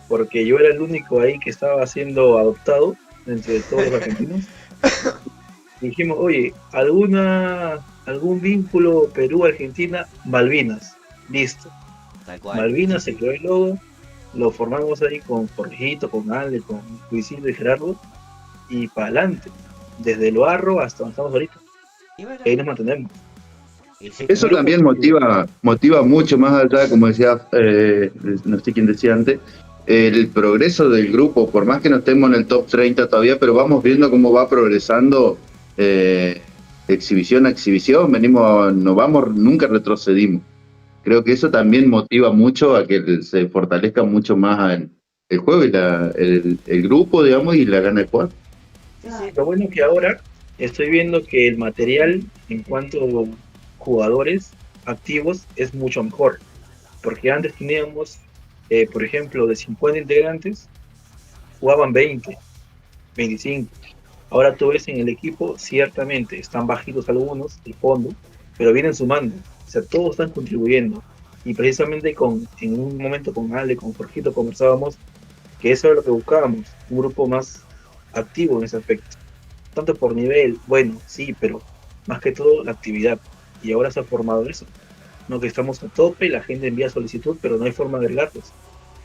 Porque yo era el único ahí que estaba siendo adoptado entre todos los argentinos. Y dijimos, oye, algún vínculo Perú-Argentina, Malvinas, listo. Tal cual. Malvinas se creó el logo, lo formamos ahí con Jorgito, con Ale, con Luisito y Gerardo, y para adelante, desde el barro hasta donde estamos ahorita. Y bueno, Y ahí nos mantenemos. y sí, Eso también motiva mucho más allá, como decía, no sé quién decía antes, el progreso del grupo, por más que no estemos en el top 30 todavía, pero vamos viendo cómo va progresando exhibición a exhibición, nunca retrocedimos. Creo que eso también motiva mucho a que se fortalezca mucho más el juego y el grupo, digamos, y la gana de jugar. sí, sí. Lo bueno que ahora estoy viendo que el material en cuanto a jugadores activos es mucho mejor. Porque antes teníamos, por ejemplo, de 50 integrantes, jugaban 20, 25. Ahora tú ves en el equipo, ciertamente están bajitos algunos, el fondo, pero vienen sumando. O sea, todos están contribuyendo. Y precisamente en un momento con Ale, con Jorgito, conversábamos que eso era lo que buscábamos, un grupo más activo en ese aspecto. Tanto por nivel, bueno, sí, pero más que todo la actividad. Y ahora se ha formado eso. No que estamos a tope, la gente envía solicitud, pero no hay forma de agregarlos,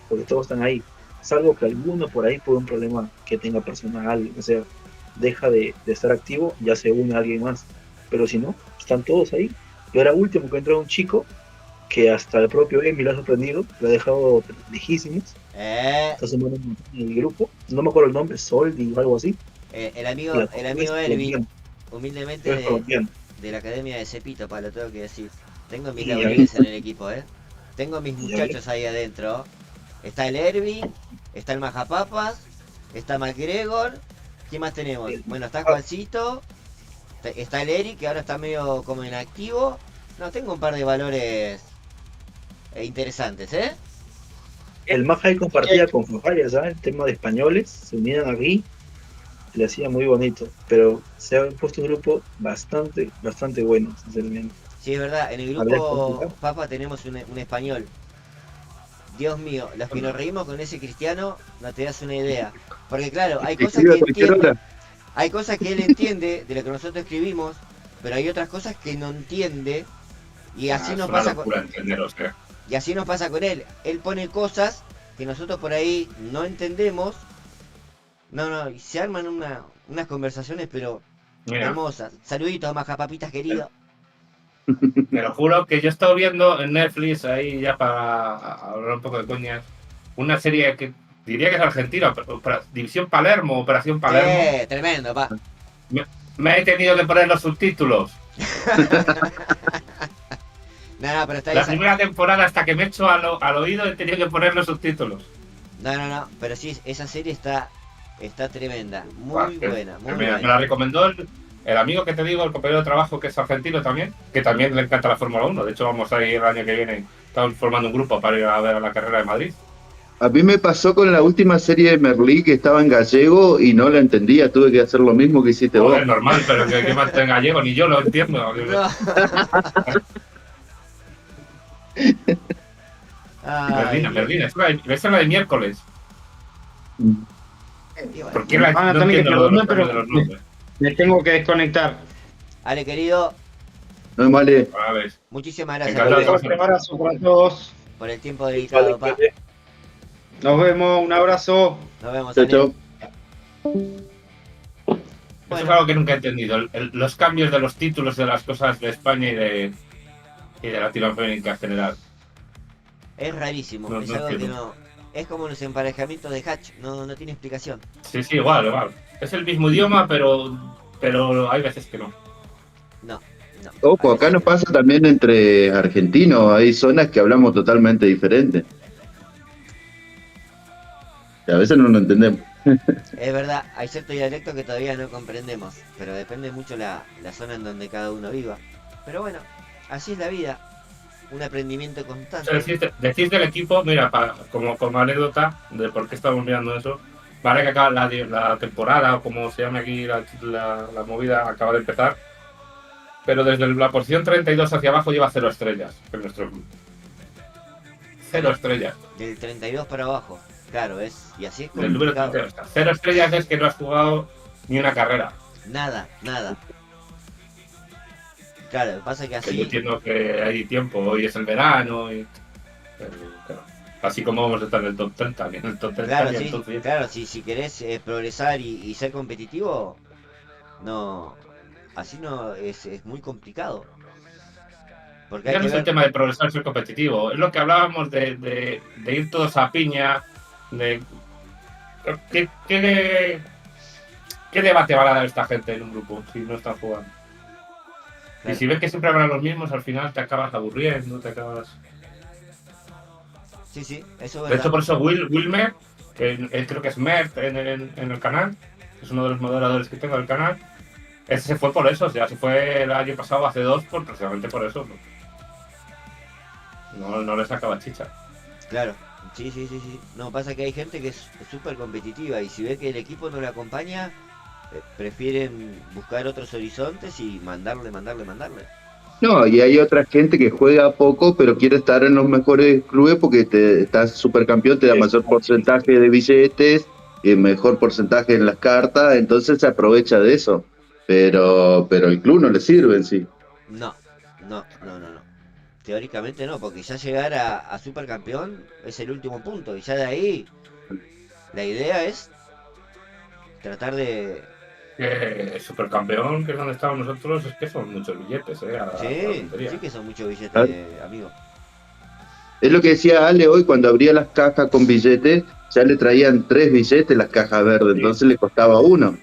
porque todos están ahí. Salvo que alguno por ahí por un problema que tenga personal, o sea, deja de estar activo, ya se une a alguien más. Pero si no, están todos ahí. Y ahora último que entró un chico que hasta el propio Emi lo ha sorprendido, lo ha dejado lejísimos. Eh, Está sumando un montón en el grupo. No me acuerdo el nombre, Soldi o algo así. el amigo La- Elvin, colombiano, humildemente es colombiano. de la Academia de Cepito, para lo tengo que decir. Tengo mis Y ya laureles en el equipo, Tengo mis Y ya muchachos ahí adentro. Está el Ervin, está el Majapapas, está McGregor. ¿Quién más tenemos? Bueno, está Juancito, está el Eric, que ahora está medio como inactivo. No, tengo un par de valores interesantes, El Maja ahí compartía con Fafaya, ¿sabes? El tema de españoles, se unían aquí, le hacía muy bonito, pero se ha puesto un grupo bastante bueno, sinceramente. Sí, es verdad, en el Habría grupo que Papa tenemos un español. Dios mío, los que nos reímos con ese cristiano, no te das una idea. Porque claro, hay cosas Escribe que a cualquier entiende, hora. hay cosas que él entiende de lo que nosotros escribimos, pero hay otras cosas que no entiende. Y así Es nos una pasa locura entenderos, y así nos pasa con él. Él pone cosas que nosotros por ahí no entendemos. No, y se arman unas conversaciones, pero Mira, hermosas. Saluditos, majapapitas queridos. te lo juro que yo he estado viendo en Netflix, ahí ya para hablar un poco de coñas, una serie que diría que es argentina, División Palermo, Operación Palermo. Tremendo, pa. Me he tenido que poner los subtítulos. No, pero está La esa- primera temporada, hasta que me he hecho al oído, he tenido que poner los subtítulos. No, pero sí, esa serie está tremenda. Buah, Muy que- buena, muy que me la buena. recomendó el amigo que te digo, el compañero de trabajo que es argentino también, que también le encanta la Fórmula 1. De hecho, vamos a ir el año que viene. Estamos formando un grupo para ir a ver la carrera de Madrid. A mí me pasó con la última serie de Merlí que estaba en gallego y no la entendía, tuve que hacer lo mismo que hiciste vos. Joder, normal, pero que mantenga gallego, ni yo lo entiendo. No. Ay, Merlina, esa es la de miércoles. y bueno. ¿Por qué la, Ah, no también que entiendo lo de los perdón, pero- cambios de los nombres? Me tengo que desconectar. Ale, querido, No me vale. A ver, muchísimas gracias Encantado. por, Un abrazo para todos. por el tiempo dedicado, pa. Nos vemos, un abrazo. Nos vemos, Chau, Ale. chau. eso es Bueno, algo que nunca he entendido. Los cambios de los títulos de las cosas de España y de Latinoamérica en general. es rarísimo. No, Es no algo que entiendo. no. Es como los emparejamientos de Hatch. No tiene explicación. Sí, igual. Es el mismo idioma, pero hay veces que no. No. Ojo, acá nos pasa también entre argentinos, hay zonas que hablamos totalmente diferente. Y a veces no lo entendemos. Es verdad, hay ciertos dialectos que todavía no comprendemos, pero depende mucho la zona en donde cada uno viva. Pero bueno, así es la vida, un aprendimiento O sea, constante. decís del equipo, mira, como anécdota de por qué estamos mirando eso, vale que acaba la temporada, o como se llame aquí la movida, acaba de empezar, pero desde la posición 32 hacia abajo lleva 0 estrellas en nuestro club. 0 estrellas. Del 32 para abajo, claro, y así es Del número complicado. 32. 0 estrellas es que no has jugado ni una carrera. Nada. Claro, lo que pasa es que Que yo así, entiendo que hay tiempo, hoy es el verano, pero, claro, así como vamos a estar en el top 30, que en el top 30 claro, y en el sí, top 10. claro, si querés progresar y ser competitivo, no, así no, es muy complicado. Porque hay Ya no que es el ver, tema de progresar, ser competitivo, es lo que hablábamos de ir todos a piña, de ¿qué debate van a dar esta gente en un grupo si no están jugando? Y claro. si ves que siempre hablan los mismos, al final te acabas aburriendo, te acabas... Sí, eso es De hecho, verdad. por eso Wilmer, que él creo que es Mert en el canal, es uno de los moderadores que tengo del canal, ese se fue por eso, o sea, se fue el año pasado, hace 2, precisamente por eso. No le sacaba chicha. Claro, sí. No, pasa que hay gente que es súper competitiva y si ve que el equipo no le acompaña, prefieren buscar otros horizontes y mandarle. No, y hay otra gente que juega poco, pero quiere estar en los mejores clubes porque estás supercampeón, te da mayor porcentaje de billetes, mejor porcentaje en las cartas, entonces se aprovecha de eso. Pero el club no le sirve en sí. No. Teóricamente no, porque ya llegar a supercampeón es el último punto y ya de ahí la idea es tratar de... Supercampeón, que es donde estamos nosotros, es que son muchos billetes, a la Sí tontería. que son muchos billetes, Claro. amigo. Es lo que decía Ale hoy cuando abría las cajas con billetes, ya le traían 3 billetes las cajas verdes, Sí. entonces le costaba uno.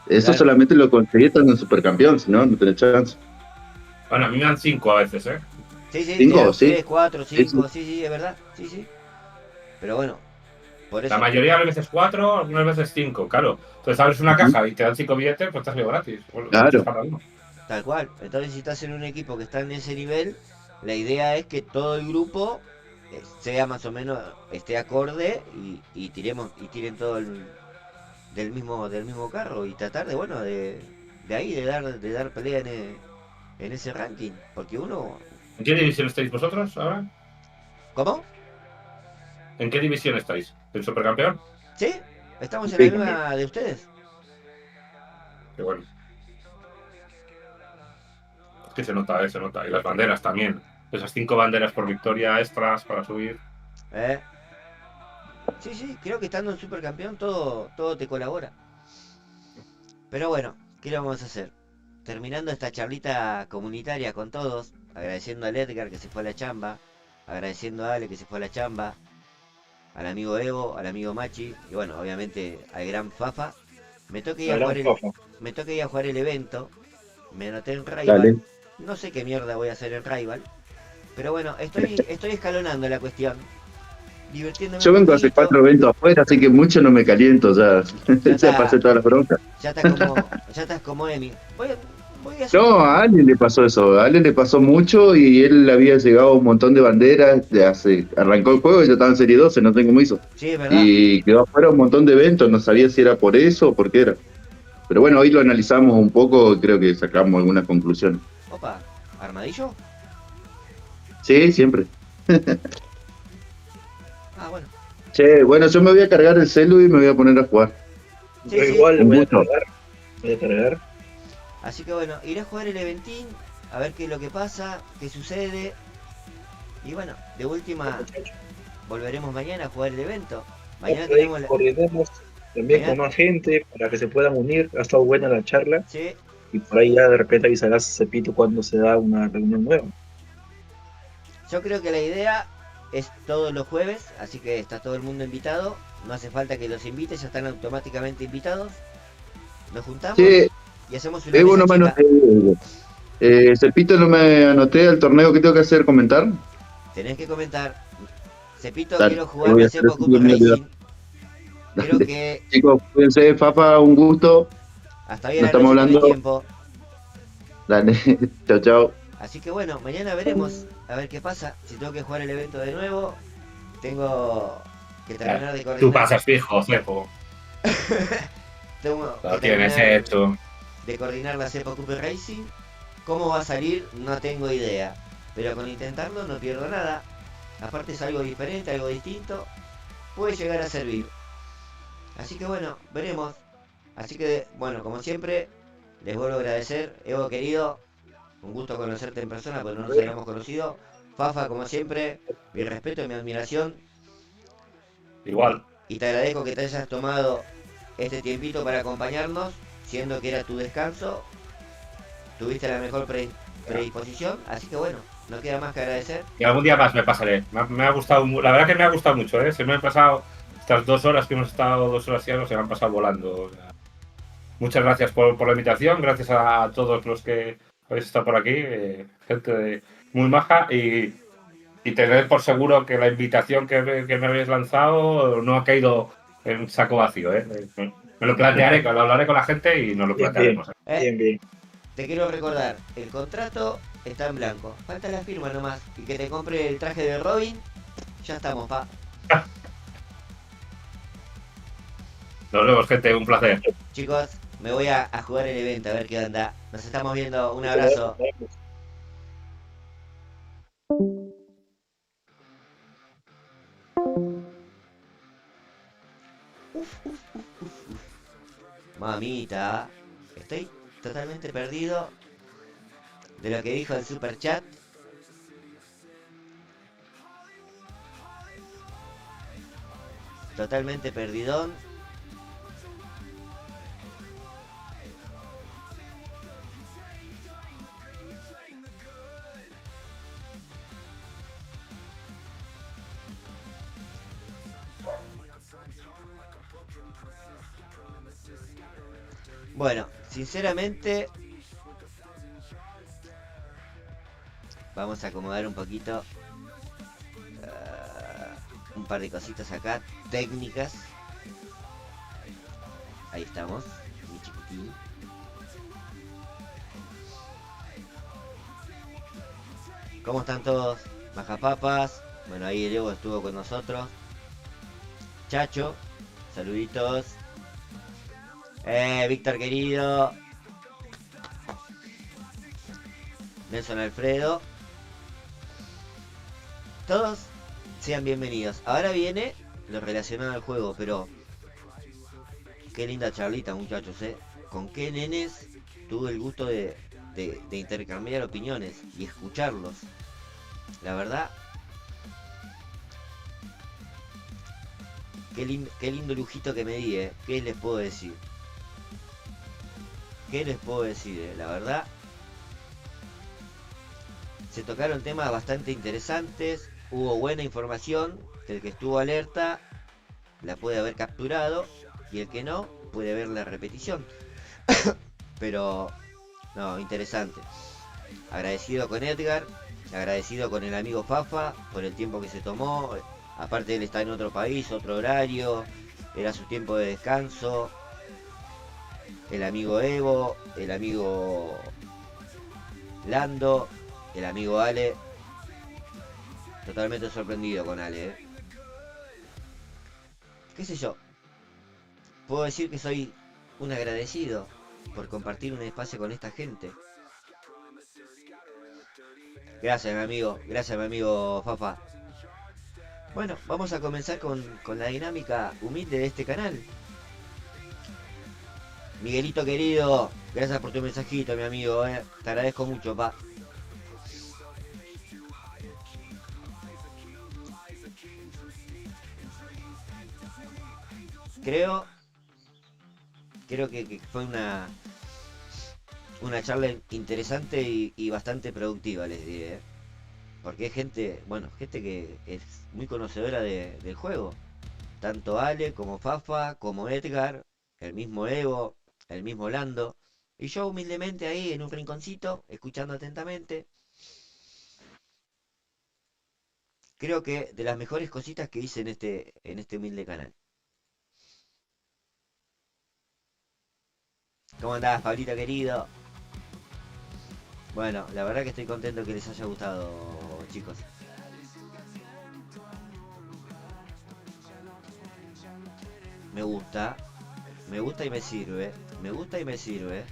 Eso Claro. solamente lo conseguí estando en Supercampeón, si no, no tenés chance. Bueno, a mí me dan 5 a veces, ¿eh? Sí, sí, te 5, dan sí. 3, 4, Sí, sí. 5, sí, sí, es verdad. Sí, sí. Pero bueno, por La eso. mayoría de veces 4, algunas veces 5, claro. Entonces abres una Ujú. caja y te dan 5 billetes, pues te has salido gratis. Muchos Claro, cada uno. Tal cual. Entonces, si estás en un equipo que está en ese nivel, la idea es que todo el grupo sea más o menos esté acorde y tiremos y tiren todo del mismo carro y tratar de bueno de ahí de dar pelea en ese ranking, porque uno. ¿En qué división estáis vosotros ahora? ¿Cómo? ¿En qué división estáis? ¿El supercampeón? ¿Sí? Estamos en la sí. misma de ustedes. Qué bueno. Es que se nota, se nota. Y las banderas también. Esas 5 banderas por victoria extras para subir. ¿Eh? Sí, sí, creo que estando en supercampeón todo te colabora. Pero bueno, ¿qué le vamos a hacer? Terminando esta charlita comunitaria con todos, agradeciendo al Edgar que se fue a la chamba, agradeciendo a Ale que se fue a la chamba, al amigo Evo, al amigo Machi, y bueno, obviamente al gran Fafa. Me toca ir La a gran jugar el, fofa. me toca ir a jugar el evento, me anoté en Rival, Dale. no sé qué mierda voy a hacer en Rival, pero bueno, estoy escalonando la cuestión, divirtiéndome Yo un vengo a hacer poquito, 4 eventos afuera, así que mucho no me caliento ya. ya Ya pasé está, todas las broncas. ya estás como Emi. Voy a hacer No, a Ale le pasó eso. A Ale le pasó mucho y él había llegado a un montón de banderas. Arrancó el juego y ya estaba en Serie 12, no sé cómo hizo. Sí, es verdad. Y quedó afuera un montón de eventos, no sabía si era por eso o por qué era. Pero bueno, hoy lo analizamos un poco y creo que sacamos algunas conclusiones. Opa, ¿armadillo? Sí, siempre. Ah, bueno. Che, bueno, yo me voy a cargar el celu y me voy a poner a jugar. Sí, Yo sí. igual Un voy a gusto. cargar. Voy a cargar. Así que bueno, iré a jugar el eventín, a ver qué es lo que pasa, qué sucede. Y bueno, de última, Muchachos. volveremos mañana a jugar el evento. Por Mañana ahí tenemos la. coordinemos también con Mañana. más gente para que se puedan unir. Ha estado buena la charla. Sí, Y por ahí ya de repente avisarás a Cepito cuando se da una reunión nueva. yo creo que la idea es todos los jueves, así que está todo el mundo invitado. No hace falta que los invites, ya están automáticamente invitados. Nos juntamos Che, y hacemos una Evo, mesa no me chica. anoté. Cepito, no me anoté al torneo que tengo que hacer, comentar. Tenés que comentar. Cepito, Dale, quiero lo jugar voy a la hacer, Cepo así Cup que me voy a olvidar. Racing. Creo Dale. que Chicos, cuídense, Fafa, un gusto. hasta hoy a Nos la estamos noche tenés hablando. tiempo. Dale, chao, chao. Así que bueno, mañana veremos a ver qué pasa. Si tengo que jugar el evento de nuevo, tengo que terminar de Tú coordinar. pasas fijo, Cepo. Tengo Lo que tienes terminar hecho. de coordinar la Cepo Cup Racing. ¿Cómo va a salir? No tengo idea. Pero con intentarlo no pierdo nada. Aparte es algo diferente, algo distinto. Puede llegar a servir. Así que bueno, veremos. Así que bueno, como siempre, les vuelvo a agradecer. Evo querido, un gusto conocerte en persona, porque no nos habíamos conocido. Fafa, como siempre, mi respeto y mi admiración. Igual. Y te agradezco que te hayas tomado este tiempito para acompañarnos, siendo que era tu descanso. Tuviste la mejor predisposición, así que bueno, no queda más que agradecer. Y algún día más me pasaré. Me ha gustado, la verdad que me ha gustado mucho, ¿eh? Se me han pasado estas 2 horas que hemos estado, 2 horas y algo, se me han pasado volando. O sea, muchas gracias por la invitación, gracias a todos los que habéis estado por aquí, muy maja y tened por seguro que la invitación que me habéis lanzado no ha caído en un saco vacío, ¿eh? Me lo plantearé, lo hablaré con la gente y nos lo Bien, plantearemos. Bien, bien. Te quiero recordar, el contrato está en blanco. Falta la firma nomás. Y que te compre el traje de Robin. Ya estamos, pa. Nos vemos, gente, un placer. Chicos, me voy a jugar el evento, a ver qué onda. Nos estamos viendo. Un abrazo. Mamita, estoy totalmente perdido de lo que dijo el super chat. Totalmente perdidón. Bueno, sinceramente, vamos a acomodar un poquito. Un par de cositas acá, técnicas. Ahí estamos, mi chiquitín. ¿Cómo están todos? Majapapas. Bueno, ahí el Evo estuvo con nosotros. Chacho, saluditos. Víctor querido. Nelson Alfredo. Todos sean bienvenidos. Ahora viene lo relacionado al juego, pero qué linda charlita, muchachos, con qué nenes tuve el gusto de intercambiar opiniones y escucharlos. La verdad, qué lindo lujito que me di, ¿Qué les puedo decir? ¿Qué les puedo decir? La verdad, se tocaron temas bastante interesantes. Hubo buena información, que el que estuvo alerta la puede haber capturado y el que no puede ver la repetición. Pero no, interesante. Agradecido con Edgar, agradecido con el amigo Fafa por el tiempo que se tomó. Aparte él está en otro país, otro horario, era su tiempo de descanso. El amigo Evo, el amigo Lando, el amigo Ale. Totalmente sorprendido con Ale, ¿Qué sé yo? Puedo decir que soy un agradecido por compartir un espacio con esta gente. Gracias, mi amigo Fafa. Bueno, vamos a comenzar con la dinámica humilde de este canal. Miguelito querido, gracias por tu mensajito, mi amigo, Te agradezco mucho, pa. Creo que fue una charla interesante y bastante productiva, les diré. Porque hay gente, gente que es muy conocedora del juego. Tanto Ale como Fafa, como Edgar, el mismo Evo, el mismo Lando. Y yo humildemente ahí en un rinconcito, escuchando atentamente. Creo que de las mejores cositas que hice en este humilde canal. ¿Cómo andás, Pablito querido? Bueno, la verdad que estoy contento que les haya gustado, chicos. Me gusta y me sirve. Me gusta y me sirve.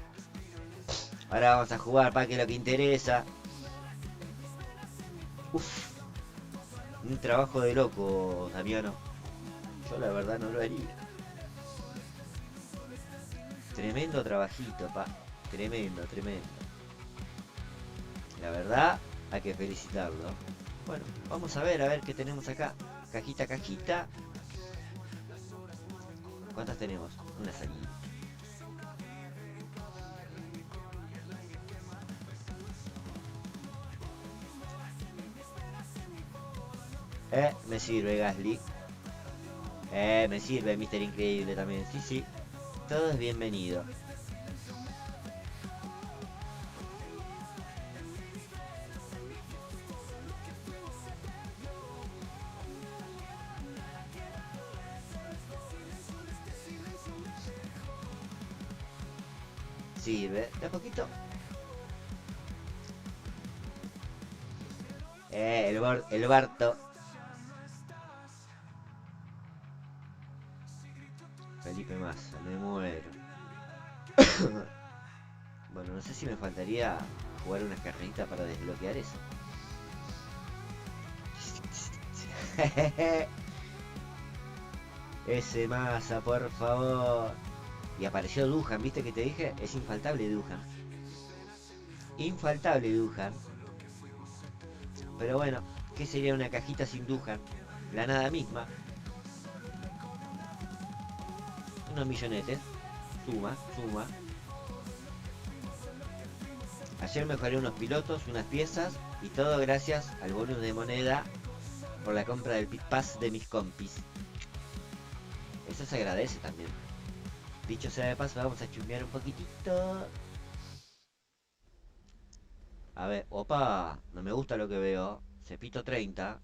Ahora vamos a jugar para que lo que interesa. Uf. Un trabajo de loco, Damiano. Yo la verdad no lo haría. Tremendo trabajito, pa. Tremendo. La verdad, hay que felicitarlo. Bueno, vamos a ver qué tenemos acá. Cajita. ¿Cuántas tenemos? Una salida. Me sirve Gasly. Me sirve Mr. Increíble también. Sí. Todo es bienvenido. Sirve. De a poquito. El Barto. Felipe Massa, me muero. Bueno, no sé si me faltaría jugar una carrerita para desbloquear eso. Ese Massa, por favor. Y apareció Duhan, ¿viste que te dije? Es infaltable Duhan. Infaltable Duhan. Pero bueno, ¿qué sería una cajita sin Duhan? La nada misma. Unos millonetes. Suma. Ayer mejoré unos pilotos, unas piezas y todo gracias al bonus de moneda por la compra del Pit Pass de mis compis. Eso se agradece también. Dicho sea de paso, vamos a chusmear un poquitito. A ver, opa, no me gusta lo que veo. Cepito 30.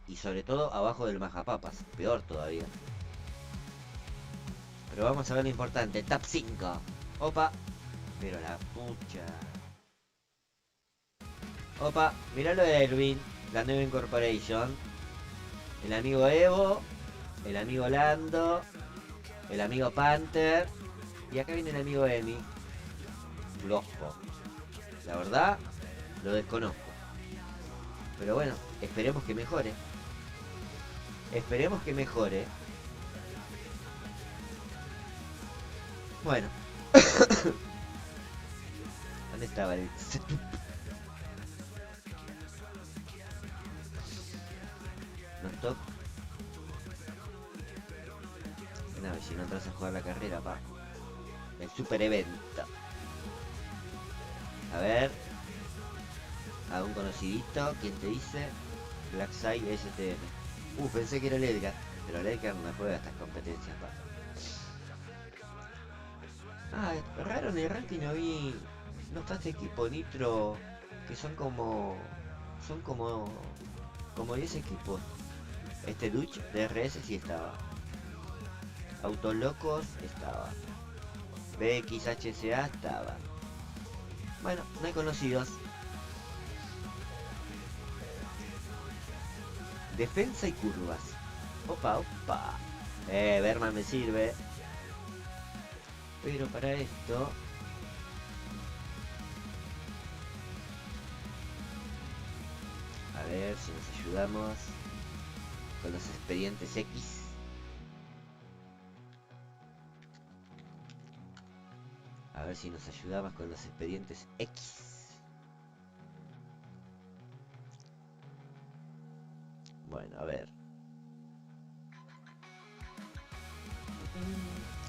Y sobre todo abajo del majapapas. Peor todavía. Pero vamos a ver lo importante. Top 5. Opa. Pero la pucha. Opa, mirá lo de Erwin. La nueva incorporation. El amigo Evo. El amigo Lando. El amigo Panther. Y acá viene el amigo Emi. Flojo. La verdad, lo desconozco. Pero bueno, esperemos que mejore. Esperemos que mejore. Bueno. ¿Dónde estaba el setup? Non-stop. A ver si no entras a jugar la carrera, pa. El super evento. A ver. A un conocidito. ¿Quién te dice? Blackside STM. Pensé que era el Edgar. Pero el Edgar no juega estas competencias, pa. Raro en el ranking no vi. No está este equipo Nitro. Que son como. Son como 10 equipos. Este Dutch de RS sí estaba. Autolocos estaba. BXHCA estaba. Bueno, no hay conocidos. Defensa y curvas. Opa, opa. Berman me sirve. Pero para esto... A ver si nos ayudamos con los expedientes X. A ver si nos ayudamos con los expedientes X. Bueno, a ver.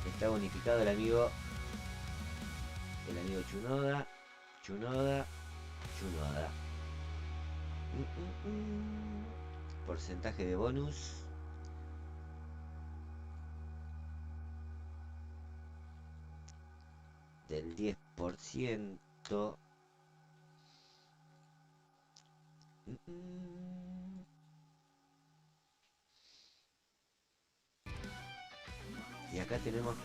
Está bonificado el amigo Chunoda. Chunoda. Porcentaje de bonus. Del 10%. Y acá tenemos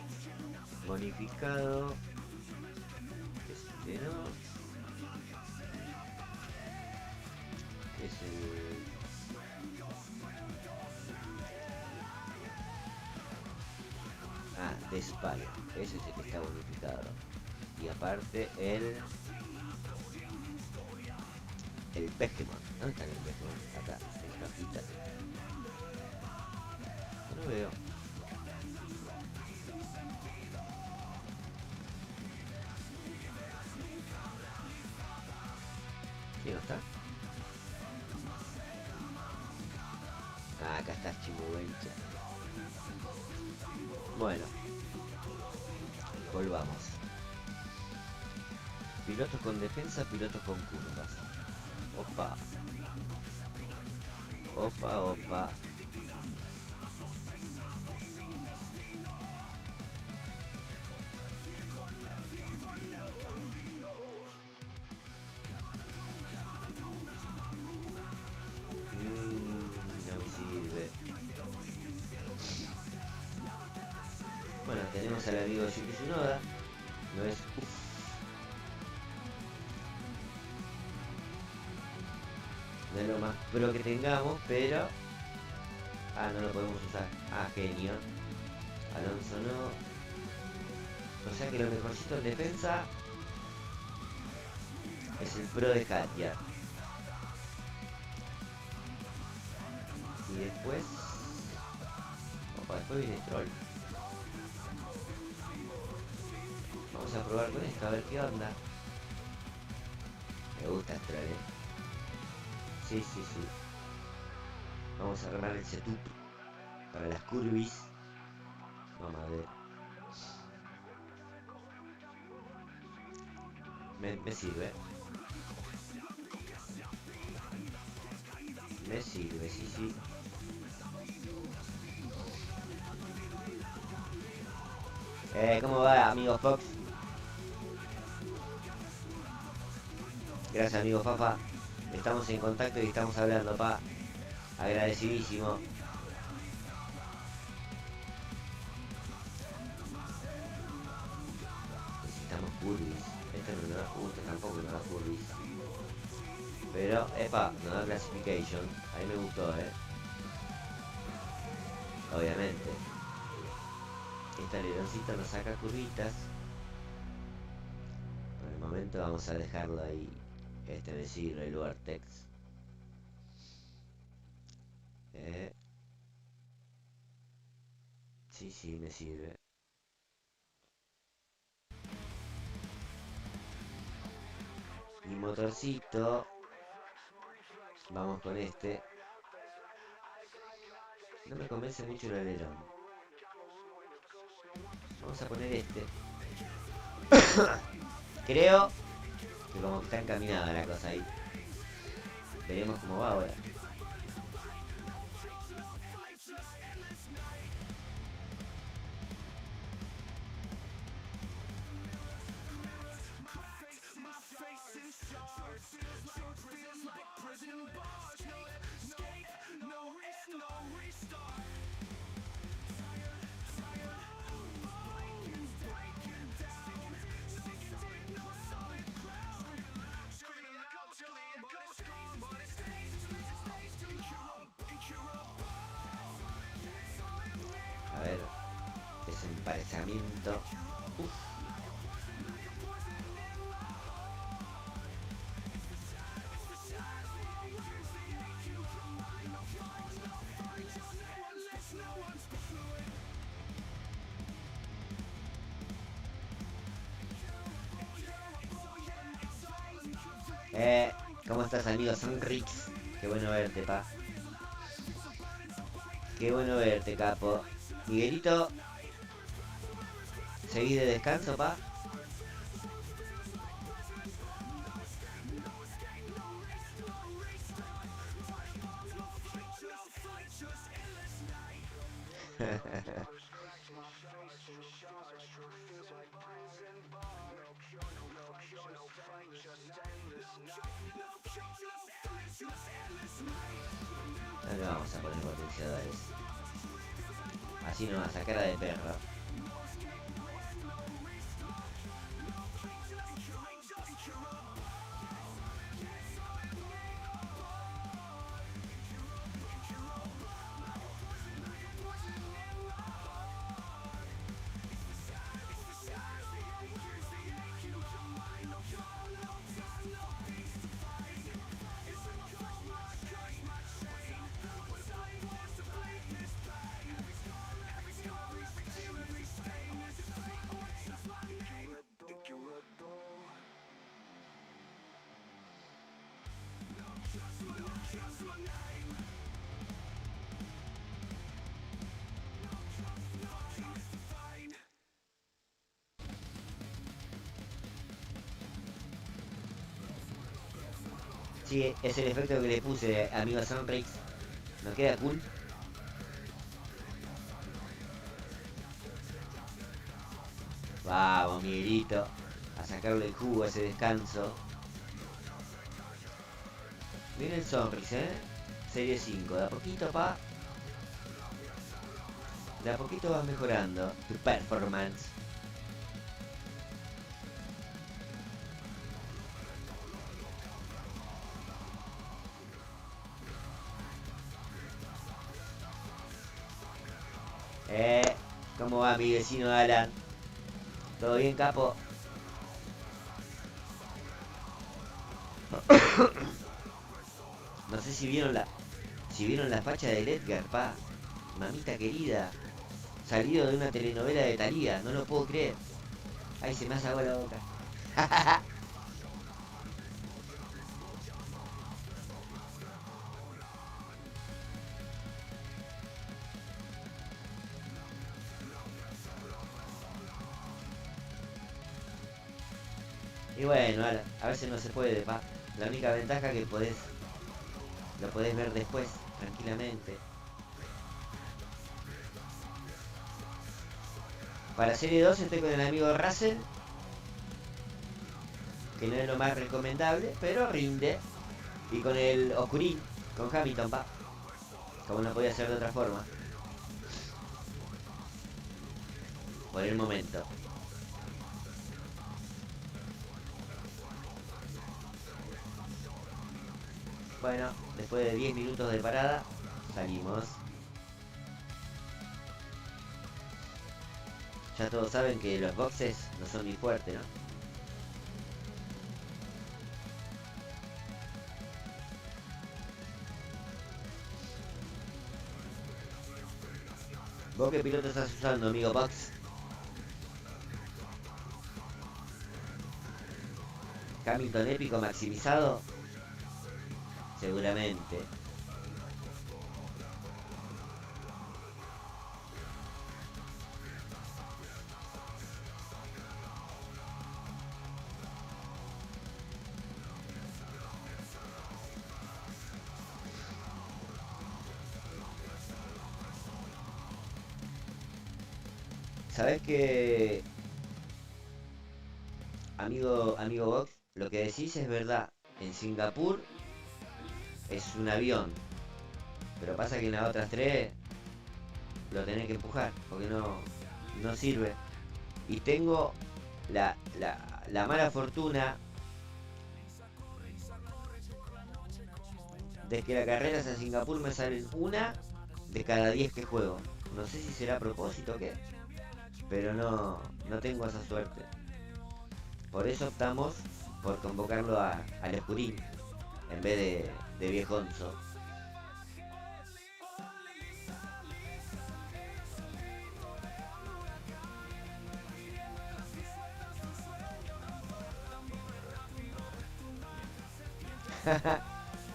bonificado. Este no. Es el... Despire. Ese es el que está bonificado. Y aparte el Pokémon. ¿Dónde está el Pokémon? Acá, en cajita. No veo. ¿Quién no está? Acá está Chimubencha. Bueno. Volvamos. Pilotos con defensa, pilotos con curvas. Opa. Opa, opa. No me sirve. Bueno, tenemos al amigo Yuki Tsunoda. No es... No es lo más pro que tengamos, pero... no lo podemos usar. Genio. Alonso no. O sea que lo mejorcito en defensa es el pro de Katia. Y después... Opa, después viene Troll. Vamos a probar con esto, a ver qué onda. Me gusta el Troll, Sí. Vamos a armar el setup para las curvis. Vamos a ver. Me sirve. Me sirve, sí. ¿Cómo va, amigo Fox? Gracias, amigo Fafa. Estamos en contacto y estamos hablando, pa. Agradecidísimo. Necesitamos curvis. Este no nos gusta tampoco, no da curvis. Pero, epa, no da classification. A mí me gustó, obviamente. Este aleroncito nos saca curvitas. Por el momento vamos a dejarlo ahí. Este me sirve, el Vortex. Sí, me sirve. Y motorcito. Vamos con este. No me convence mucho el alerón. Vamos a poner este. Creo que como que está encaminada la cosa ahí. Veremos cómo va ahora. A ver, desemparejamiento. Uf. ¿Cómo estás, amigo Sonrix? Qué bueno verte, pa. Qué bueno verte, capo. Miguelito, ¿seguís de descanso, pa? No le vamos a poner potenciadores. Así nomás, a cara de perro. Sí, es el efecto que le puse, amigo Sunrix. Nos queda cool. Vamos, Miguelito. A sacarle el jugo a ese descanso. Viene el Sunrix, Serie 5. De a poquito, pa. De a poquito vas mejorando tu performance. ¿Cómo va mi vecino Alan? ¿Todo bien, capo? No sé si vieron la facha del Edgar, pa. Mamita querida. Salido de una telenovela de Thalía, no lo puedo creer. Ay, se me hace agua la boca. Y bueno, a veces no se puede, pa. La única ventaja que lo podés ver después, tranquilamente. Para serie 2 estoy con el amigo Russell, que no es lo más recomendable, pero rinde. Y con el Oscurín, con Hamilton, pa. Como no podía ser de otra forma. Por el momento. Bueno, después de 10 minutos de parada, salimos. Ya todos saben que los boxes no son muy fuertes, ¿no? ¿Vos qué piloto estás usando, amigo Box? Hamilton épico maximizado. Seguramente. ¿Sabés qué? Amigo Box, lo que decís es verdad. En Singapur es un avión. Pero pasa que en las otras tres lo tenés que empujar, porque no sirve. Y tengo la mala fortuna de que las carreras en Singapur me salen una de cada 10 que juego. No sé si será a propósito o qué, pero no tengo esa suerte. Por eso optamos por convocarlo al Escurín en vez de Viejonzo.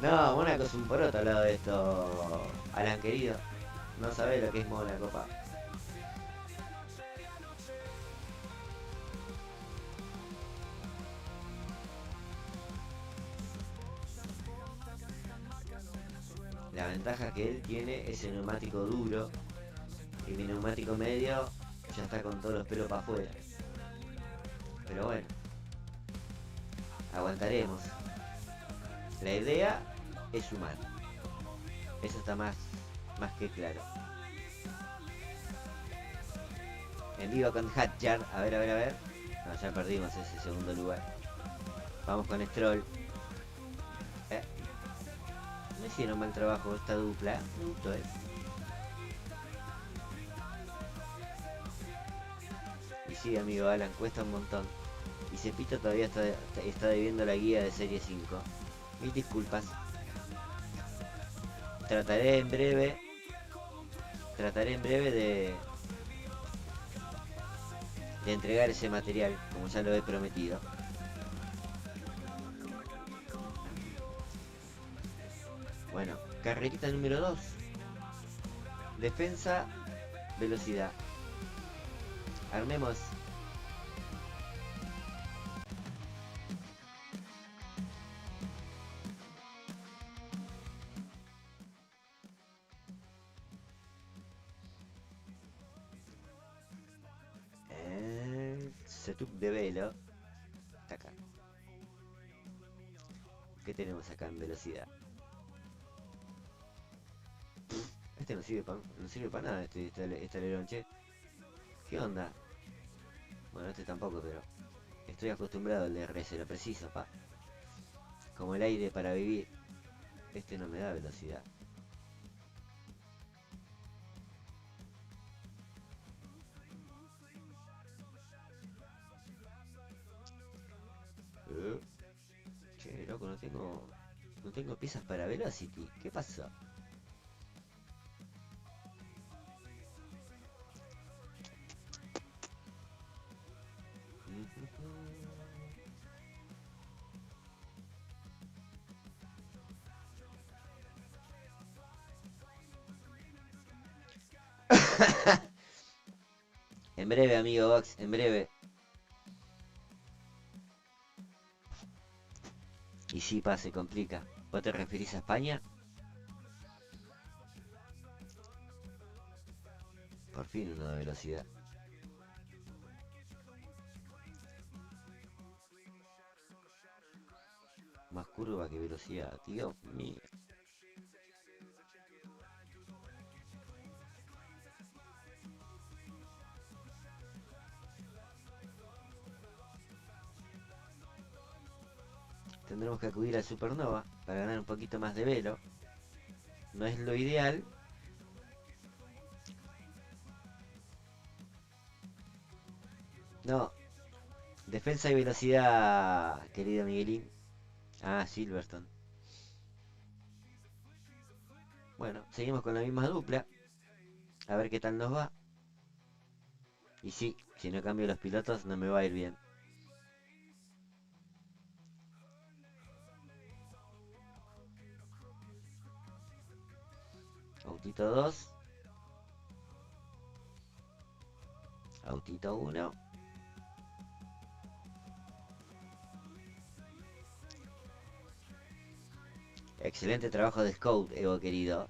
No, Mónaco es un poroto al lado de esto, Alan querido. No sabés lo que es Mónaco, pa. La ventaja que él tiene es el neumático duro. Y mi neumático medio ya está con todos los pelos para afuera. Pero bueno, aguantaremos. La idea es sumar. Eso está más que claro. En vivo con Hatchard. A ver. No, ya perdimos ese segundo lugar. Vamos con Stroll. No hicieron mal trabajo esta dupla. Me gustó, Y sí, amigo Alan, cuesta un montón. Y Cepito todavía está debiendo la guía de Serie 5. Mil disculpas. Trataré en breve de entregar ese material, como ya lo he prometido. Bueno, carrerita número 2. Defensa, velocidad. Armemos. Setup de velo. Está acá. ¿Qué tenemos acá en velocidad? Este no sirve para nada, este alerón, che. ¿Qué onda? Bueno, este tampoco, pero estoy acostumbrado al DRS, lo preciso, pa. Como el aire para vivir. Este no me da velocidad. Che, loco, no tengo piezas para Velocity. ¿Qué pasó? En breve, amigo Box, en breve. Y sí, pa, se complica. ¿Vos te referís a España? Por fin uno de velocidad. curva, qué velocidad, Dios mío. Tendremos que acudir al Supernova para ganar un poquito más de velo. No es lo ideal. No. Defensa y velocidad, querido Miguelín. Ah, Silverstone. Bueno, seguimos con la misma dupla. A ver qué tal nos va. Y sí, si no cambio los pilotos no me va a ir bien. Autito 2. Autito 1. Excelente trabajo de Scout, Evo querido.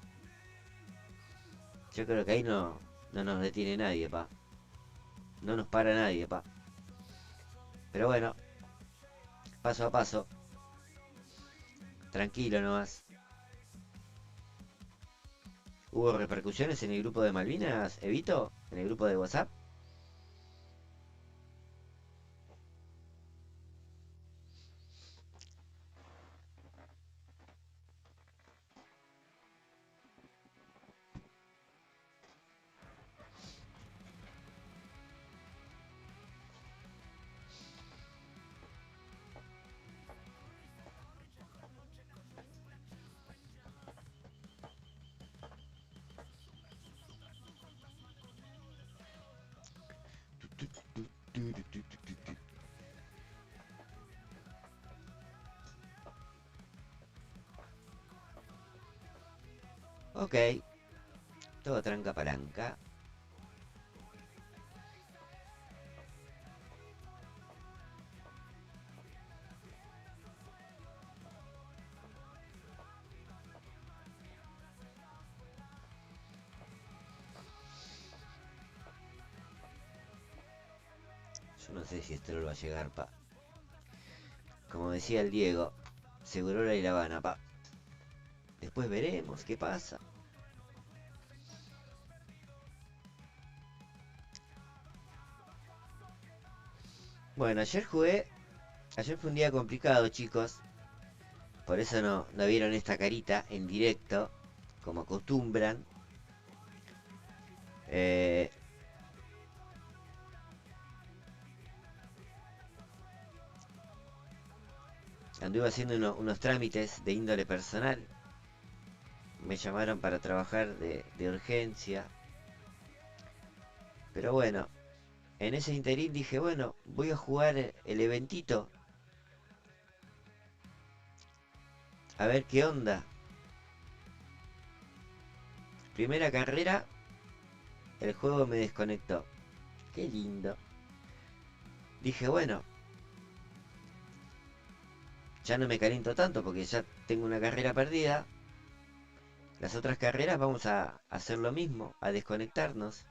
Yo creo que ahí no nos detiene nadie, pa. No nos para nadie, pa. Pero bueno, paso a paso. Tranquilo nomás. ¿Hubo repercusiones en el grupo de Malvinas, Evito? ¿En el grupo de WhatsApp? Ok, todo tranca palanca. Yo no sé si esto lo va a llegar, pa. Como decía el Diego, seguro la Habana, pa. Después veremos qué pasa. Bueno, ayer jugué. Ayer fue un día complicado, chicos. Por eso no vieron esta carita en directo, como acostumbran. Eh, Anduve haciendo unos trámites de índole personal. Me llamaron para trabajar de urgencia. Pero bueno, en ese interín dije, bueno, voy a jugar el eventito. A ver qué onda. Primera carrera, el juego me desconectó. Qué lindo. Dije, bueno, ya no me caliento tanto porque ya tengo una carrera perdida. Las otras carreras vamos a hacer lo mismo, a desconectarnos,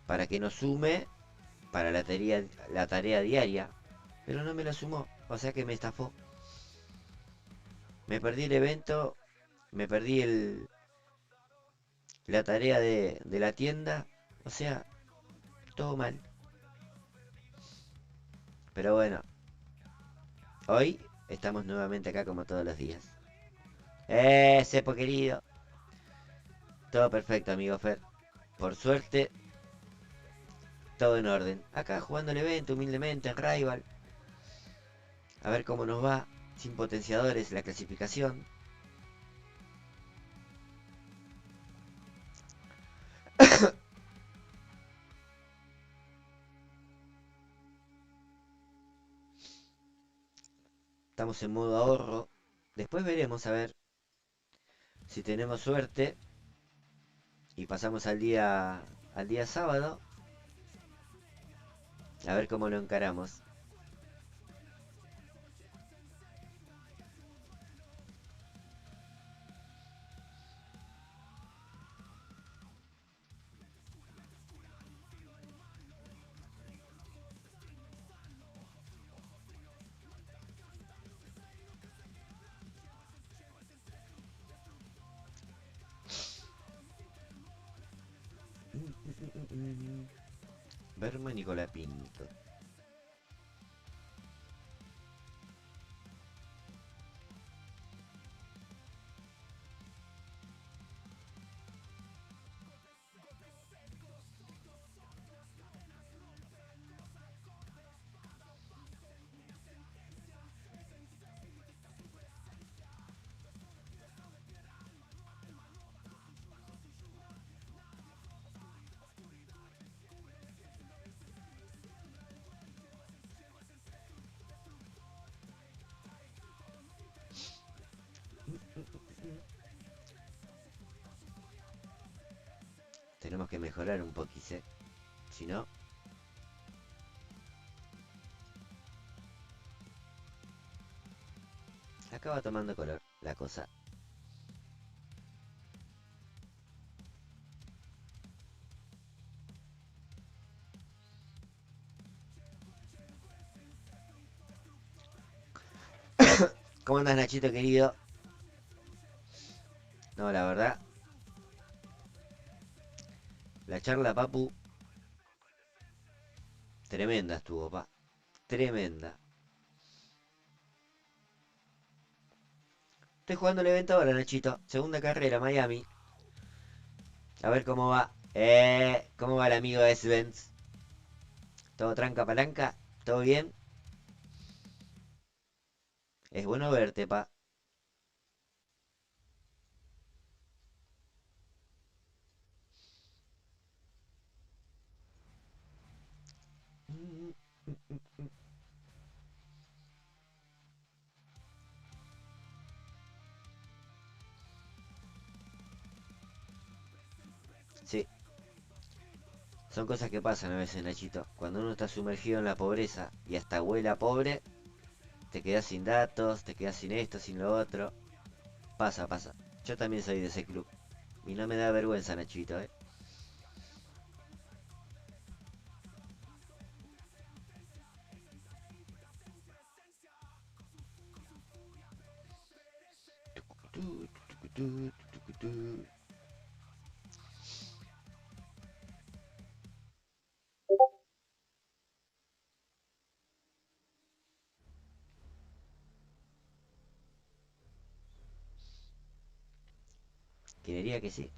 para que nos sume para la tarea diaria. Pero no me la sumó, o sea que me estafó. Me perdí el evento, me perdí la tarea de la tienda, o sea, todo mal. Pero bueno, hoy estamos nuevamente acá como todos los días. Sepo querido. Todo perfecto, amigo Fer. Por suerte, todo en orden. Acá jugando el evento humildemente en Rival. A ver cómo nos va. Sin potenciadores la clasificación. Estamos en modo ahorro. Después veremos a ver si tenemos suerte y pasamos al día sábado. A ver cómo lo encaramos. Berman y Colapinto. Tenemos que mejorar un poquito, ¿eh? Si no... Acaba tomando color la cosa. ¿Cómo andas, Nachito querido? No, la verdad, la charla, papu, tremenda estuvo, pa. Tremenda. Estoy jugando el evento ahora, Nachito. Segunda carrera, Miami. A ver cómo va. ¿Cómo va el amigo de S-Benz? ¿Todo tranca palanca? ¿Todo bien? Es bueno verte, pa. Sí, son cosas que pasan a veces, Nachito. Cuando uno está sumergido en la pobreza y hasta huela pobre, te quedas sin datos, te quedas sin esto, sin lo otro. Pasa, pasa. Yo también soy de ese club. Y no me da vergüenza, Nachito, eh. Creería que sí.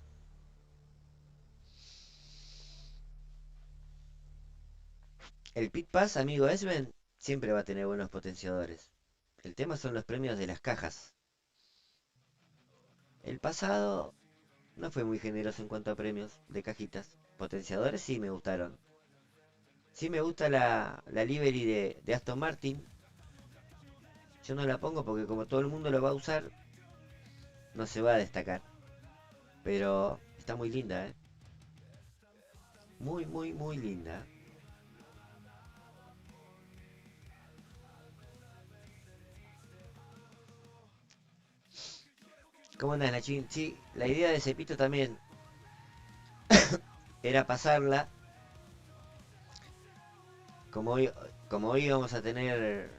El Pit Pass, amigo Esben, siempre va a tener buenos potenciadores. El tema son los premios de las cajas. El pasado no fue muy generoso en cuanto a premios de cajitas. Potenciadores sí me gustaron. Sí me gusta la livery de Aston Martin. Yo no la pongo porque como todo el mundo lo va a usar, no se va a destacar. Pero está muy linda, ¿eh? Muy, muy, muy linda. ¿Cómo andas, Nachín? Sí, la idea de Cepito también era pasarla. Como hoy, como hoy vamos a tener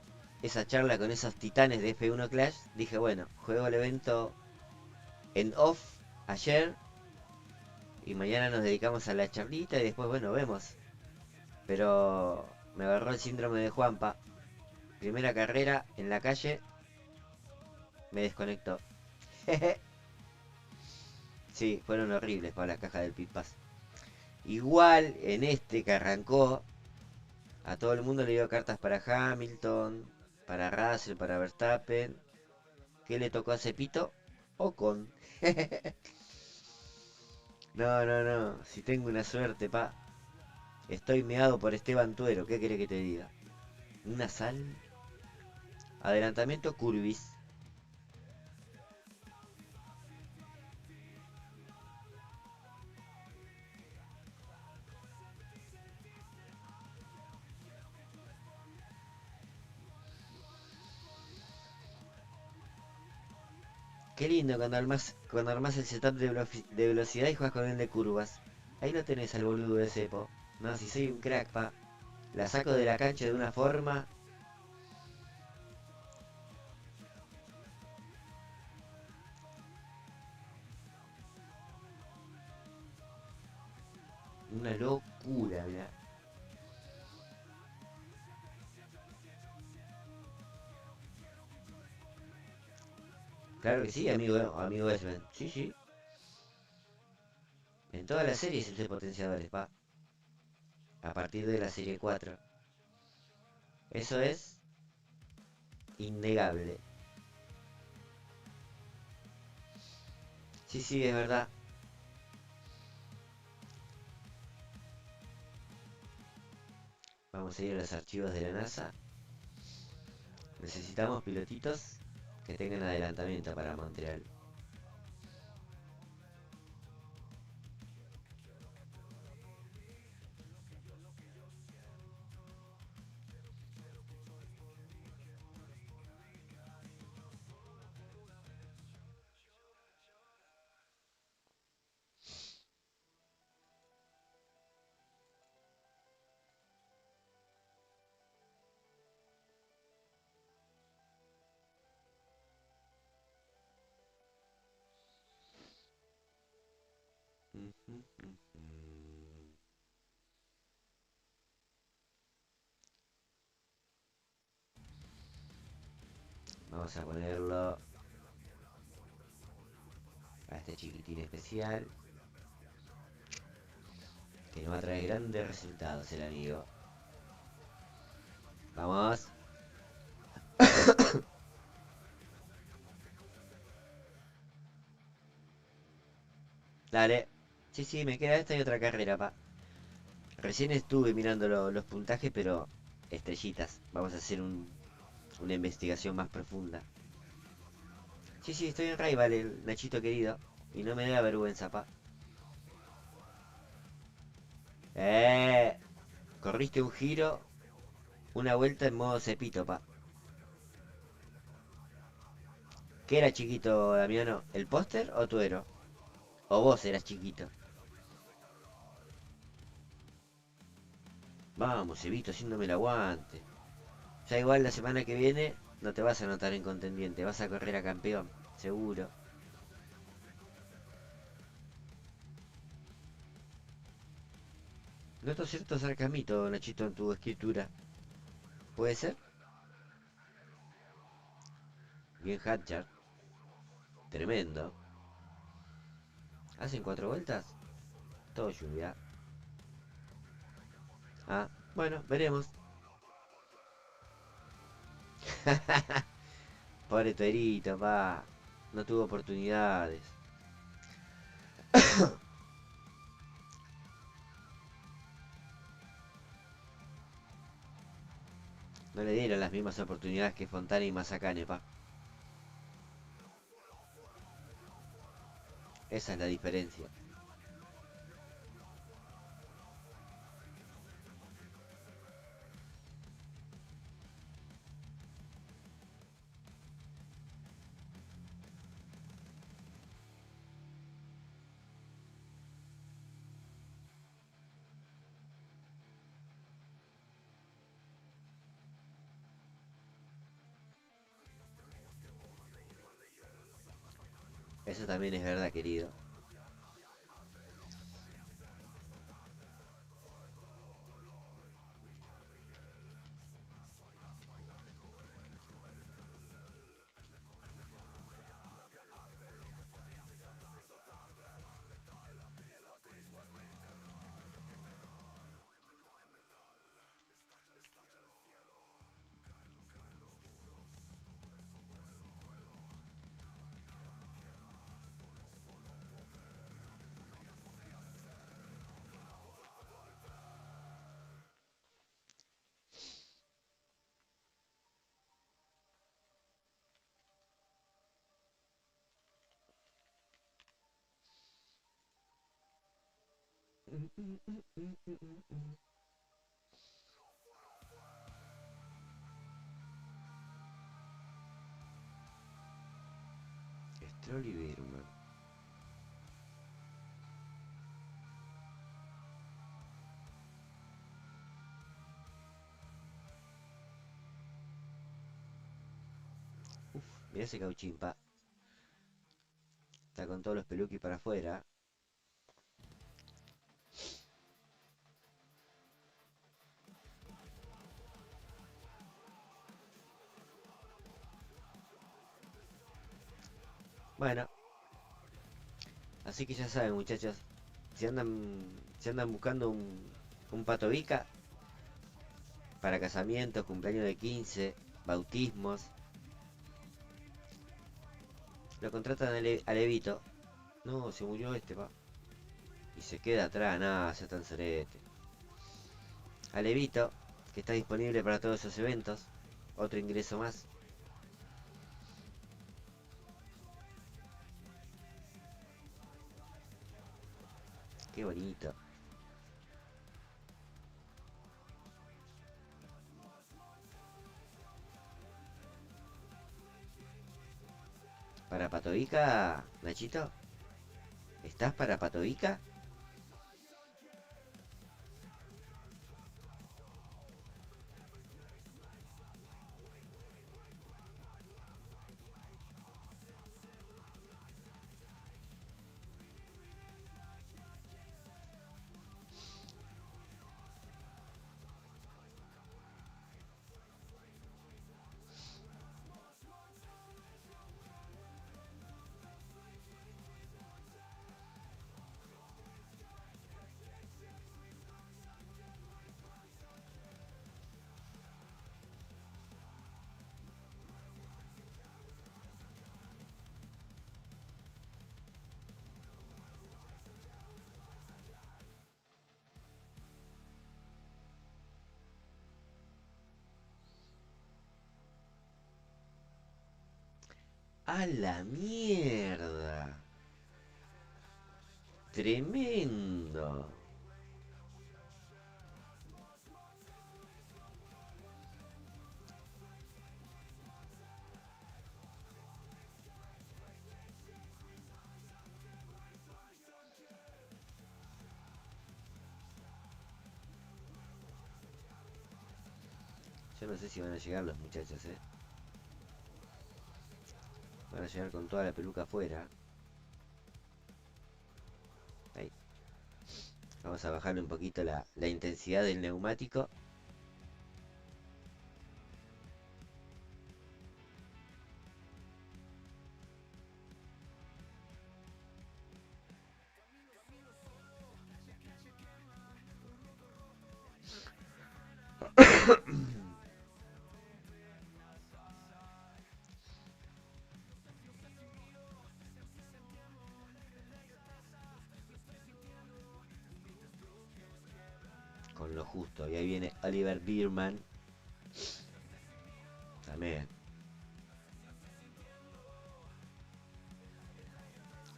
esa charla con esos titanes de F1 Clash, dije, bueno, juego el evento en off ayer y mañana nos dedicamos a la charlita y después, bueno, vemos. Pero me agarró el síndrome de Juanpa. Primera carrera en la calle, me desconectó. Sí, fueron horribles para la caja del Pit Pass. Igual en este que arrancó, a todo el mundo le dio cartas para Hamilton, para Russell, para Verstappen. ¿Qué le tocó a Cepito? Ocon. No, no, no. Si tengo una suerte, pa. Estoy meado por Esteban Tuero. ¿Qué quiere que te diga? Una sal. Adelantamiento Curvis. Qué lindo cuando armás el setup de velocidad y juegas con el de curvas. Ahí lo tenés al boludo de cepo. No, si soy un crack, pa. La saco de la cancha de una forma. una locura, mirá. Claro que sí, amigo Esben. Sí, sí. En todas las series usé potenciadores, pa. A partir de la serie 4. Eso es innegable. Sí, sí, es verdad. Vamos a ir a los archivos de la NASA. Necesitamos pilotitos que tengan adelantamiento para Montreal. Vamos a ponerlo a este chiquitín especial, que nos va a traer grandes resultados el amigo. Vamos. Dale. Sí, sí, me queda esta y otra carrera, pa. Recién estuve mirando los puntajes, pero estrellitas. Vamos a hacer una investigación más profunda. Sí, sí, estoy en rival, el Nachito querido. Y no me da vergüenza, pa. Eh, corriste un giro, una vuelta en modo cepito, pa. ¿Qué era chiquito, Damiano? ¿El póster o tu héroe? ¿O vos eras chiquito? Vamos, Evito, haciéndome el aguante. Ya igual la semana que viene no te vas a anotar en contendiente, vas a correr a campeón, seguro. Noto cierto sarcasmito, Nachito, en tu escritura. ¿Puede ser? Bien, Hatchard. Tremendo. ¿Hacen 4 vueltas? Todo lluvia. Ah, bueno, veremos. Pobre Torito, pa. No tuvo oportunidades. No le dieron las mismas oportunidades que Fontana y Mazacane, pa. Esa es la diferencia. Eso también es verdad, querido. Stroll y Birman. Uf, mira ese cauchín, pa. Está con todos los peluquis para afuera. Bueno, así que ya saben, muchachos. Si andan buscando un patobica para casamientos, cumpleaños de 15, bautismos, lo contratan a Levito. No, se murió este, pa. Y se queda atrás, nada, se tan serete. A Levito, que está disponible para todos esos eventos. Otro ingreso más. Qué bonito. ¿Para Patovica, Nachito? ¿Estás para Patovica? ¡A la mierda! Tremendo. Yo no sé si van a llegar los muchachos, Van a llegar con toda la peluca afuera. Ahí. Vamos a bajarle un poquito la intensidad del neumático. Con lo justo. Y ahí viene Oliver Bierman. También.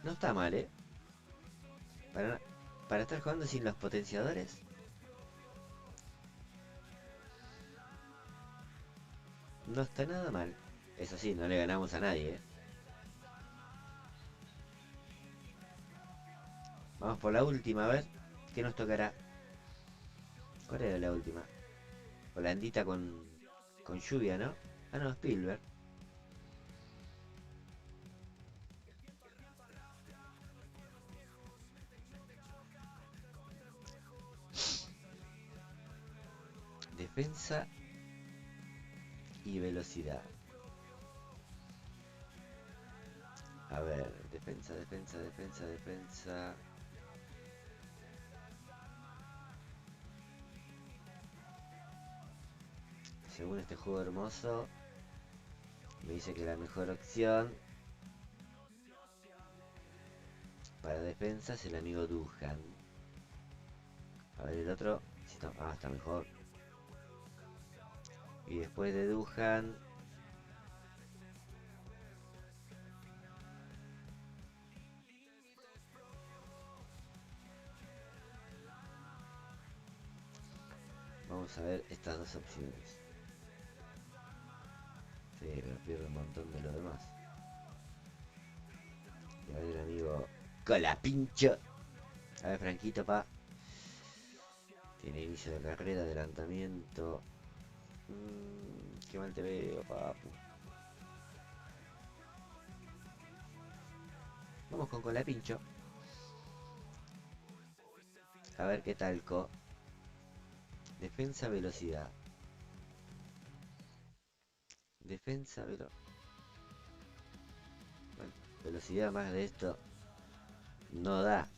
No está mal, Para, para estar jugando sin los potenciadores. No está nada mal. Eso sí, no le ganamos a nadie, Vamos por la última, a ver. ¿Qué nos tocará? ¿Cuál era la última? Holandita con lluvia, ¿no? Ah, no, Spielberg. Defensa y velocidad. A ver, defensa. Según este juego hermoso, me dice que la mejor opción para defensa es el amigo Duhan. A ver el otro. Si está, está mejor. Y después de Duhan, vamos a ver estas dos opciones. Sí, pero pierde un montón de lo demás. Y a ver el amigo Colapincho. A ver, Franquito, pa. Tiene inicio de carrera, adelantamiento. Qué mal te veo, papu. Vamos con Colapincho. A ver qué tal, Defensa, velocidad. Defensa, velocidad. Bueno, velocidad más de esto no da.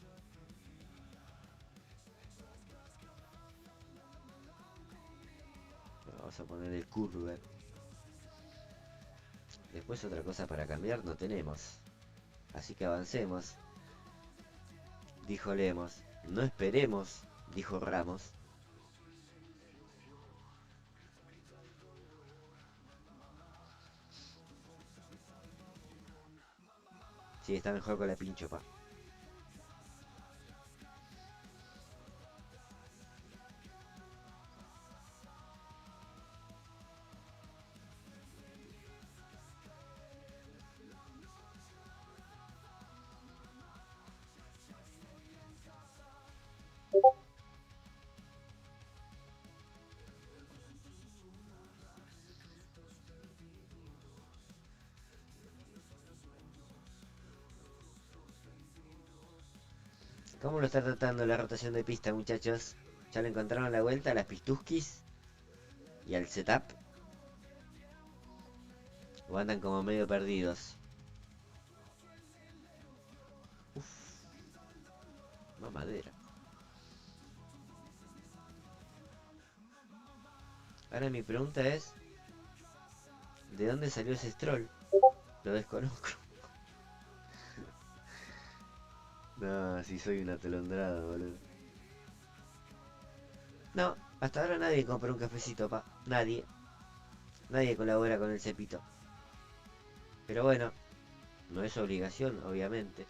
Vamos a poner el curve. Después otra cosa para cambiar no tenemos. Así que avancemos. Dijo Lemos. No esperemos, dijo Ramos. Sí, está mejor con la pincho, pa. ¿Cómo lo está tratando la rotación de pista, muchachos? ¿Ya le encontraron la vuelta a las pistuskis? ¿Y al setup? ¿O andan como medio perdidos? Uf. Más madera. Ahora mi pregunta es... ¿de dónde salió ese Stroll? Lo desconozco. No, si soy una atolondrada, boludo. No, hasta ahora nadie compra un cafecito, pa. Nadie. Nadie colabora con el cepito. Pero bueno, no es obligación, obviamente.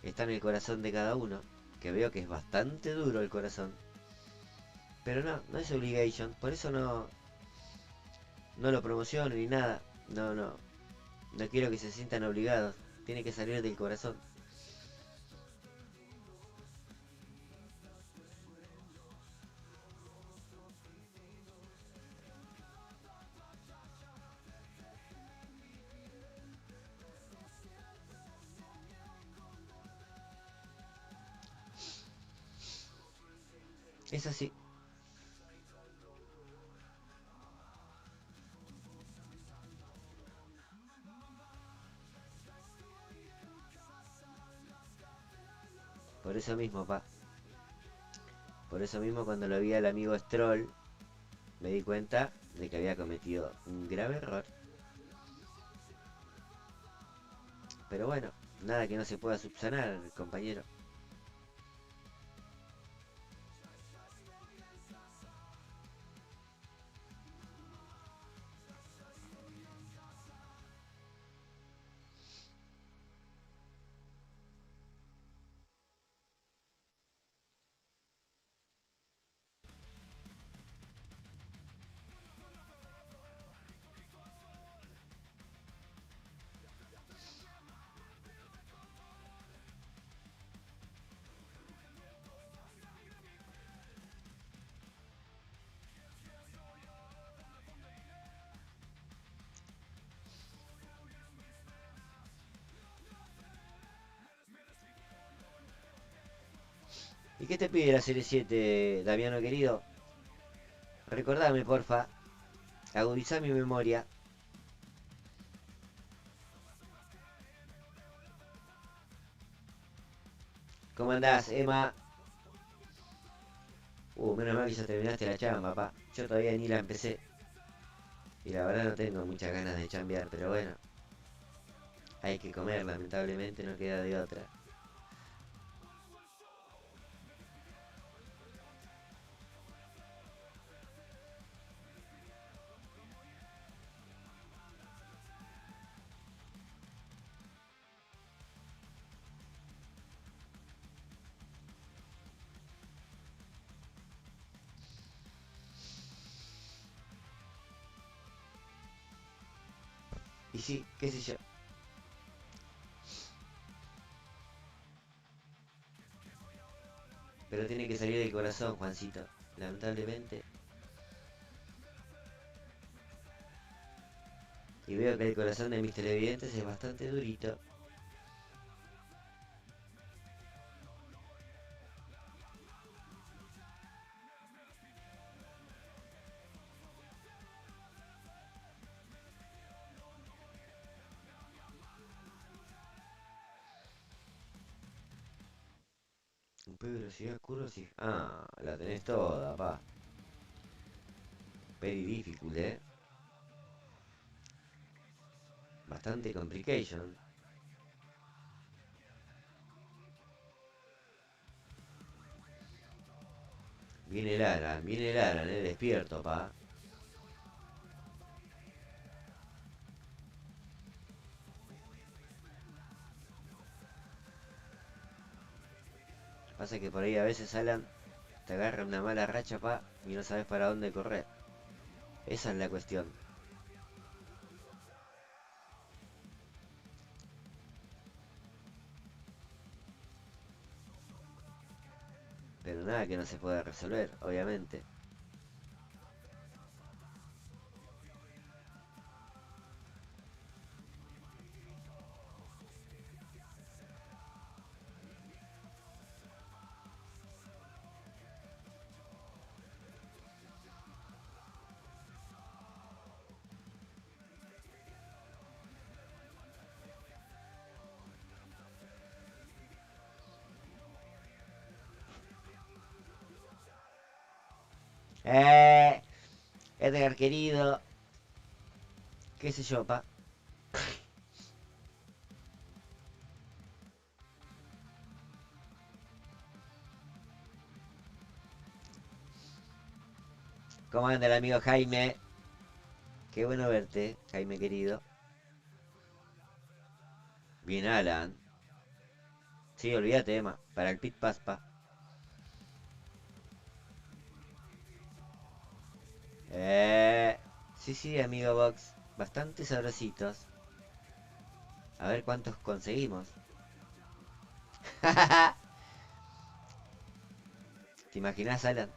Está en el corazón de cada uno. Que veo que es bastante duro el corazón. Pero no, no es obligation. Por eso no lo promociono ni nada. No quiero que se sientan obligados. Tiene que salir del corazón. Es así. Por eso mismo, pa. Por eso mismo cuando lo vi al amigo Stroll, me di cuenta de que había cometido un grave error. Pero bueno, nada que no se pueda subsanar, compañero. ¿Y qué te pide la serie 7, Damiano querido? Recordame, porfa. Agudizá mi memoria. ¿Cómo andás, Emma? Menos mal que ya terminaste la chamba, papá. Yo todavía ni la empecé. Y la verdad no tengo muchas ganas de chambear, pero bueno. Hay que comer, lamentablemente no queda de otra. Y sí, qué sé yo. Pero tiene que salir del corazón, Juancito. Lamentablemente. Y veo que el corazón de mis televidentes es bastante durito. Un poco de velocidad, curvas y... Ah, la tenés toda, pa. Very difficult, Bastante complication. Viene el Aran, despierto, pa. Pasa que por ahí a veces Alan te agarra una mala racha, pa, y no sabes para dónde correr. Esa es la cuestión. Pero nada que no se pueda resolver, obviamente. Eh, Edgar querido, qué sé yo, pa. ¿Cómo anda el amigo Jaime? Qué bueno verte, Jaime querido. Bien, Alan. Sí, olvídate, Emma. Para el Pit Pass, pa. Sí, sí, amigo Box. Bastante sabrositos. A ver cuántos conseguimos. ¿Te imaginas, Alan?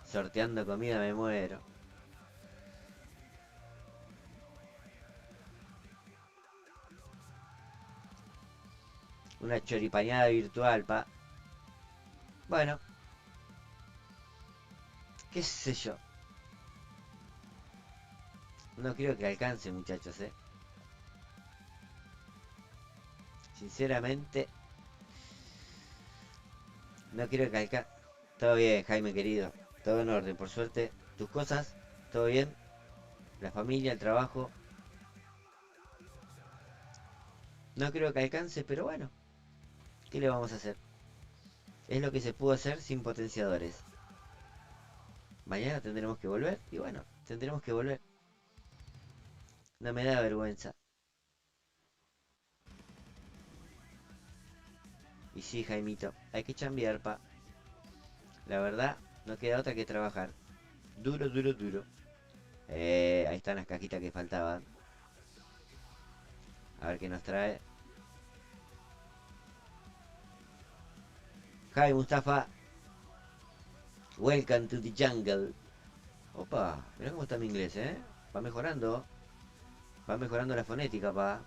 Sorteando comida me muero. Una choripañada virtual, pa. Bueno, qué sé yo. No creo que alcance, muchachos, Sinceramente, no creo que alcance. Todo bien, Jaime querido. Todo en orden, por suerte. ¿Tus cosas? ¿Todo bien? ¿La familia, el trabajo? No creo que alcance, pero bueno. ¿Qué le vamos a hacer? Es lo que se pudo hacer sin potenciadores. Mañana tendremos que volver. Y bueno, tendremos que volver. No me da vergüenza. Y sí, Jaimito, hay que chambear, pa. La verdad, no queda otra que trabajar. Duro, duro, duro. Ahí están las cajitas que faltaban. A ver qué nos trae. Hi, Mustafa. Welcome to the jungle. Opa, mirá cómo está mi inglés, Va mejorando. Va mejorando la fonética, pa.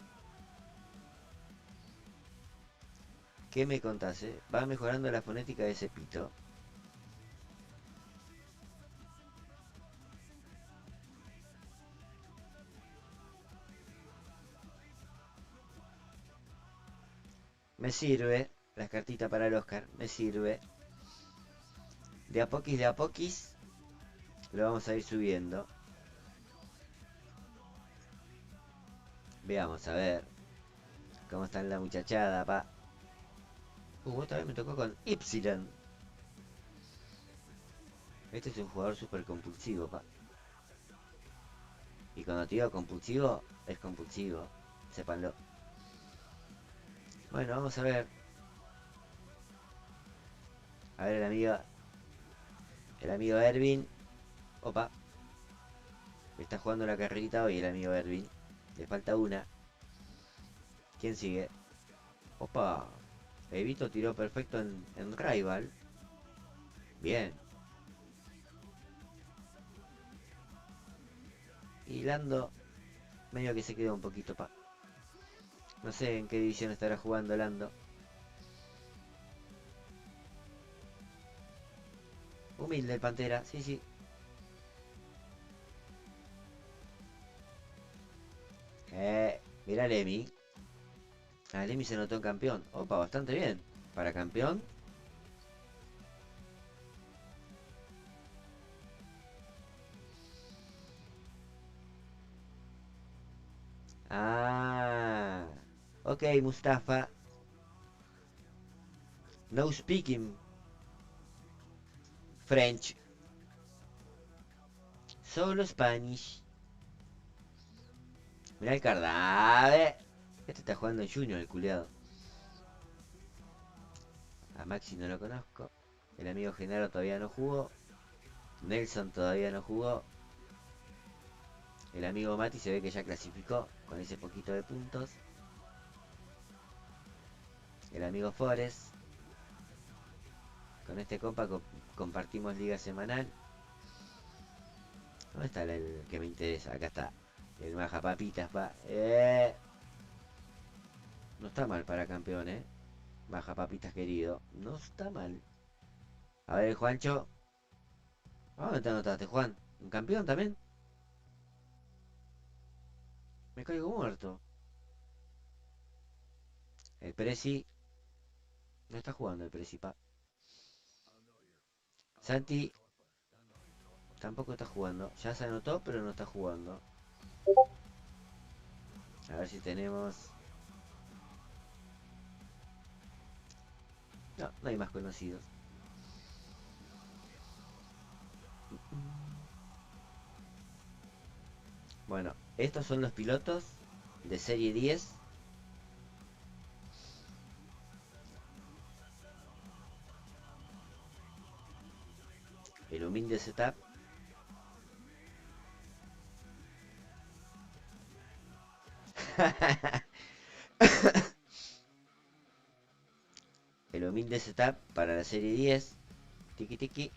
¿Qué me contás, Va mejorando la fonética de ese pito. Me sirve. Las cartitas para el Oscar. Me sirve. De a poquis. Lo vamos a ir subiendo. Veamos, a ver. Cómo está la muchachada, pa. Otra vez me tocó con Ypsilon. Este es un jugador súper compulsivo, pa. Y cuando te digo compulsivo, es compulsivo. Sépanlo. Bueno, vamos a ver. A ver el amigo. El amigo Erwin. Opa. Está jugando la carrerita hoy el amigo Erwin. Le falta una. ¿Quién sigue? Opa. Evito tiró perfecto en Rival. Bien. Y Lando medio que se quedó un poquito, pa. No sé en qué división estará jugando Lando. Humilde el Pantera, sí, sí. Mirá a Lemmy. A Lemmy se notó en campeón. Opa, bastante bien. Para campeón. Ah. Ok, Mustafa. No speaking French. Solo Spanish. Mirá el cadáver. Este está jugando en Junior, el culiado. A Maxi no lo conozco. El amigo Genaro todavía no jugó. Nelson todavía no jugó. El amigo Mati se ve que ya clasificó con ese poquito de puntos. El amigo Forest. Con este compa compartimos liga semanal. ¿Dónde está el que me interesa? Acá está. El Maja Papitas, pa. No está mal para campeón, Maja Papitas querido. No está mal. A ver, Juancho. ¿A dónde te anotaste, Juan? ¿Un campeón también? Me caigo muerto. El Prezi. No está jugando el Prezi, pa. Santi. Tampoco está jugando. Ya se anotó, pero no está jugando. A ver si tenemos... No, no hay más conocidos. Bueno, estos son los pilotos de serie 10. El humilde setup. El humilde setup para la serie 10. Tiki tiki.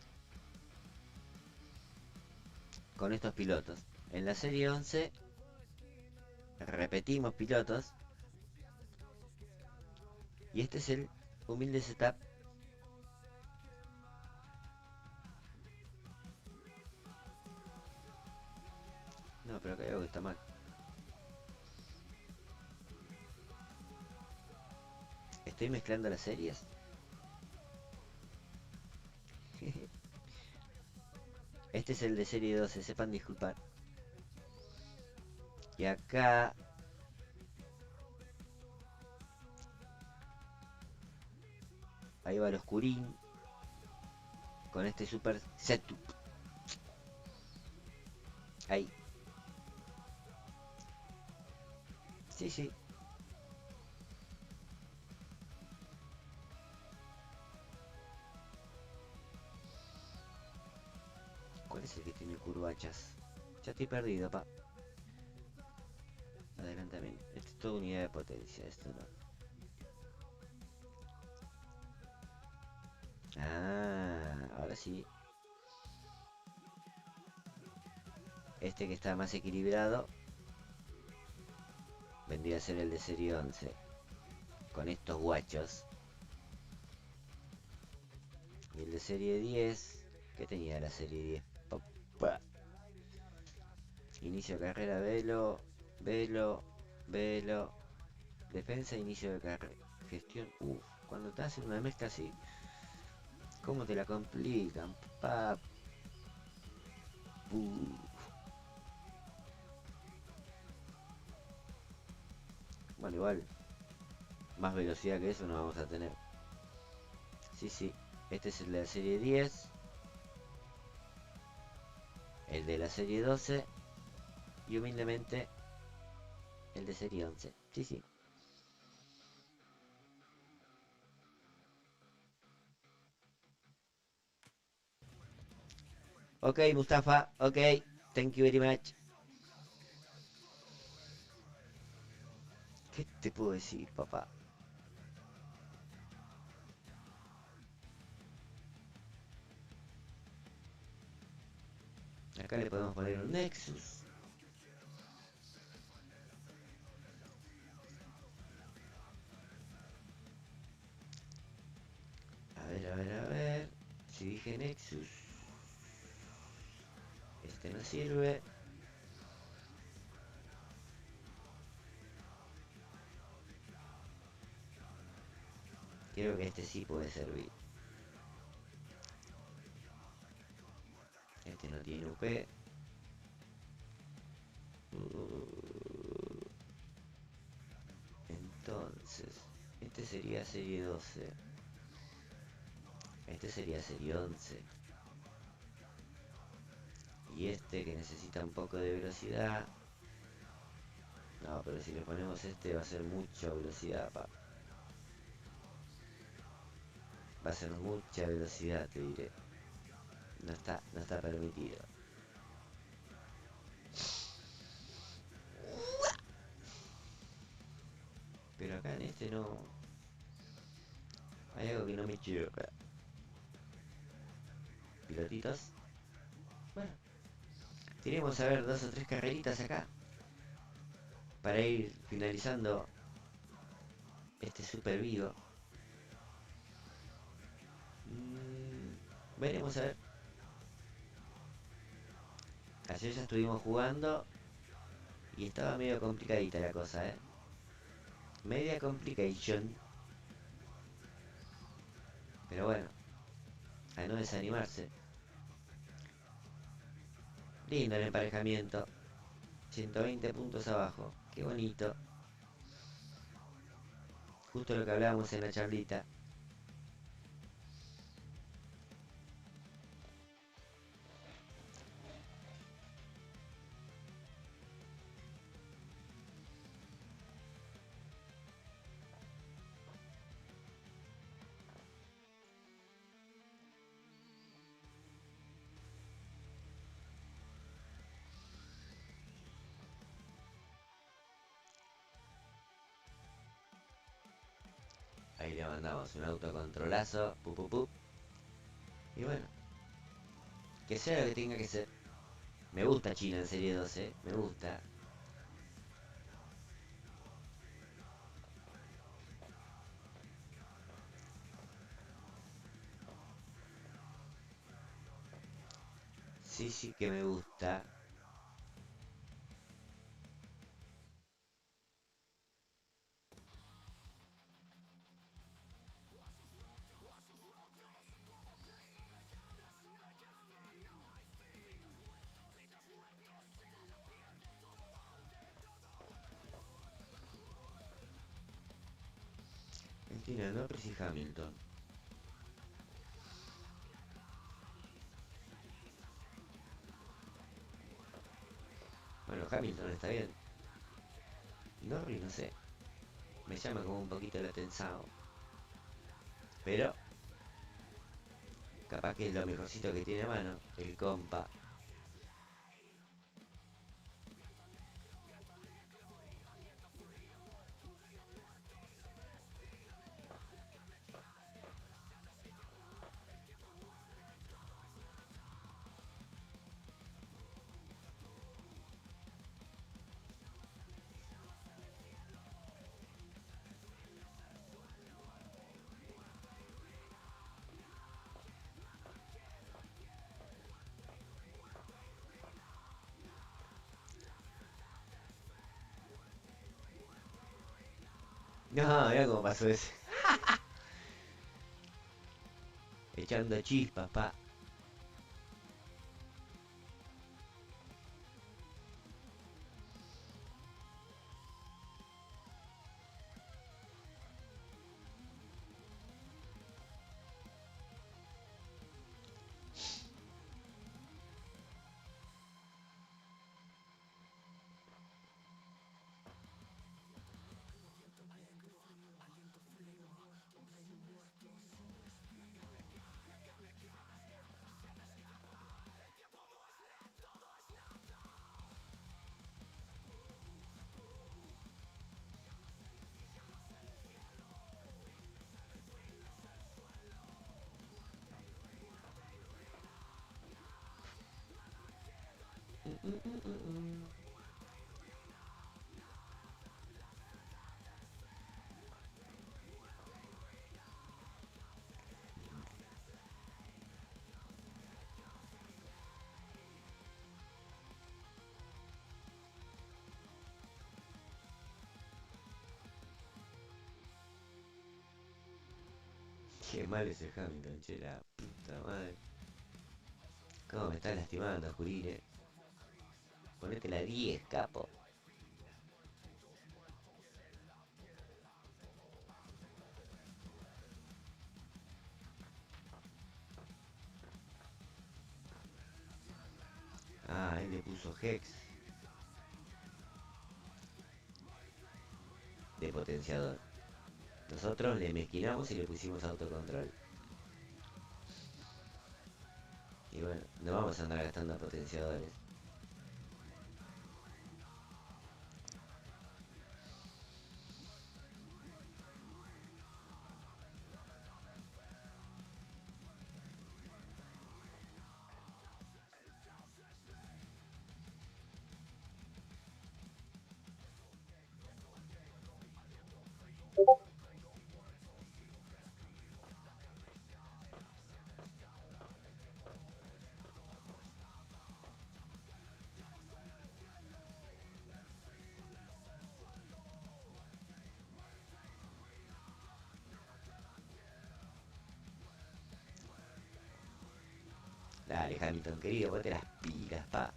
Con estos pilotos. En la serie 11 repetimos pilotos. Y este es el humilde setup. No, pero acá hay algo que está mal. Estoy mezclando las series. Este es el de serie 12, sepan disculpar. Y acá... Ahí va el oscurín. Con este super setup. Ahí. Sí, sí. ¿Cuál es el que tiene curvachas? Ya estoy perdido, pa. Adelantamiento. Esto es toda unidad de potencia, esto no. Ah, ahora sí. Este que está más equilibrado vendría a ser el de serie 11. Con estos guachos. Y el de serie 10. ¿Qué tenía la serie 10? Papá. Inicio de carrera, velo. Velo. Velo. Defensa, inicio de carrera. Gestión. Cuando te hacen una mezcla así. ¿Cómo te la complican, papá? Bueno, igual. Más velocidad que eso no vamos a tener. Sí, sí. Este es el de la serie 10. El de la serie 12. Y humildemente el de serie 11. Sí, sí. Ok, Mustafa. Ok. Thank you very much. ¿Qué te puedo decir, papá? Acá le podemos poner un Nexus. A ver, a ver, a ver. Si dije Nexus. Este no sirve. Creo que este sí puede servir. Este no tiene UP. Este sería serie 12. Este sería serie 11. Y este que necesita un poco de velocidad. No, pero si le ponemos este va a ser mucha velocidad, pa. Va a ser mucha velocidad, te diré. No está permitido. Pero acá en este no. Hay algo que no me choca. Pilotitos. Bueno. Tenemos a ver 2 o 3 carreritas acá. Para ir finalizando este super vivo. Veremos a ver. Ayer ya estuvimos jugando. Y estaba medio complicadita la cosa, media complication. Pero bueno, a no desanimarse. Lindo el emparejamiento. 120 puntos abajo. Qué bonito. Justo lo que hablábamos en la charlita. Ahí le mandamos un autocontrolazo. Pu, pu, pu. Y bueno. Que sea lo que tenga que ser. Me gusta China en serie 12. Me gusta. Sí que me gusta. Argentina, Norris y Hamilton. Bueno, Hamilton está bien. Norris no sé. Me llama como un poquito la atención. Pero capaz que es lo mejorcito que tiene a mano. El compa. No, mira cómo pasó ese. Echando chispas, pa. Qué mal ese Hamilton, che, la puta madre. Cómo me está lastimando, Jurire. Ponete la 10, capo. Ah, él le puso Hex de potenciador. Nosotros le mezquinamos y le pusimos autocontrol. Y bueno, no vamos a andar gastando potenciadores. Dale, Hamilton, querido, ponte las pilas, pa.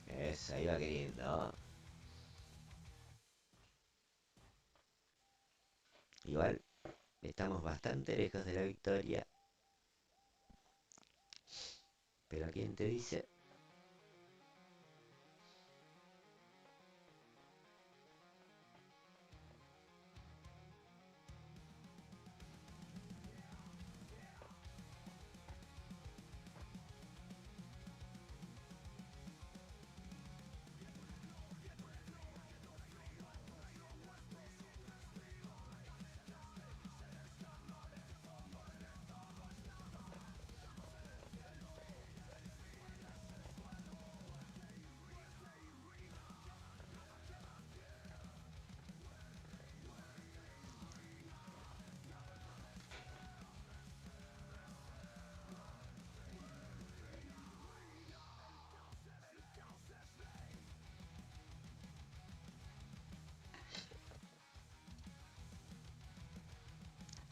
Eso, ahí va queriendo. Igual, estamos bastante lejos de la victoria. Pero ¿quién te dice?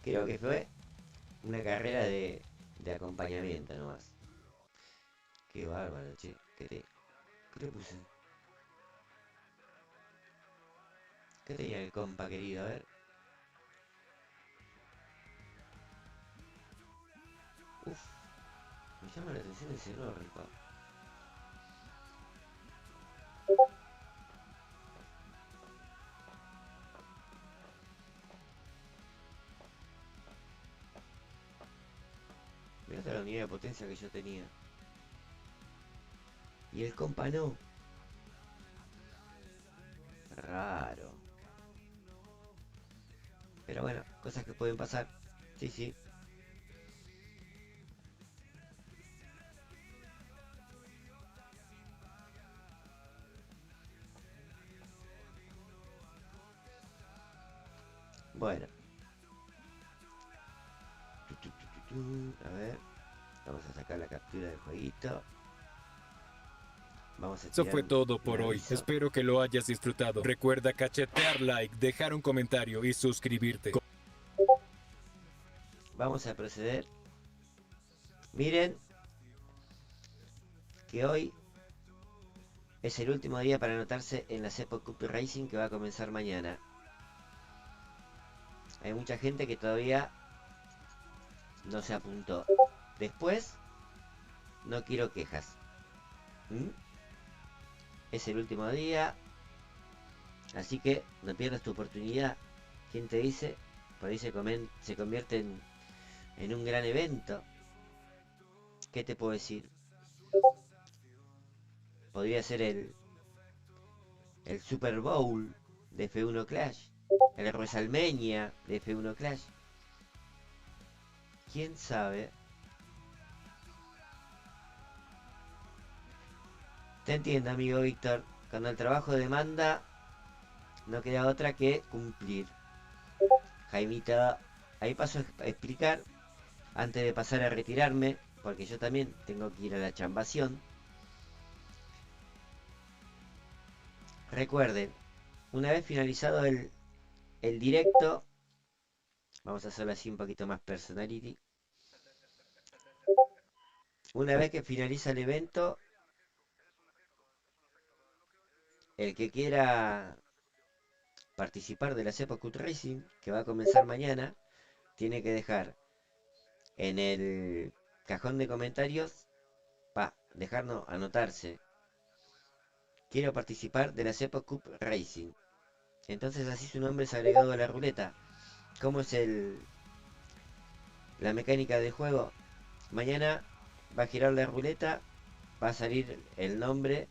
Creo que fue una carrera de acompañamiento nomás. Qué bárbaro, che. ¿Qué le puse? ¿Qué tenía el compa, querido? A ver. Uf, me llama la atención ese error, pa. Mirá hasta la unidad de potencia que yo tenía. Y el compa no. Raro. Pero bueno, cosas que pueden pasar. Sí, sí. Bueno. A ver. Vamos a sacar la captura del jueguito. Vamos a Eso tirar fue todo por un hoy. aviso. Espero que lo hayas disfrutado. Recuerda cachetear like, dejar un comentario y suscribirte. Vamos a proceder. Miren que hoy es el último día para anotarse en la Cepo Cup Racing que va a comenzar mañana. Hay mucha gente que todavía no se apuntó. Después, no quiero quejas. ¿Mm? Es el último día. Así que no pierdas tu oportunidad. ¿Quién te dice? Por ahí se convierte en un gran evento. ¿Qué te puedo decir? Podría ser el Super Bowl de F1 Clash. El WrestleMania de F1 Clash. ¿Quién sabe? Te entiendo, amigo Víctor. Cuando el trabajo demanda, no queda otra que cumplir. Jaimita, ahí paso a explicar, antes de pasar a retirarme, porque yo también tengo que ir a la chambación. Recuerden, una vez finalizado el directo, vamos a hacerlo así un poquito más personality. Una vez que finaliza el evento, el que quiera participar de la Cepo Cut Racing, que va a comenzar mañana, tiene que dejar en el cajón de comentarios, dejarnos anotarse: quiero participar de la Cepo Cup Racing. Entonces así su nombre es agregado a la ruleta. ¿Cómo es la mecánica del juego? Mañana va a girar la ruleta, va a salir el nombre,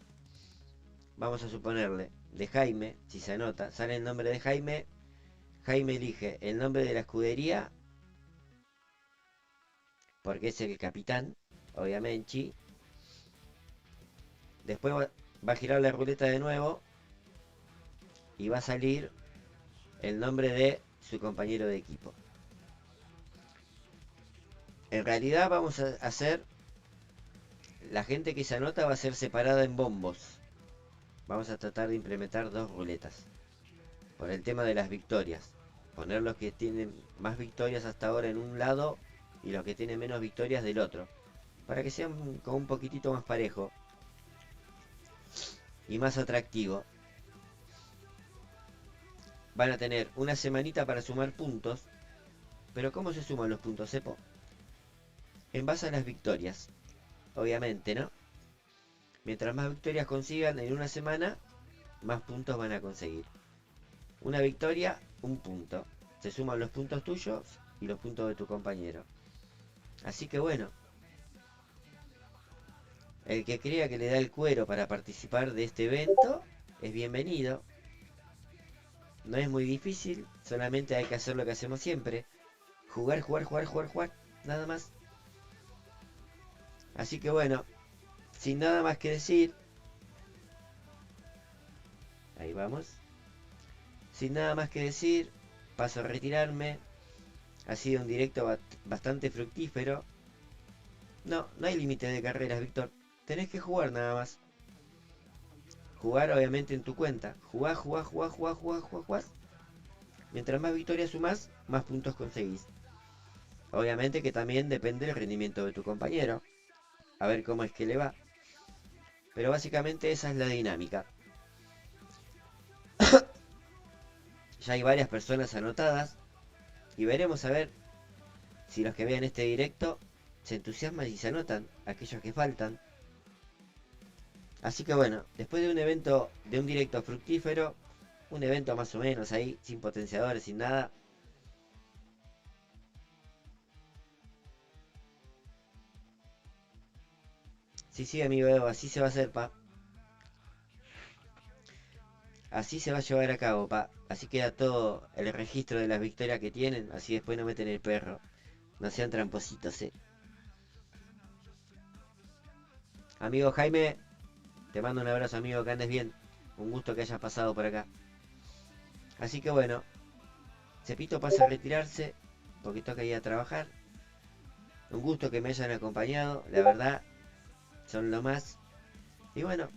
vamos a suponerle, de Jaime. Si se anota, sale el nombre de Jaime. Jaime elige el nombre de la escudería, porque es el capitán, obviamente. Después va a girar la ruleta de nuevo y va a salir el nombre de su compañero de equipo. En realidad vamos a hacer, la gente que se anota va a ser separada en bombos. Vamos a tratar de implementar 2 ruletas por el tema de las victorias. Poner los que tienen más victorias hasta ahora en un lado y los que tienen menos victorias del otro, para que sea como un poquitito más parejo y más atractivo. Van a tener una semanita para sumar puntos. Pero ¿cómo se suman los puntos, Cepo? En base a las victorias, obviamente, ¿no? Mientras más victorias consigan en una semana, más puntos van a conseguir. Una victoria, un punto. Se suman los puntos tuyos y los puntos de tu compañero. Así que bueno, el que crea que le da el cuero para participar de este evento es bienvenido. No es muy difícil, solamente hay que hacer lo que hacemos siempre: jugar, nada más. Así que bueno, sin nada más que decir, ahí vamos. Sin nada más que decir, paso a retirarme. Ha sido un directo bastante fructífero. No hay límite de carreras, Víctor. Tenés que jugar nada más. Jugar obviamente en tu cuenta. Jugás. Mientras más victorias sumás, más puntos conseguís. Obviamente que también depende del rendimiento de tu compañero. A ver cómo es que le va. Pero básicamente esa es la dinámica. Ya hay varias personas anotadas. Y veremos a ver si los que vean este directo se entusiasman y se anotan, aquellos que faltan. Así que bueno, después de un evento, de un directo fructífero, un evento más o menos ahí, sin potenciadores, sin nada. Sí, amigo Evo, así se va a hacer, pa. Así se va a llevar a cabo, pa. Así queda todo el registro de las victorias que tienen. Así después no meten el perro. No sean trampositos, Amigo Jaime, te mando un abrazo, amigo, que andes bien. Un gusto que hayas pasado por acá. Así que bueno, Cepito pasa a retirarse porque toca ir a trabajar. Un gusto que me hayan acompañado, la verdad, son lo más. Y bueno,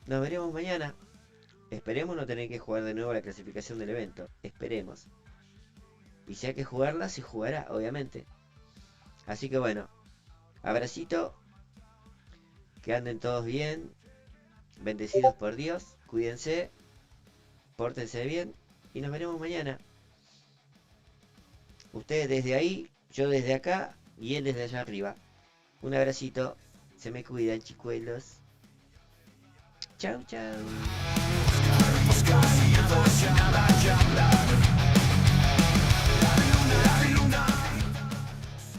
nos veremos mañana. Esperemos no tener que jugar de nuevo la clasificación del evento. Esperemos. Y si hay que jugarla, se jugará, obviamente. Así que bueno, abracito. Que anden todos bien. Bendecidos por Dios. Cuídense. Pórtense bien. Y nos veremos mañana. Ustedes desde ahí, yo desde acá y él desde allá arriba. Un abracito. Se me cuidan, chicuelos. Chau, chau.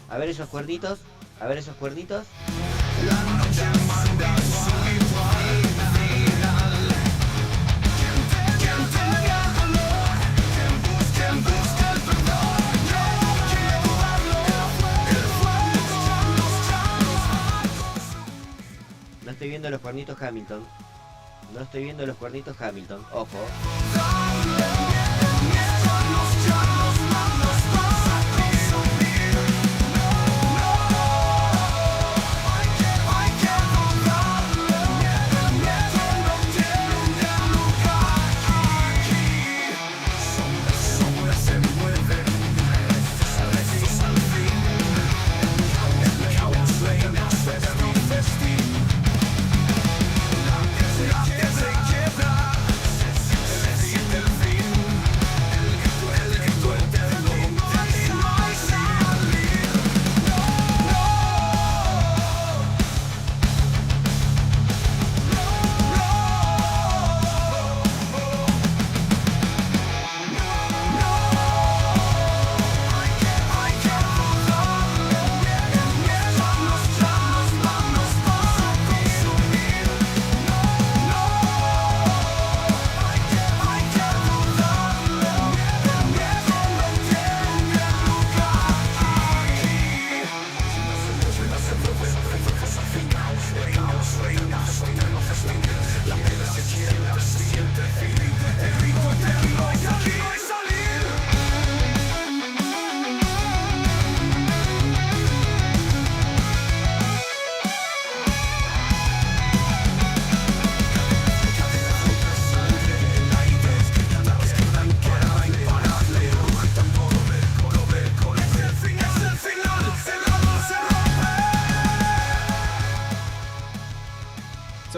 A ver esos cuernitos. A ver esos cuernitos. No estoy viendo los cuernitos Hamilton. No estoy viendo los cuernitos Hamilton. Ojo.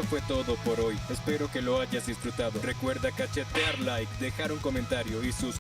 fue todo por hoy. Espero que lo hayas disfrutado. Recuerda cachetear like, dejar un comentario y suscribirte.